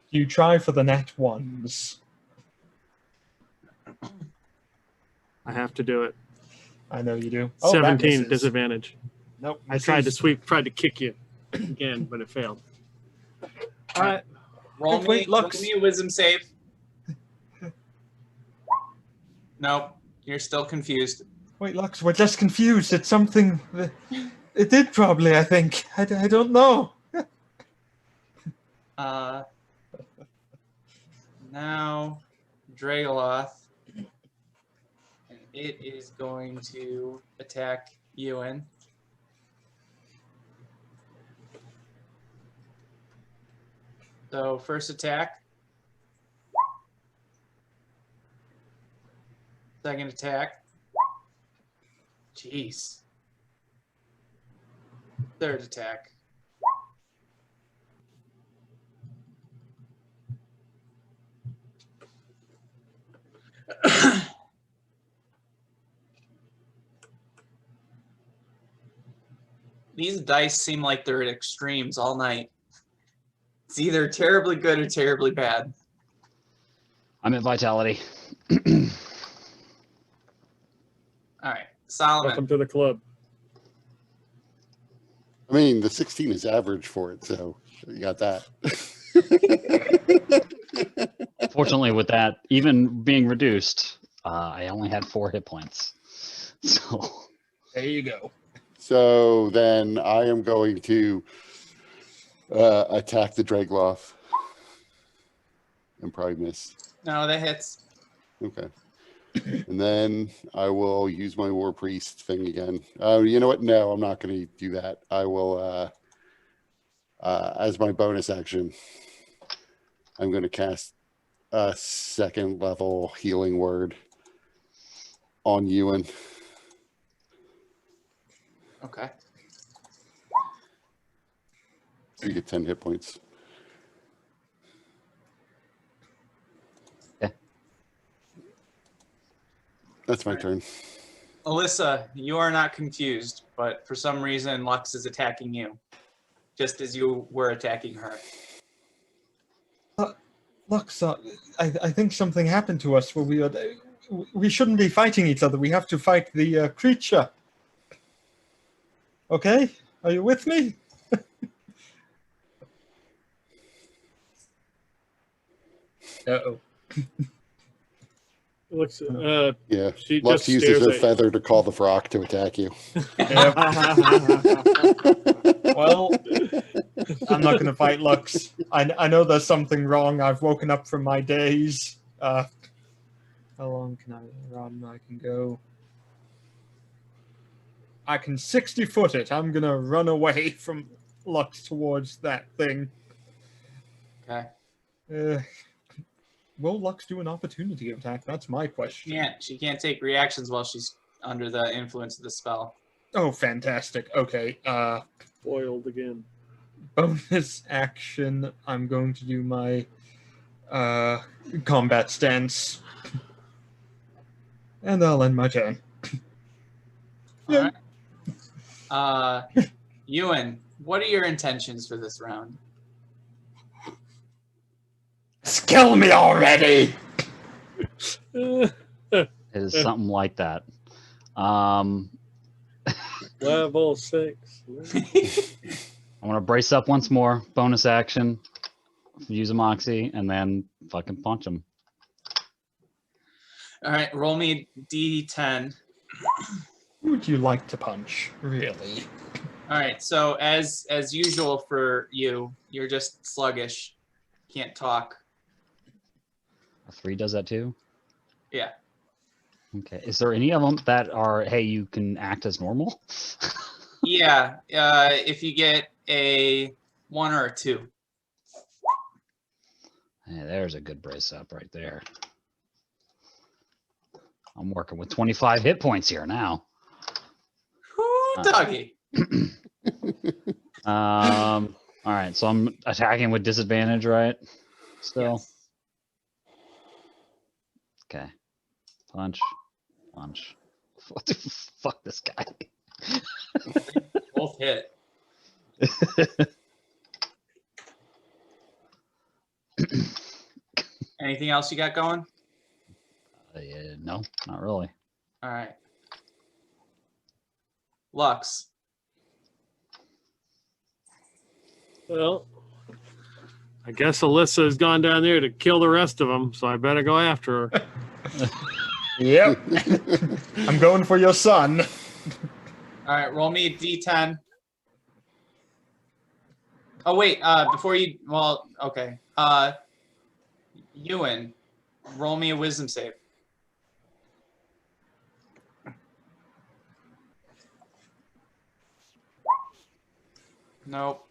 You try for the nat ones. I have to do it. I know you do. Oh, that 17 misses. disadvantage. Nope. I tried to misses. tried to kick you again, but it failed. All right. Roll Wait, me, roll Lux. me a wisdom save. Nope, you're still confused. Wait, Lux, we're just confused. It's something. It did probably, I think. I don't know. Now, Dragoloth, and it is going to attack Ewan. So first attack. Second attack. Jeez. Third attack. These dice seem like they're at extremes all night. It's either terribly good or terribly bad. I'm at vitality. All right, Solomon. Welcome to the club. I mean, the 16 is average for it, so you got that. Fortunately, with that, even being reduced, I only had 4 hit points. So There you go. So then I am going to attack the Dragloth and probably miss. No, that hits. Okay. And then I will use my War Priest thing again. Oh, you know what? No, I'm not going to do that. I will, as my bonus action, I'm going to cast a 2nd level healing word on Ewan. Okay. So you get 10 hit points. Yeah. That's my turn. Alyssa, you are not confused, but for some reason Lux is attacking you, just as you were attacking her. Lux, I think something happened to us where we shouldn't be fighting each other. We have to fight the creature. Okay? Are you with me? Uh-oh. Looks. Yeah. She Lux just uses stares a at you. feather to call the frog to attack you. Well, I'm not going to fight Lux. I know there's something wrong. I've woken up from my daze. How long can I run? I can go. I can 60 foot it. I'm going to run away from Lux towards that thing. Okay. Will Lux do an opportunity attack? That's my question. She can't take reactions while she's under the influence of the spell. Oh, fantastic. Okay. Foiled again. Bonus action. I'm going to do my combat stance. And I'll end my turn. All right. Ewan, what are your intentions for this round? Kill me already! it is something like that. Level 6. I'm gonna brace up once more. Bonus action. Use a moxie and then fucking punch him. All right, roll me D10. Who would you like to punch, really? All right, so as usual for you, you're just sluggish, can't talk. A 3 does that too. Yeah. Okay. Is there any of them that are, hey, you can act as normal? Yeah, if you get a 1 or a 2. Hey, there's a good brace up right there. I'm working with 25 hit points here now. Whoo, doggy. All right, so I'm attacking with disadvantage, right? Still. Yes. Okay. Punch. Punch. What the fuck, this guy? Both hit. Anything else you got going? Yeah, no, not really. All right. Lux. Well, I guess Alyssa has gone down there to kill the rest of them, so I better go after her. Yep. I'm going for your son. All right, roll me a d10. Oh wait, before you, well, okay. Ewan, roll me a wisdom save. Nope.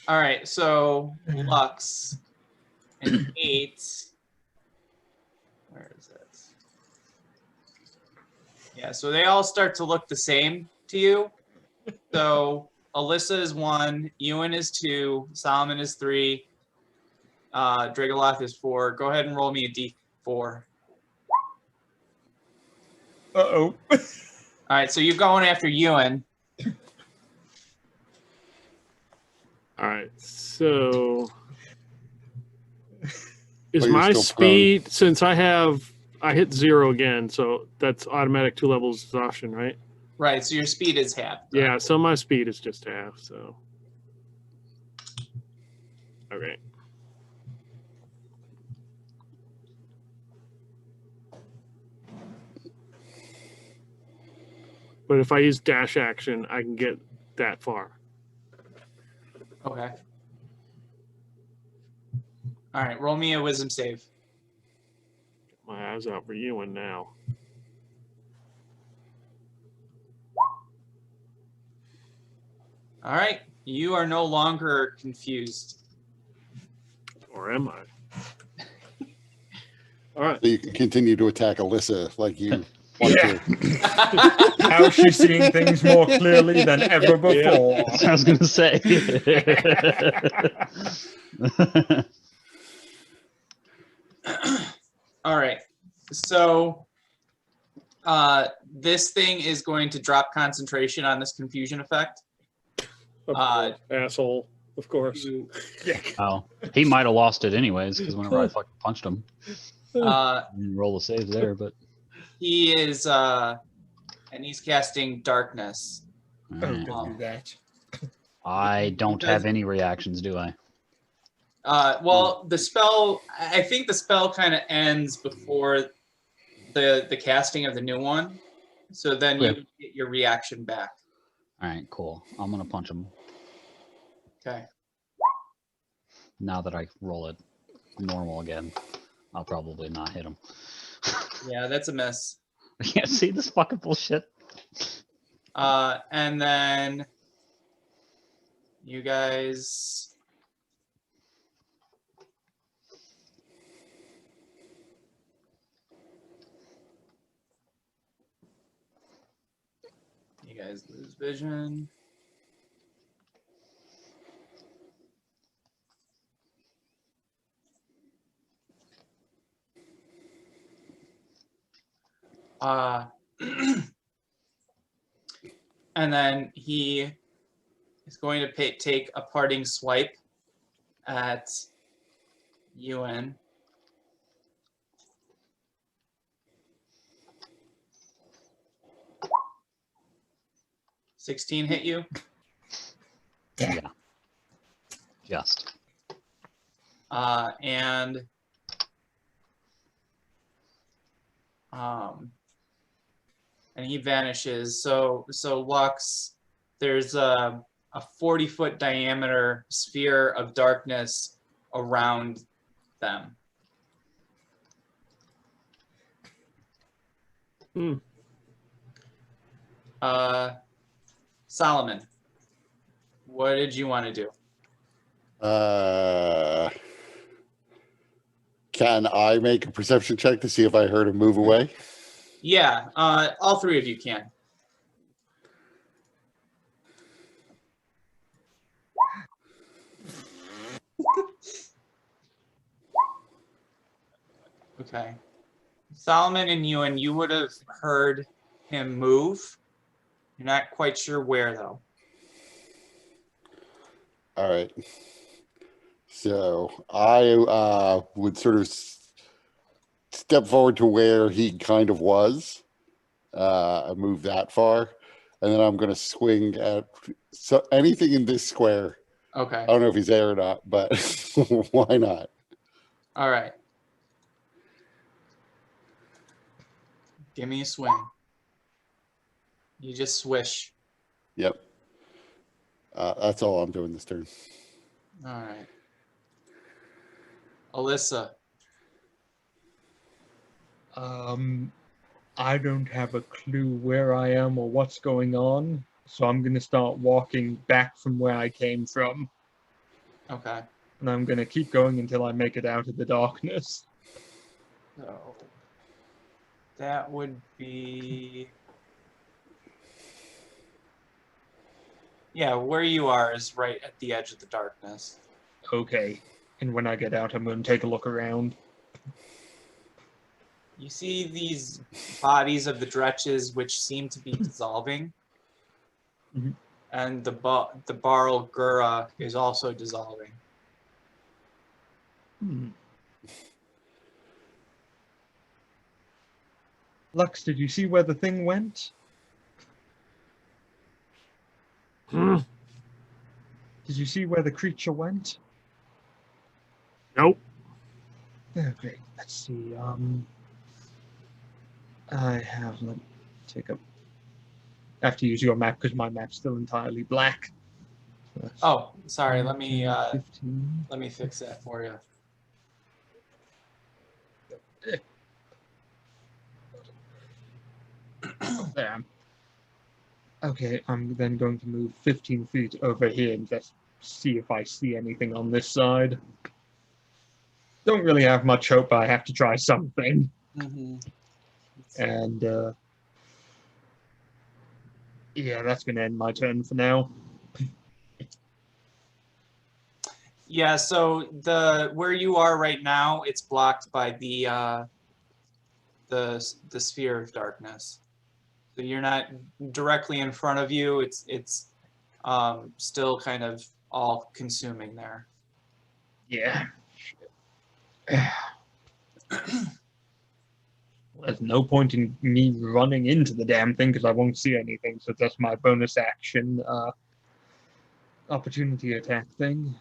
All right, so Lux and 8. Where is it? Yeah, so they all start to look the same to you. So Alyssa is 1, Ewan is 2, Solomon is 3, Dragoloth is 4. Go ahead and roll me a d4. Uh-oh. All right, so you're going after Ewan. All right, so is you're my still speed, since I hit 0 again, so that's automatic 2 levels exhaustion, right? Right, so your speed is half. Yeah, so my speed is just half, so. Okay. But if I use dash action, I can get that far. Okay. All right, roll me a wisdom save. My eyes out for you and now. All right, you are no longer confused. Or am I? All right. So you can continue to attack Alyssa like you want Yeah. to. Now she's seeing things more clearly than ever before. I was gonna say. All right, so this thing is going to drop concentration on this confusion effect. Of course. Asshole, of course. You- Oh, he might have lost it anyways because whenever I fucking punched him, I didn't roll the saves there. But He is, and he's casting darkness. Oh, alright. don't do that. I don't have any reactions, do I? Well, the spell, I think the spell kind of ends before the casting of the new one. So then you Okay. get your reaction back. All right, cool. I'm gonna punch him Okay. now that I roll it normal again. I'll probably not hit him. Yeah, that's a miss. Yeah, see this fucking bullshit. And then you guys. You guys lose vision. And then he is going to take a parting swipe at Ewan. $16 hit you? Yeah. Just. And he vanishes. So Lux, there's a 40-foot diameter sphere of darkness around them. Solomon, what did you want to do? Can I make a perception check to see if I heard him move away? Yeah, all three of you can. Okay. Solomon and Ewan, you would have heard him move. You're not quite sure where, though. All right. So I would sort of step forward to where he kind of was I move that far, and then I'm going to swing at anything in this square. Okay. I don't know if he's there or not, but why not? All right. Give me a swing. You just swish. Yep. That's all I'm doing this turn. All right. Alyssa. I don't have a clue where I am or what's going on, so I'm gonna start walking back from where I came from, Okay. and I'm gonna keep going until I make it out of the darkness. So that would be, yeah, where you are is right at the edge of the darkness. Okay. And when I get out, I'm gonna take a look around. You see these bodies of the dretches which seem to be dissolving. Mhm. And the Barl Gura is also dissolving. Lux, did you see where the thing went? Hmm. Did you see where the creature went? Nope. Oh, great. Let's see. I have. Let me take a. I have to use your map because my map's still entirely black. So that's Oh, sorry. 10, 15. Let me fix that for you. Oh, there. Okay, I'm then going to move 15 feet over here and just see if I see anything on this side. Don't really have much hope, but I have to try something. Mm-hmm. And yeah, that's going to end my turn for now. Yeah, so where you are right now, it's blocked by the sphere of darkness. So you're not directly in front of you. It's still kind of all consuming there. Yeah. There's no point in me running into the damn thing because I won't see anything. So that's my bonus action opportunity attack thing.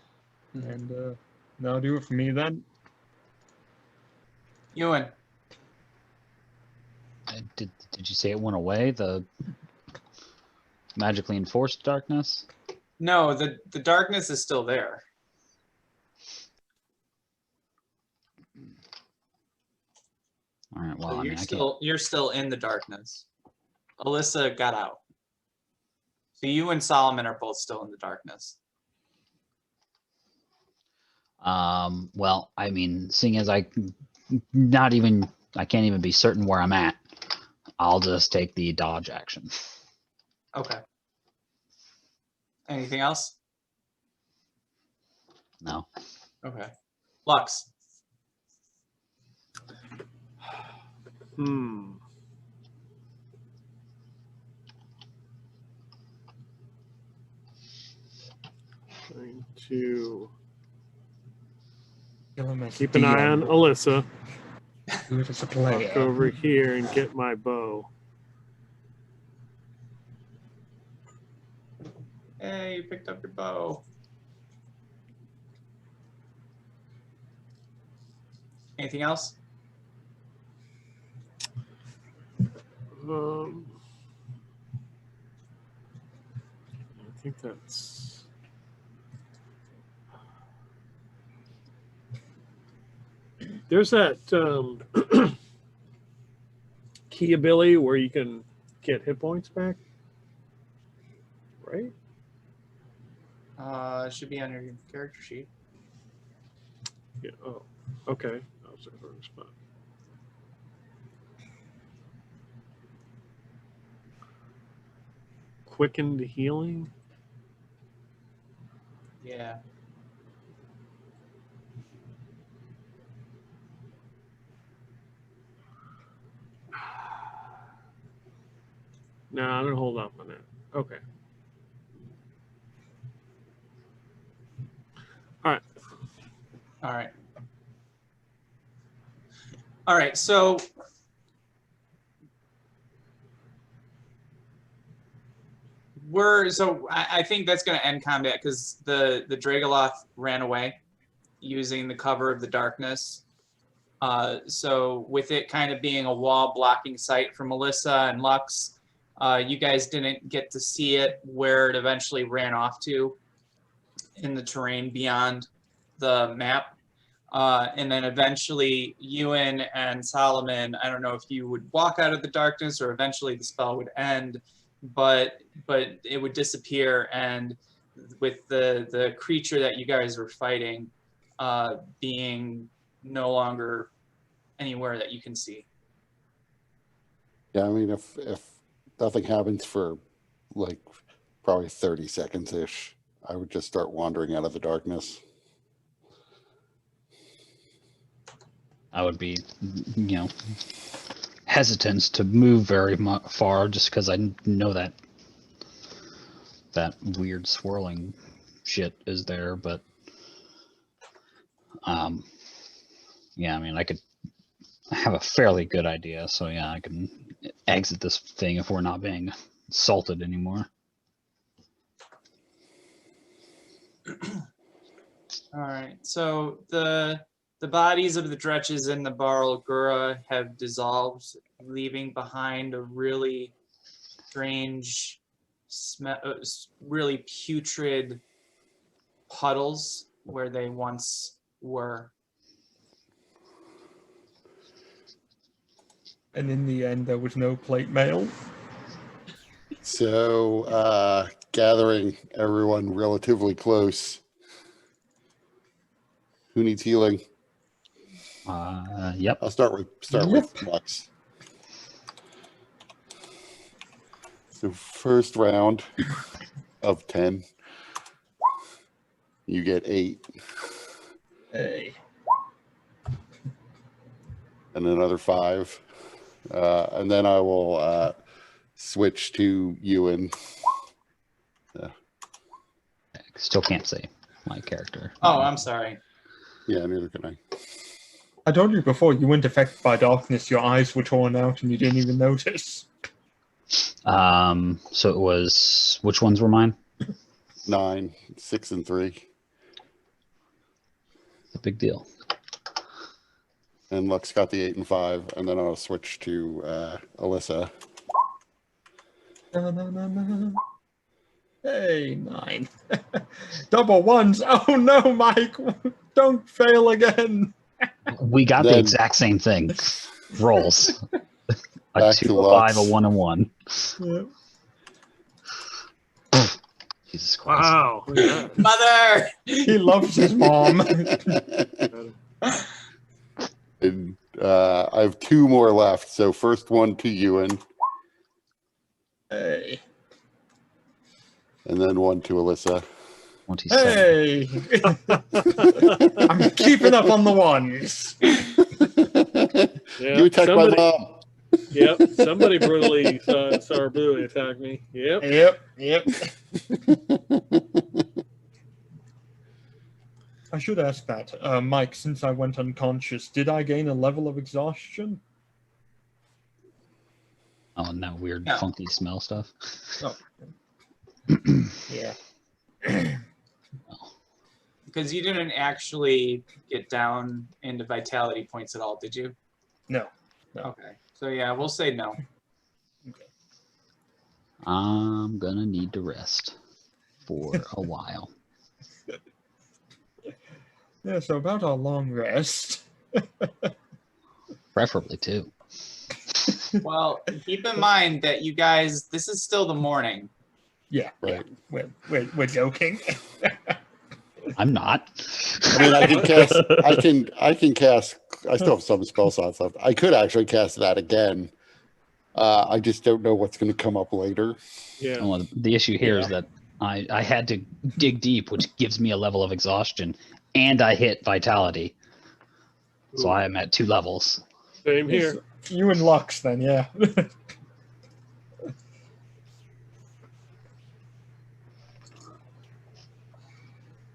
And that'll do it for me then. Ewan. Did you say it went away? The magically enforced darkness? No, the darkness is still there. All right. Well, So I mean, I can't. you're still in the darkness. Alyssa got out. So you and Solomon are both still in the darkness. Well, I mean, seeing as I can't even be certain where I'm at, I'll just take the dodge action. Okay. Anything else? No. Okay. Lux. Hmm. Going to Kill him as keep an eye on DM. Alyssa. Do it as a Walk player. over here and get my bow. Hey, you picked up your bow. Anything else? I think that's. There's that key ability where you can get hit points back, right? It should be on your character sheet. Yeah. Oh, okay. I was in the wrong spot. Quickened healing. Yeah. No, I'm gonna hold off on that. Okay. All right. All right. All right. So I think that's going to end combat because the Dragoloth ran away using the cover of the darkness. So with it kind of being a wall blocking sight for Melissa and Lux, you guys didn't get to see it where it eventually ran off to in the terrain beyond the map. And then eventually Ewan and Solomon, I don't know if you would walk out of the darkness or eventually the spell would end, but it would disappear, and with the creature that you guys were fighting being no longer anywhere that you can see. Yeah, I mean, if nothing happens for like probably 30 seconds ish, I would just start wandering out of the darkness. I would be, hesitant to move very far just because I know that weird swirling shit is there. But, yeah, I mean, I could have a fairly good idea. So, yeah, I can exit this thing if we're not being assaulted anymore. All right, so the bodies of the Dretches and the Barlgura have dissolved, leaving behind a really strange, really putrid puddles where they once were. And in the end, there was no plate mail. So, gathering everyone relatively close. Who needs healing? Yep. I'll start with Lux. So first round of 10, you get 8, Hey. and another 5, and then I will switch to Ewan. Still can't say my character. Oh, I'm sorry. Yeah, neither can I. I told you before, you weren't affected by darkness. Your eyes were torn out and you didn't even notice. So it was, which ones were mine? 9, 6, and 3. A big deal. And Lux got the 8 and 5, and then I'll switch to Alyssa. Hey, 9. Double ones. Oh no, Mike. Don't fail again. We got the Then- exact same thing. Rolls. A Back 2, to a 5, a Lux. 1, and 1. Yeah. Jesus Christ. Wow. Look at that. Mother! He loves his mom. And I have 2 more left. So first one to Ewan, Hey. and then one to Alyssa. 27. Hey. I'm keeping up on the ones. Yeah, You attacked my mom. Yep. Somebody brutally attacked me. Yep. Yep. I should ask that. Mike, since I went unconscious, did I gain a level of exhaustion? Oh, and that weird, No. funky smell stuff. Oh. Yeah. Because you didn't actually get down into vitality points at all, did you? No. Okay. So yeah, we'll say no. I'm gonna need to rest for a while. Yeah, so about our long rest. Preferably 2. Well, keep in mind that you guys, this is still the morning. Yeah, Right. we're joking. I'm not. I mean, I can cast. I can cast. I still have some spell slots left. I could actually cast that again. I just don't know what's going to come up later. Yeah. Well, the issue here is Yeah. that I had to dig deep, which gives me a level of exhaustion, and I hit vitality. So I am at 2 levels. Same here. You and Lux, then, yeah.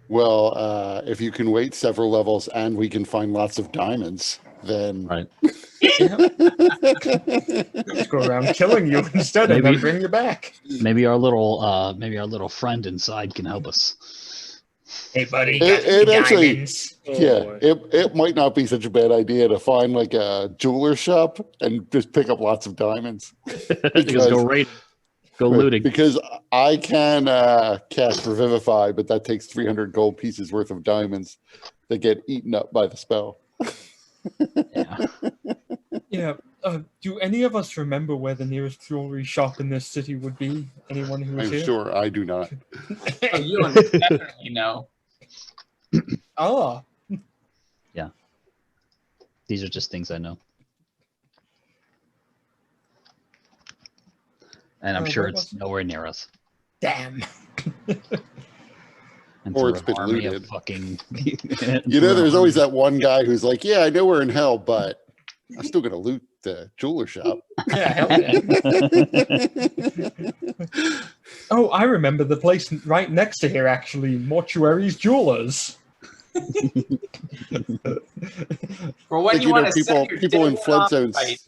Well, if you can wait several levels and we can find lots of diamonds, then Right. Let's go around killing you instead and Maybe- then bring you back. Maybe our little friend inside can help us. Hey, buddy, It- it actually- diamonds. Oh, Yeah, boy. it might not be such a bad idea to find like a jeweler shop and just pick up lots of diamonds. Because go right, go Right, looting. Because I can cast Revivify, but that takes 300 gold pieces worth of diamonds that get eaten up by the spell. Yeah. Yeah. Do any of us remember where the nearest jewelry shop in this city would be? Anyone who is I'm here? sure I do not. Oh, you definitely know. Ah, These are just things I know. And I'm sure what it's was it? nowhere near us. damn. And Or through it's an been army of looted. fucking. You know, there's always that one guy who's like, yeah, I know we're in hell, but I'm still going to loot the jeweler shop. Yeah, hell yeah. Oh, I remember the place right next to here, actually. Mortuary's Jewelers. For when Like, you want to people send your people in day one off floodzones, fight.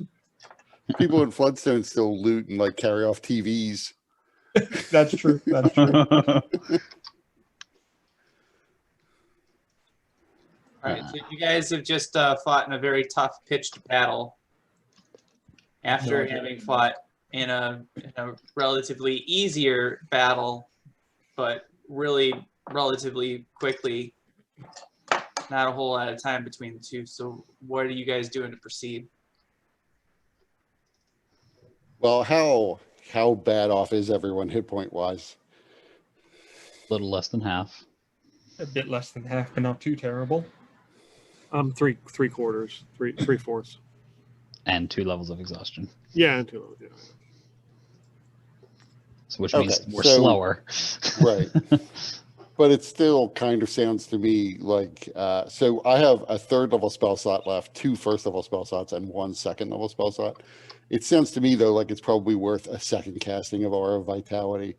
people in floodstones still loot and like carry off TVs. That's true. That's true. All right, so you guys have just fought in a very tough pitched battle. After No. having fought in a relatively easier battle, but really relatively quickly, not a whole lot of time between the two. So what are you guys doing to proceed? Well, how bad off is everyone hit point wise? A little less than half. A bit less than half, but not too terrible. Three quarters, three fourths. And 2 levels of exhaustion. Yeah, and 2 levels. Yeah. So which means Okay, we're so- slower. Right. But it still kind of sounds to me like so I have a 3rd level spell slot left, 2 1st level spell slots, and 1 2nd level spell slot. It sounds to me though like it's probably worth a second casting of Aura of Vitality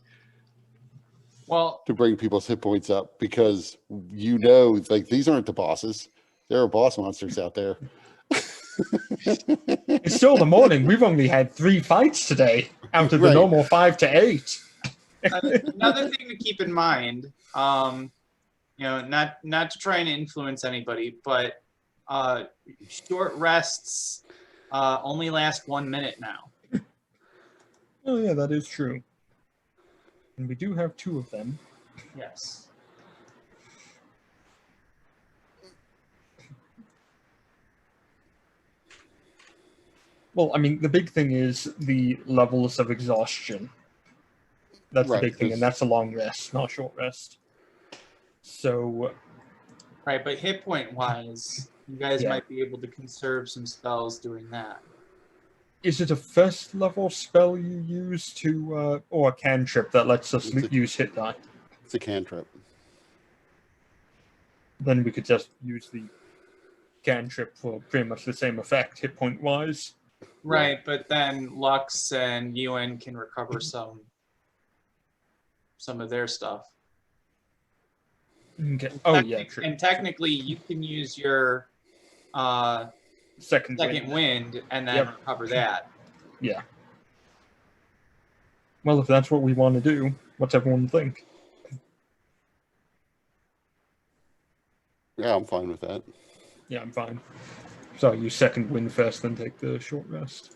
Well, to bring people's hit points up, because like these aren't the bosses. There are boss monsters out there. It's still the morning. We've only had 3 fights today out of the Right. normal 5 to 8. another thing to keep in mind, not to try and influence anybody, but short rests only last 1 minute now. Oh, yeah, that is true. And we do have 2 of them. Yes. Well, I mean, the big thing is the levels of exhaustion. That's Right, the big thing, 'cause- and that's a long rest, not a short rest. So, Right, but hit point wise, you guys Yeah. might be able to conserve some spells doing that. is it a 1st level spell you use to, or a cantrip that lets us It's a- use hit die? It's a cantrip. Then we could just use the cantrip for pretty much the same effect, hit point wise. Right, but then Lux and Ewan can recover some of their stuff. Okay. Oh, yeah, true. And technically, you can use your Second second wind. wind and then Yep. recover that. Yeah. Well, if that's what we want to do, what's everyone think? Yeah, I'm fine with that. Yeah, I'm fine. So I use second wind first, then take the short rest.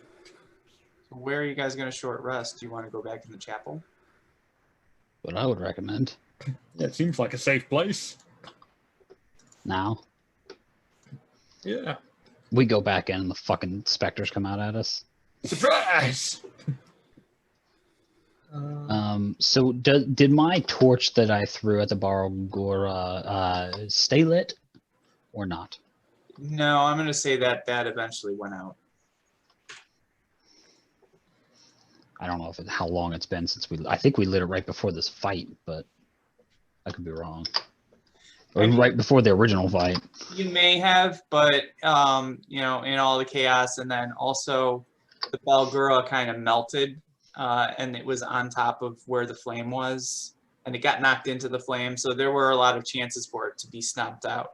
So where are you guys going to short rest? Do you want to go back in the chapel? What I would recommend Yeah, it seems like a safe place. now. Yeah. We go back in and the fucking specters come out at us. Surprise! So did my torch that I threw at the Barogora stay lit or not? No, I'm going to say that eventually went out. I don't know how long it's been since I think we lit it right before this fight, but I could be wrong. Or I mean- right before the original fight. You may have, but in all the chaos, and then also the Balgura kind of melted, and it was on top of where the flame was, and it got knocked into the flame. So there were a lot of chances for it to be snubbed out.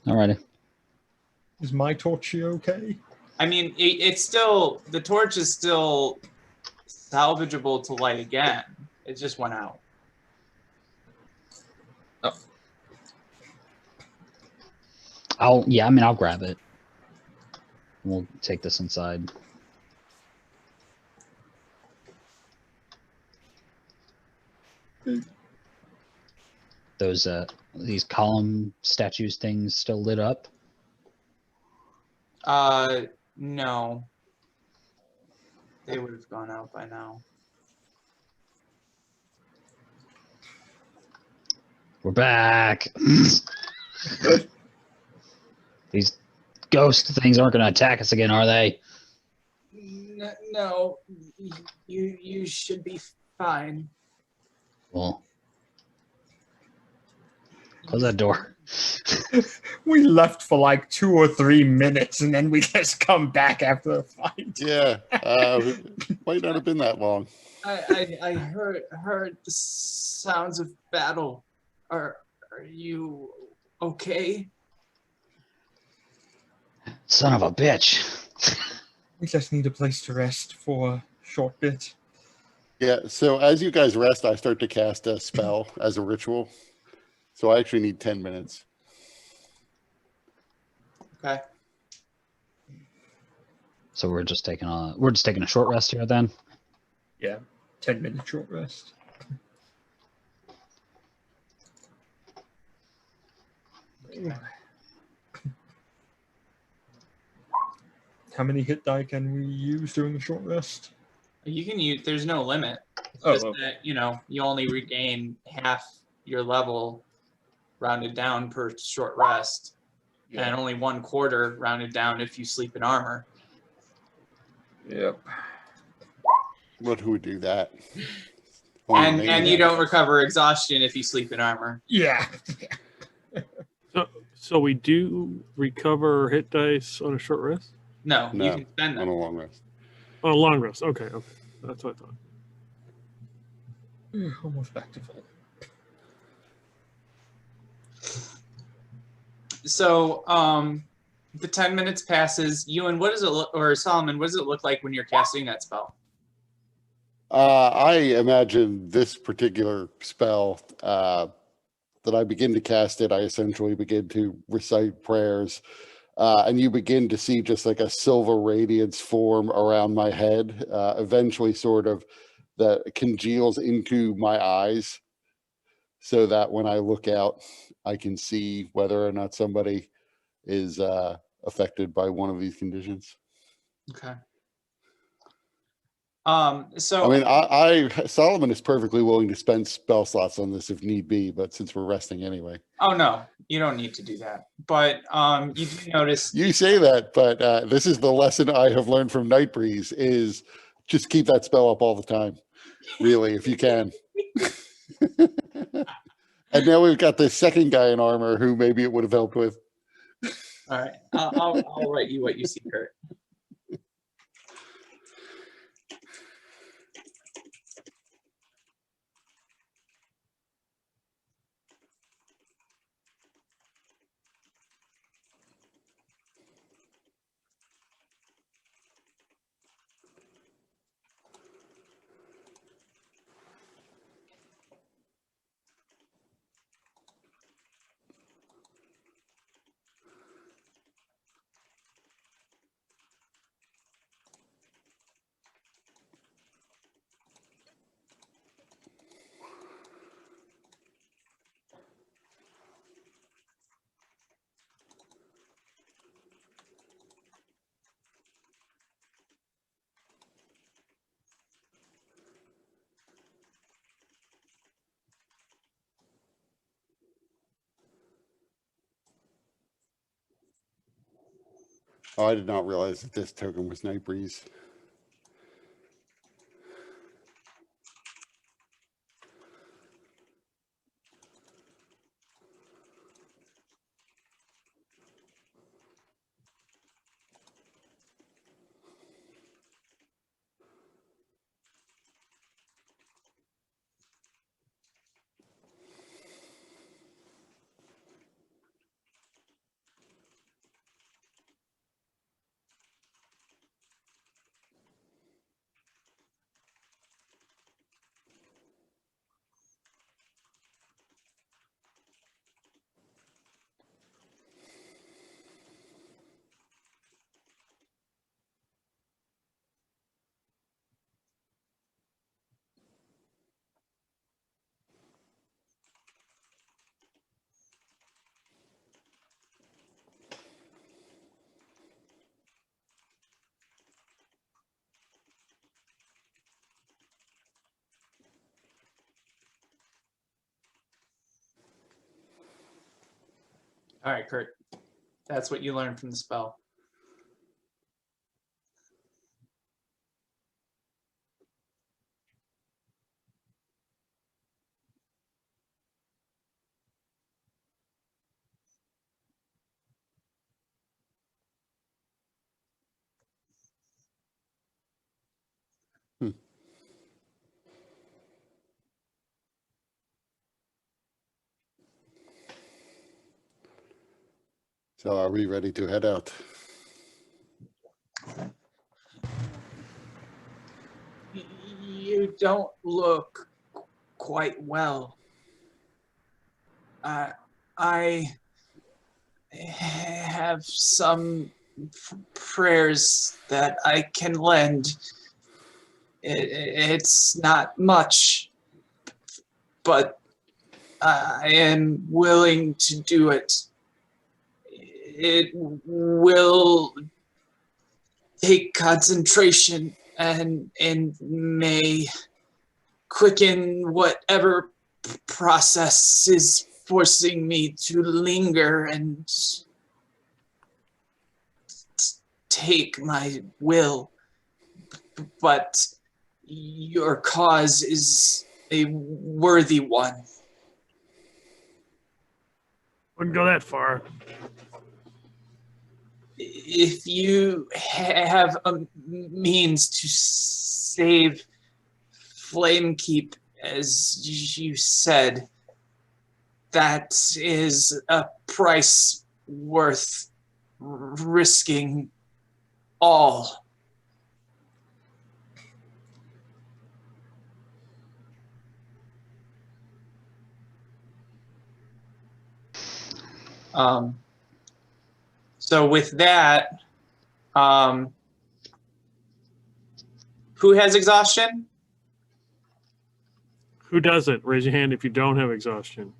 Alrighty. Is my torch okay? I mean, it's still, the torch is still salvageable to light again. It just went out. I'll grab it. We'll take this inside. Those these column statues things still lit up? No. They would have gone out by now. We're back. These ghost things aren't going to attack us again, are they? No, you should be fine. Well, close that door. We left for like 2 or 3 minutes and then we just come back after the fight. Yeah, might not have been that long. I heard the sounds of battle. Are you okay? Son of a bitch. We just need a place to rest for a short bit. Yeah, so as you guys rest, I start to cast a spell as a ritual. So I actually need 10 minutes. Okay. So we're just taking a short rest here then. Yeah, 10-minute short rest. How many hit die can we use during the short rest? You can use, there's no limit. It's Oh, just oh. that, you only regain half your level rounded down per short rest. Yeah. And only 1/4 rounded down if you sleep in armor. Yep. But who would do that? Only And you maniacs. don't recover exhaustion if you sleep in armor. Yeah. So we do recover hit dice on a short rest? No, you No, can spend on them. a long rest. On a long rest. Okay. That's what I thought. Almost back to full. So, the 10 minutes passes. Ewan, what does it look, or Solomon, what does it look like when you're casting that spell? I imagine this particular spell, that I begin to cast it, I essentially begin to recite prayers, and you begin to see just like a silver radiance form around my head, eventually sort of that congeals into my eyes so that when I look out, I can see whether or not somebody is affected by one of these conditions. Okay. I So mean, Solomon is perfectly willing to spend spell slots on this if need be, but since we're resting anyway. oh no, you don't need to do that. But you do notice You say that, but this is the lesson I have learned from Nightbreeze is just keep that spell up all the time, really, if you can. And now we've got the second guy in armor who maybe it would have helped with. all right, I'll write you what you see, Kurt. Oh, I did not realize that this token was Nightbreeze. All right, Kurt. That's what you learned from the spell. So are we ready to head out? You don't look quite well. I have some prayers that I can lend. It's not much, but I am willing to do it. It will take concentration and may quicken whatever process is forcing me to linger and take my will. But your cause is a worthy one. Wouldn't go that far. If you have a means to save Flamekeep, as you said, that is a price worth risking all. So with that, who has exhaustion? Who doesn't? Raise your hand if you don't have exhaustion.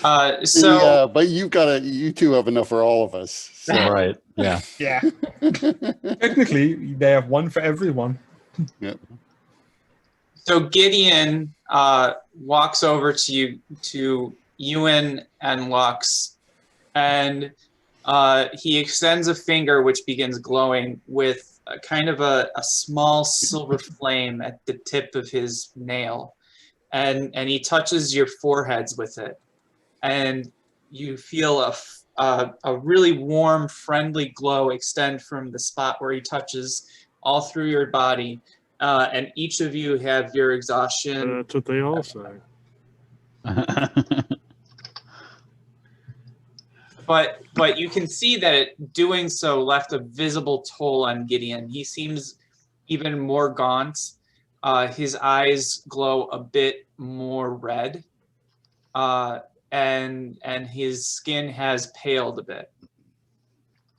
But you two have enough for all of us. So. Right. Yeah. Yeah. Technically, they have one for everyone. Yep. So Gideon walks over to Ewan and Lux, and he extends a finger which begins glowing with a kind of a small silver flame at the tip of his nail, and he touches your foreheads with it, and you feel a really warm, friendly glow extend from the spot where he touches all through your body. And each of you have your exhaustion. That's what they all say. But you can see that doing so left a visible toll on Gideon. He seems even more gaunt. His eyes glow a bit more red, and his skin has paled a bit.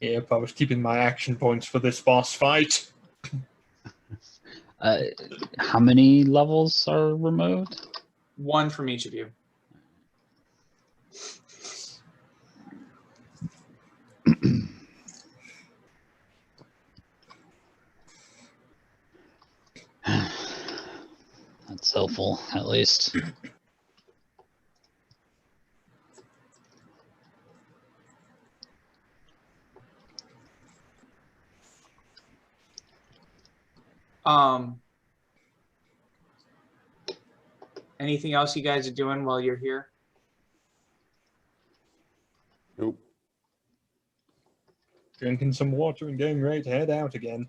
Yep, I was keeping my action points for this boss fight. How many levels are removed? One from each of you. That's helpful, at least. Anything else you guys are doing while you're here? Nope. Drinking some water and getting ready to head out again.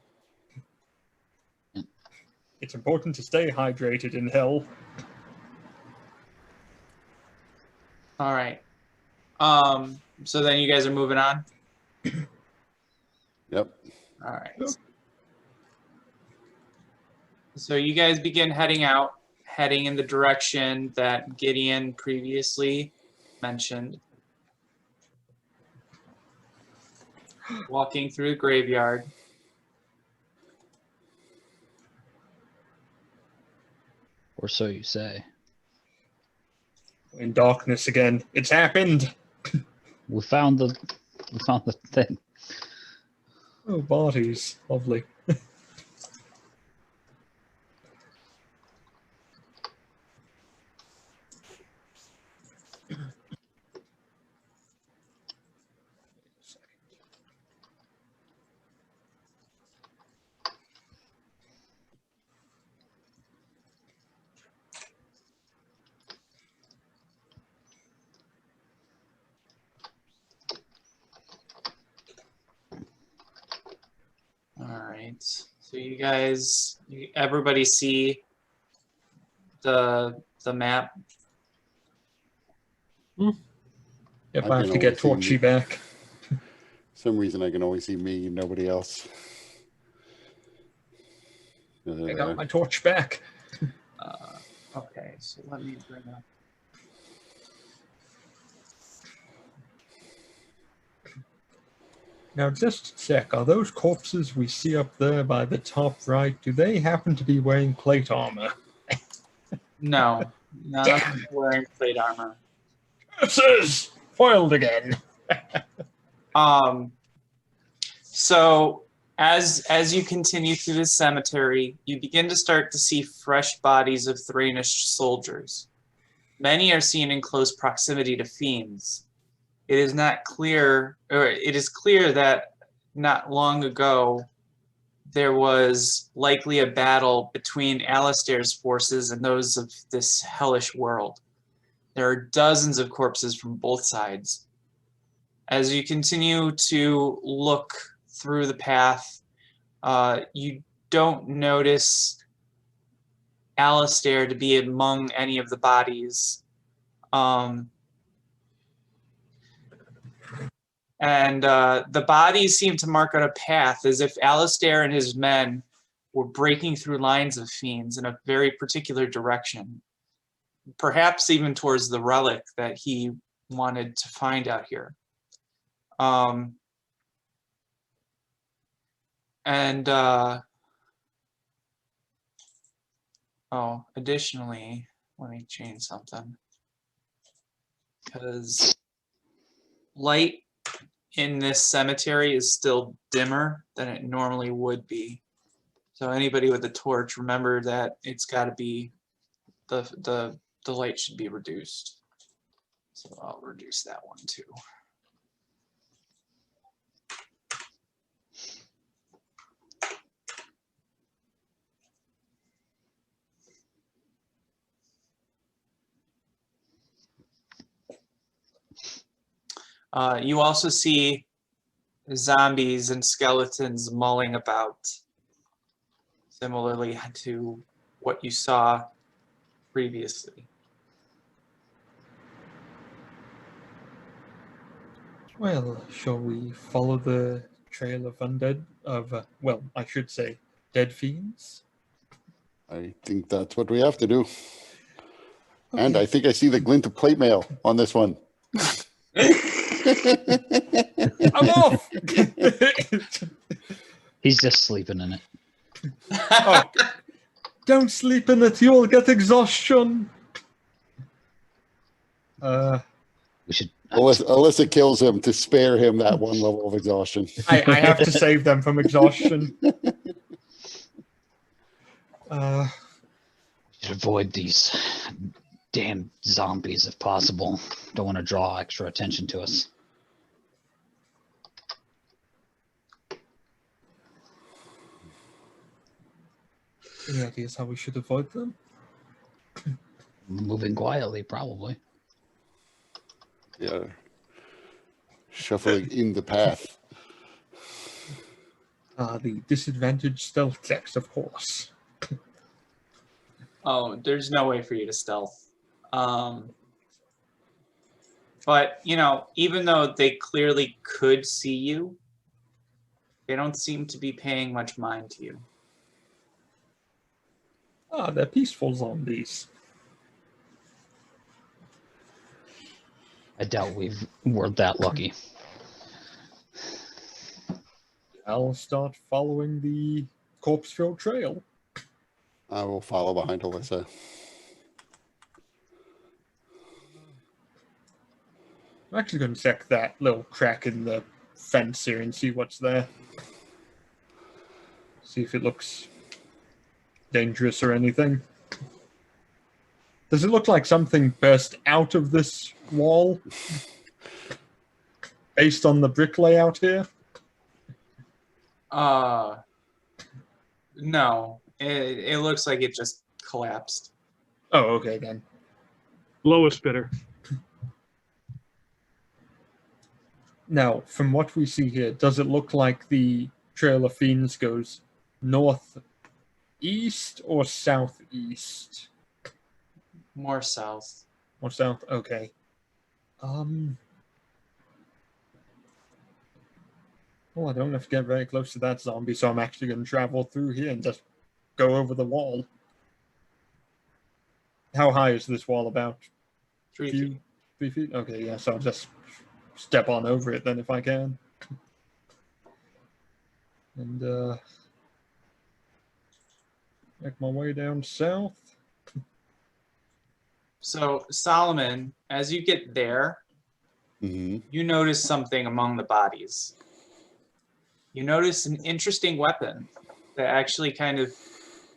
It's important to stay hydrated in hell. All right. So then you guys are moving on? Yep. All right. So you guys begin heading out, heading in the direction that Gideon previously mentioned. Walking through the graveyard. Or so you say. In darkness again. It's happened! We found the thing. Oh, bodies. Lovely. So you guys, everybody see the map? Yep, I I have can to get only see Torchy back. some reason I can only see me, nobody else. I got my torch back. Okay, so let me bring up. Now, just to check, are those corpses we see up there by the top right, do they happen to be wearing plate armor? No, none of them wearing plate armor. This is foiled again. So as you continue through the cemetery, you begin to start to see fresh bodies of Thranish soldiers. Many are seen in close proximity to fiends. It is clear that not long ago there was likely a battle between Alistair's forces and those of this hellish world. There are dozens of corpses from both sides. As you continue to look through the path, you don't notice Alistair to be among any of the bodies. The bodies seem to mark out a path as if Alistair and his men were breaking through lines of fiends in a very particular direction, perhaps even towards the relic that he wanted to find out here. Additionally, let me change something, because light in this cemetery is still dimmer than it normally would be. So anybody with a torch, remember that it's got to be, the light should be reduced. So I'll reduce that one too. You also see zombies and skeletons mulling about, similarly to what you saw previously. Well, shall we follow the trail of undead, well, I should say, dead fiends? I think that's what we have to do. And Okay. I think I see the glint of plate mail on this one. I'm off! He's just sleeping in it. Oh, don't sleep in it, you'll get exhaustion. We should. Alyssa kills him to spare him that one level of exhaustion. I have to save them from exhaustion. We should avoid these damn zombies if possible. Don't want to draw extra attention to us. Any ideas how we should avoid them? Moving quietly, probably. Yeah. Shuffling in the path. The disadvantaged stealth checks, of course. Oh, there's no way for you to stealth. But, you know, even though they clearly could see you, they don't seem to be paying much mind to you. They're peaceful zombies. I doubt we're that lucky. I'll start following the corpse-filled trail. I will follow behind Alyssa. I'm actually going to check that little crack in the fence here and see what's there. See if it looks dangerous or anything. Does it look like something burst out of this wall? Based on the brick layout here? No. It looks like it just collapsed. Oh, okay then. Lowest bidder. Now, from what we see here, does it look like the Trail of Fiends goes northeast or southeast? More south. Or south? Okay. Oh, I don't have to get very close to that zombie, so I'm actually going to travel through here and just go over the wall. How high is this wall? About 3 feet. 3 feet? Okay, yeah, so I'll just step on over it then if I can. And make my way down south. So Solomon, as you get there, you notice something among the bodies. You notice an interesting weapon that actually kind of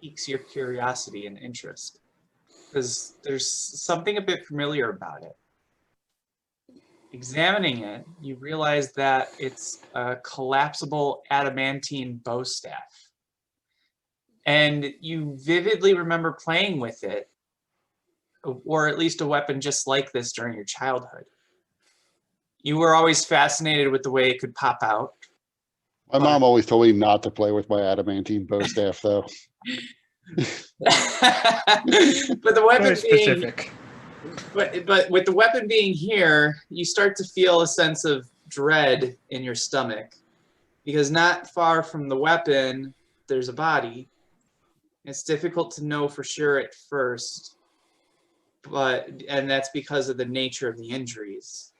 piques your curiosity and interest, because there's something a bit familiar about it. Examining it, you realize that it's a collapsible adamantine bow staff. And you vividly remember playing with it, or at least a weapon just like this during your childhood. You were always fascinated with the way it could pop out. My mom always told me not to play with my adamantine bow staff, though. But the weapon Very specific. but with the weapon being here, you start to feel a sense of dread in your stomach, because not far from the weapon, there's a body. It's difficult to know for sure at first, and that's because of the nature of the injuries.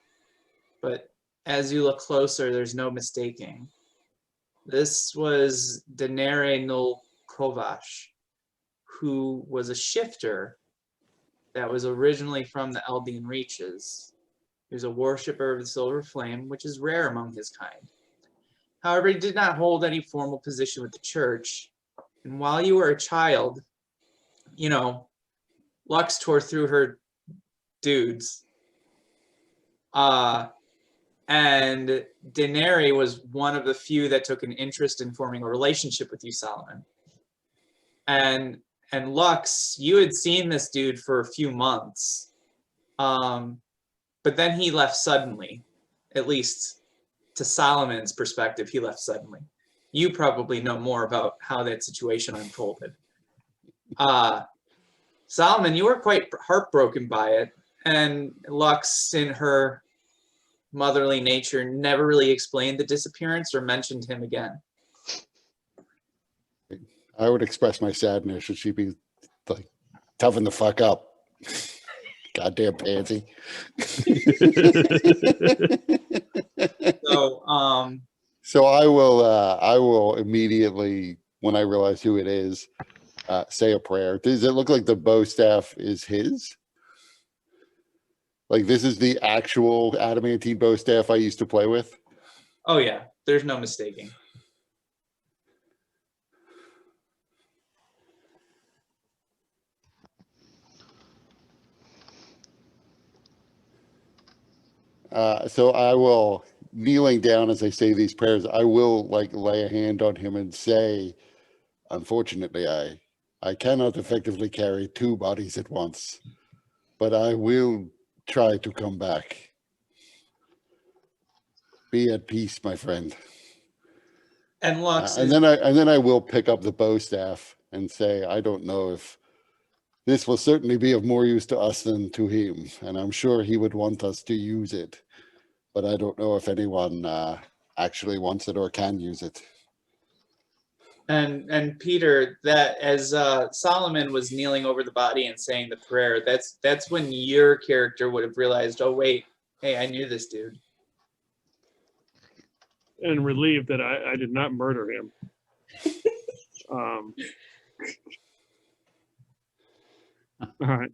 But as you look closer, there's no mistaking. This was Denare Nul Kovash, who was a shifter that was originally from the Eldian Reaches. He was a worshipper of the Silver Flame, which is rare among his kind. However, he did not hold any formal position with the church. And while you were a child, you know, Lux tore through her dudes. And Denare was one of the few that took an interest in forming a relationship with you, Solomon. And Lux, you had seen this dude for a few months, but then he left suddenly. At least to Solomon's perspective, he left suddenly. You probably know more about how that situation unfolded. Solomon, you were quite heartbroken by it, and Lux, in her motherly nature, never really explained the disappearance or mentioned him again. I would express my sadness. Should she be like, toughen the fuck up? Goddamn pansy. So I will immediately, when I realize who it is, say a prayer. Does it look like the bow staff is his? Like this is the actual adamantine bow staff I used to play with? Oh yeah, there's no mistaking. So I will, kneeling down as I say these prayers, I will like lay a hand on him and say, unfortunately, I cannot effectively carry two bodies at once, but I will try to come back. Be at peace, my friend. And Lux, and then I will pick up the bow staff and say, I don't know if this will certainly be of more use to us than to him, and I'm sure he would want us to use it, but I don't know if anyone actually wants it or can use it. and Peter, that as Solomon was kneeling over the body and saying the prayer, that's when your character would have realized, oh wait, hey, I knew this dude. And relieved that I did not murder him. All right.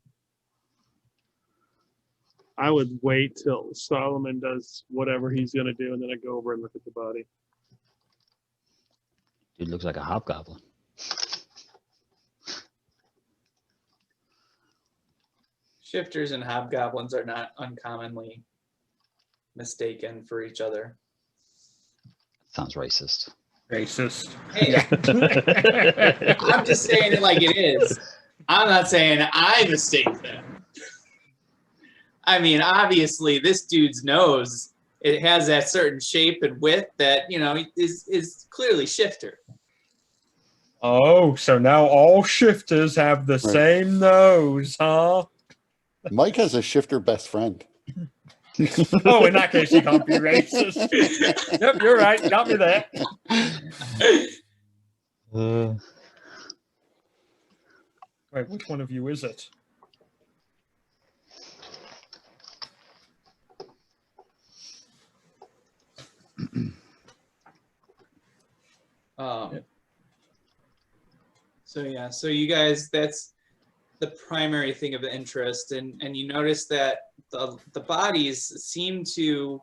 I would wait till Solomon does whatever he's going to do, and then I go over and look at the body. Dude looks like a hobgoblin. Shifters and hobgoblins are not uncommonly mistaken for each other. Sounds racist. Racist. Hey, I'm just saying it like it is. I'm not saying I mistake them. I mean, obviously, this dude's nose, it has that certain shape and width that, you know, is clearly shifter. Oh, so now all shifters have the same nose, huh? Mike has a shifter best friend. Oh, in that case, he can't be racist. Yep, you're right. Got me there. Wait, which one of you is it? Um, so yeah, so you guys, that's the primary thing of interest, and you notice that the bodies seem to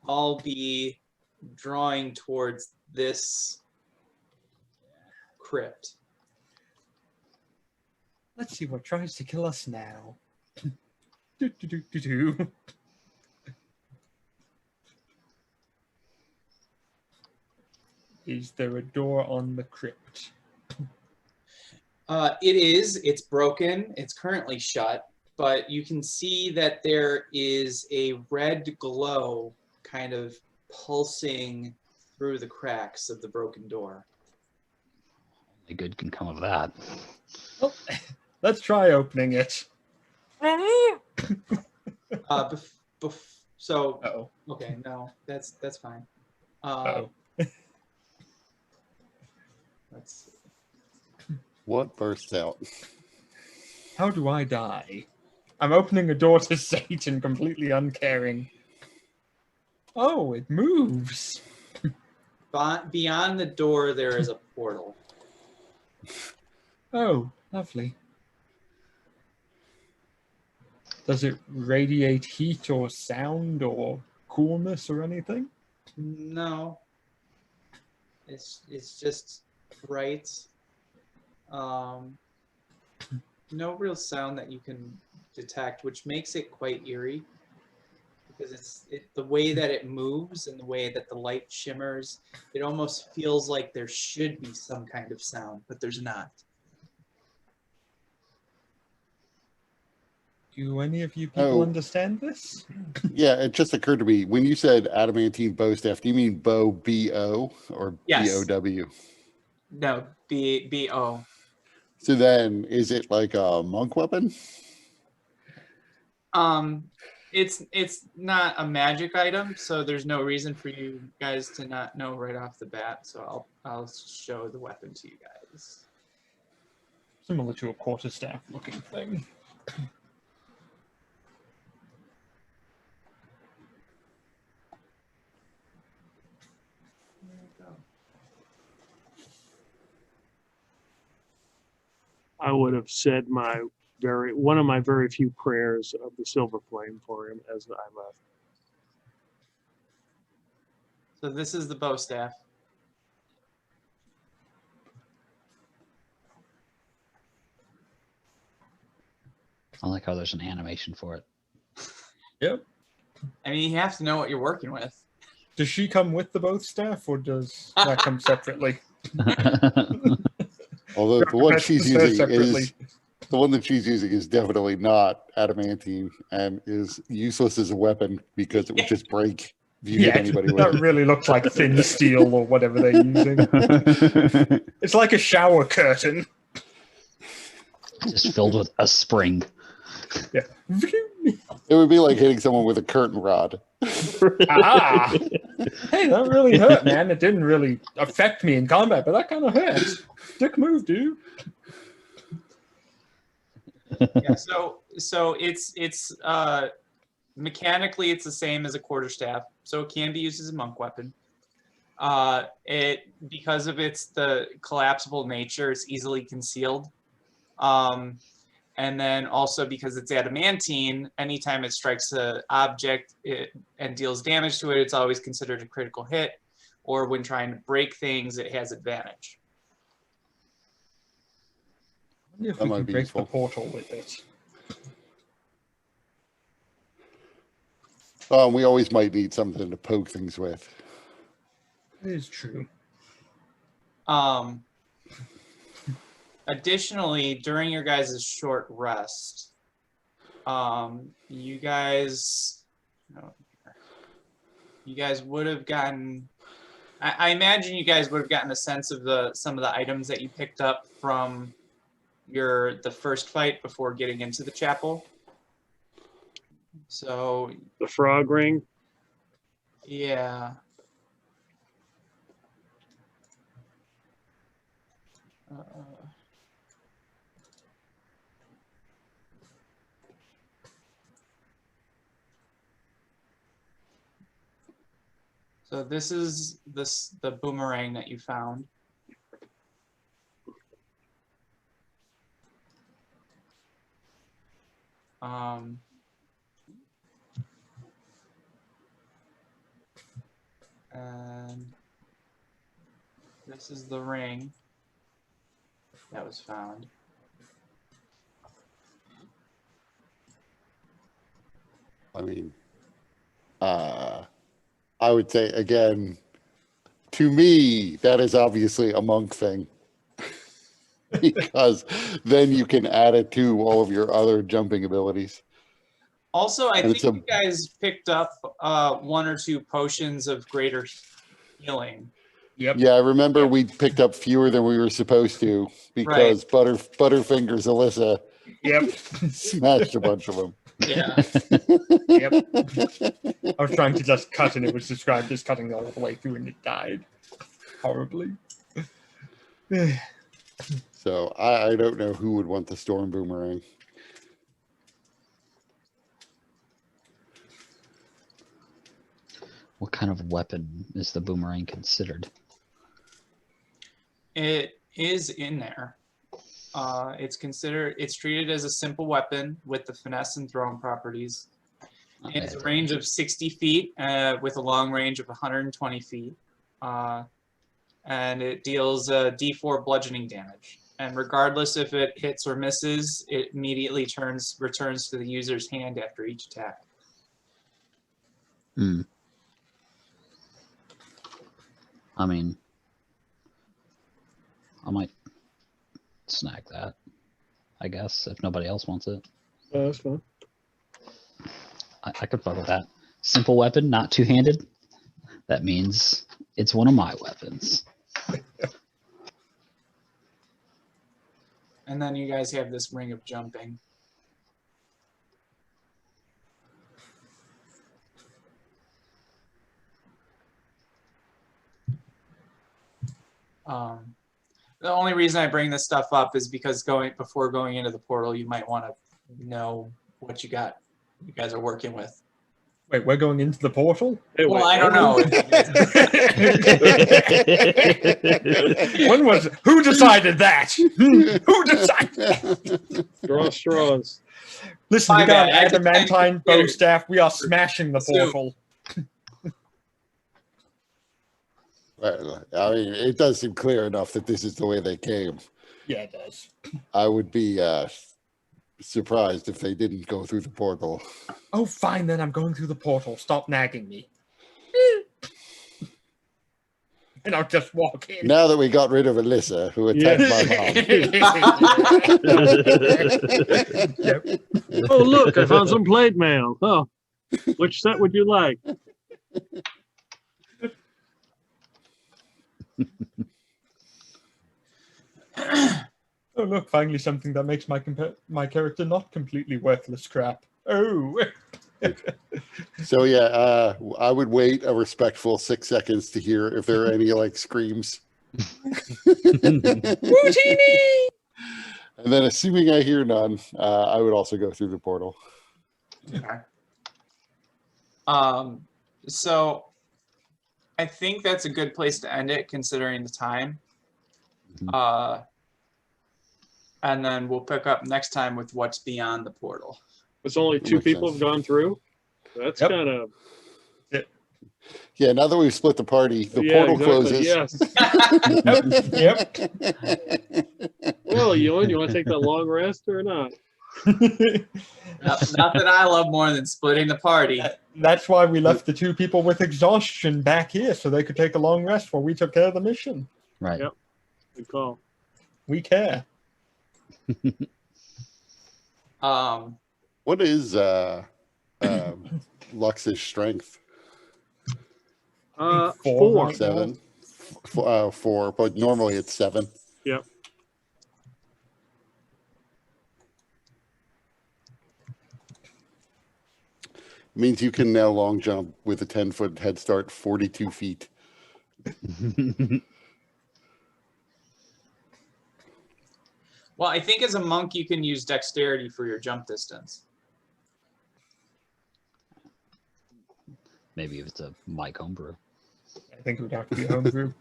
all be drawing towards this crypt. Let's see what tries to kill us now. Do, do, do, do, do. Is there a door on the crypt? It is. It's broken. It's currently shut, but you can see that there is a red glow kind of pulsing through the cracks of the broken door. Only good can come of that. Oh, let's try opening it. So Uh-oh. okay, no, that's fine. Uh-oh. Let's see. What bursts out? How do I die? I'm opening a door to Satan, completely uncaring. Oh, it moves. Beyond the door, there is a portal. Oh, lovely. Does it radiate heat or sound or coolness or anything? No, it's just bright. No real sound that you can detect, which makes it quite eerie because the way that it moves and the way that the light shimmers, it almost feels like there should be some kind of sound, but there's not. Do any of you people Oh. understand this? Yeah, it just occurred to me when you said adamantine bow staff. Do you mean bow B-O or Yes. B-O-W? No, B-O. So then, is it like a monk weapon? It's not a magic item, so there's no reason for you guys to not know right off the bat. So I'll show the weapon to you guys. Similar to a quarterstaff looking thing. There we go. I would have said one of my very few prayers of the silver flame for him as I left. So this is the bow staff. I like how there's an animation for it. Yep. I mean, you have to know what you're working with. Does she come with the both staff, or does that come separately? Although the one she's Her using separately. is the one that she's using is definitely not adamantine and is useless as a weapon because it would just break if you hit Yeah, anybody with that it. really looks like thin steel or whatever they're using. It's like a shower curtain. Just filled with a spring. Yeah. It would be like hitting someone with a curtain rod. Ah! Hey, that really hurt, man. It didn't really affect me in combat, but that kind of hurt. Dick move, dude. Yeah, so it's mechanically it's the same as a quarterstaff, so it can be used as a monk weapon. Because of the collapsible nature, it's easily concealed. And then also because it's adamantine, anytime it strikes an object and deals damage to it, it's always considered a critical hit, or when trying to break things, it has advantage. I wonder if That we might can be break useful. the portal with it. We always might need something to poke things with. It is true. Additionally, during your guys' short rest, you guys would have gotten I imagine you guys would have gotten a sense of some of the items that you picked up from the first fight before getting into the chapel. So The frog ring. yeah. So this is the boomerang that you found. And this is the ring that was found. I mean, I would say again, to me, that is obviously a monk thing. Because then you can add it to all of your other jumping abilities. Also, I And think you guys picked up 1 or 2 potions of greater healing. Yep. Yeah, I remember Yep. we picked up fewer than we were supposed to because Butterfingers Alyssa Yep. smashed a bunch of them. Yeah. Yep. I was trying to just cut, and it was described as cutting all the way through, and it died horribly. So I don't know who would want the storm boomerang. What kind of weapon is the boomerang considered? It is in there. It's treated as a simple weapon with the finesse and thrown properties. It has a range of 60 feet with a long range of 120 feet. And it deals D4 bludgeoning damage. And regardless if it hits or misses, it immediately returns to the user's hand after each attack. Hmm. I mean, I might snag that, I guess, if nobody else wants it. That's fine. I could fuck with that. Simple weapon, not two-handed. That means it's one of my weapons. And then you guys have this ring of jumping. The only reason I bring this stuff up is because before going into the portal, you might want to know what you guys are working with. Wait, we're going into the portal? Hey, Well, wait, I don't know. When was who decided that? Who decided? Draw straws. Listen, My we got bad, I just adamantine can't bow staff. We are smashing the Assume. portal. Well, I mean, it does seem clear enough that this is the way they came. Yeah, it does. I would be surprised if they didn't go through the portal. Oh, fine then. I'm going through the portal. Stop nagging me. And I'll just walk in. Now that we got rid of Alyssa, who attacked my mom. Yep. Oh, look, I found some plate mail. Oh, which set would you like? Oh, look, finally something that makes my character not completely worthless crap. Oh. So yeah, I would wait a respectful 6 seconds to hear if there are any like screams. Routini! And then assuming I hear none, I would also go through the portal. Okay. So I think that's a good place to end it considering the time. And then we'll pick up next time with what's beyond the portal. It's only 2 Makes people sense. have gone through. That's Yep. kind of Yeah, now that we've split the party, the portal closes. Yes. Yep. Well, Ewan, you want to take that long rest or not? Nothing I love more than splitting the party. That's why we left the 2 people with exhaustion back here so they could take a long rest while we took care of the mission. Right. Yep. Good call. We care. What is Lux's strength? 4. 4 right now. 7. 4, but normally it's 7. Yep. Means you can now long jump with a 10-foot head start 42 feet. Well, I think as a monk, you can use dexterity for your jump distance. Maybe if it's a Mike homebrew. I think it would have to be homebrew.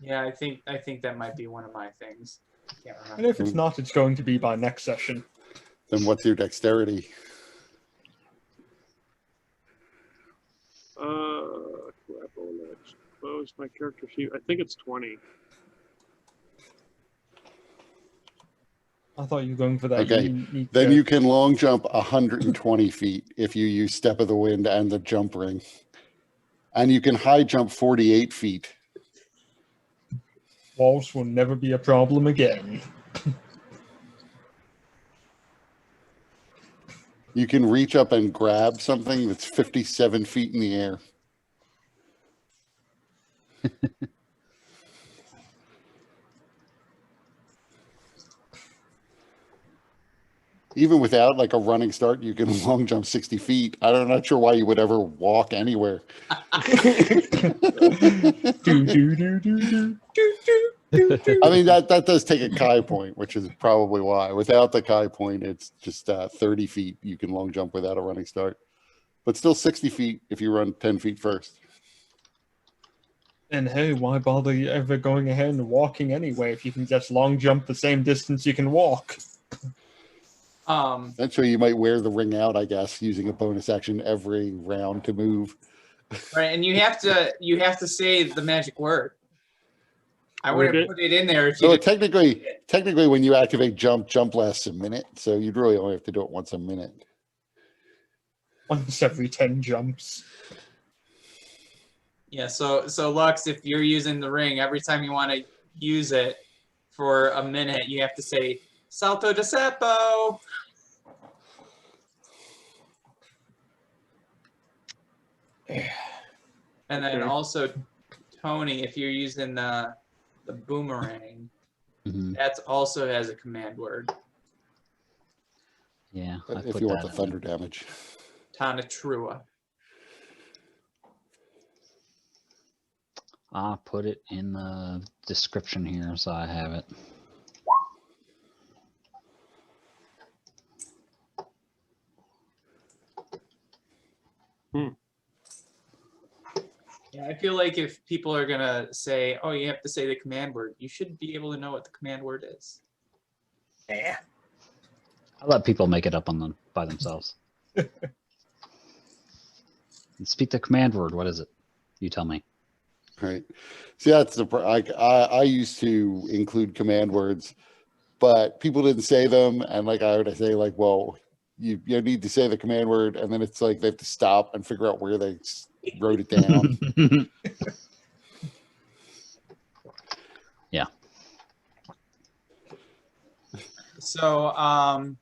Yeah, I think that might be one of my things. Can't And remember. if it's not, it's going to be by next session. Then what's your dexterity? Crap, oh, let's close my character sheet. I think it's 20. I thought you were going for that. Okay, unique, Then you can long jump 120 feet if you use Step of the Wind and the jump ring. And you can high jump 48 feet. walls will never be a problem again. You can reach up and grab something that's 57 feet in the air. Even without like a running start, you can long jump 60 feet. I'm not sure why you would ever walk anywhere. I mean, that does take a Chi point, which is probably why. Without the Chi point, it's just 30 feet. You can long jump without a running start. But still 60 feet if you run 10 feet first. And hey, why bother ever going ahead and walking anyway if you can just long jump the same distance you can walk? Eventually, you might wear the ring out, I guess, using a bonus action every round to move. Right, and you have to say the magic word. I wouldn't put it in there if you So didn't. technically, when you activate jump lasts a minute. So you'd really only have to do it once a minute. Once every 10 jumps. Yeah, so Lux, if you're using the ring, every time you want to use it for a minute, you have to say Salto de Sapo. And then also, Tony, if you're using the boomerang, that also has a command word. Yeah, I If put you want that the in. thunder damage. Tana Trua. I'll put it in the description here so I have it. Yeah, I feel like if people are gonna say, "Oh, you have to say the command word," you should be able to know what the command word is. Yeah. I'll let people make it up on them by themselves. Speak the command word. What is it? You tell me. Right. See, that's the I used to include command words, but people didn't say them, and like I would say, like, well, you need to say the command word, and then it's like they have to stop and figure out where they wrote it down. Yeah. So,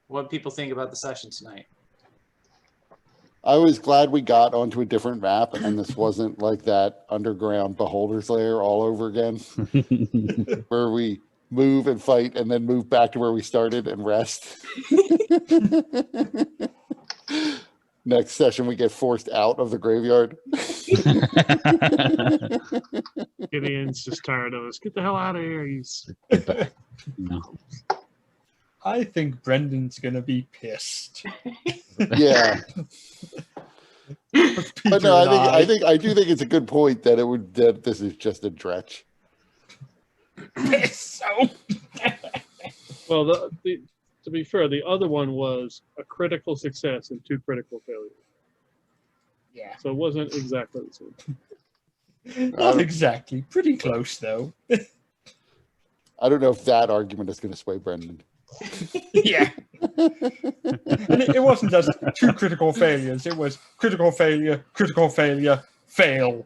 what do people think about the session tonight? I was glad we got onto a different map, and this wasn't like that underground Beholder's Lair all over again, where we move and fight and then move back to where we started and rest. Next session, we get forced out of the graveyard. Gideon's just tired of us. Get the hell out of here. He's No. I think Brendan's gonna be pissed. Yeah. But no, I do think it's a good point that that this is just a dretch. Piss so. well. To be fair, the other one was a critical success and 2 critical failures. Yeah. So it wasn't exactly the same. Not exactly. Pretty close though. I don't know if that argument is going to sway Brendan. Yeah. And it wasn't just 2 critical failures. It was critical failure, fail.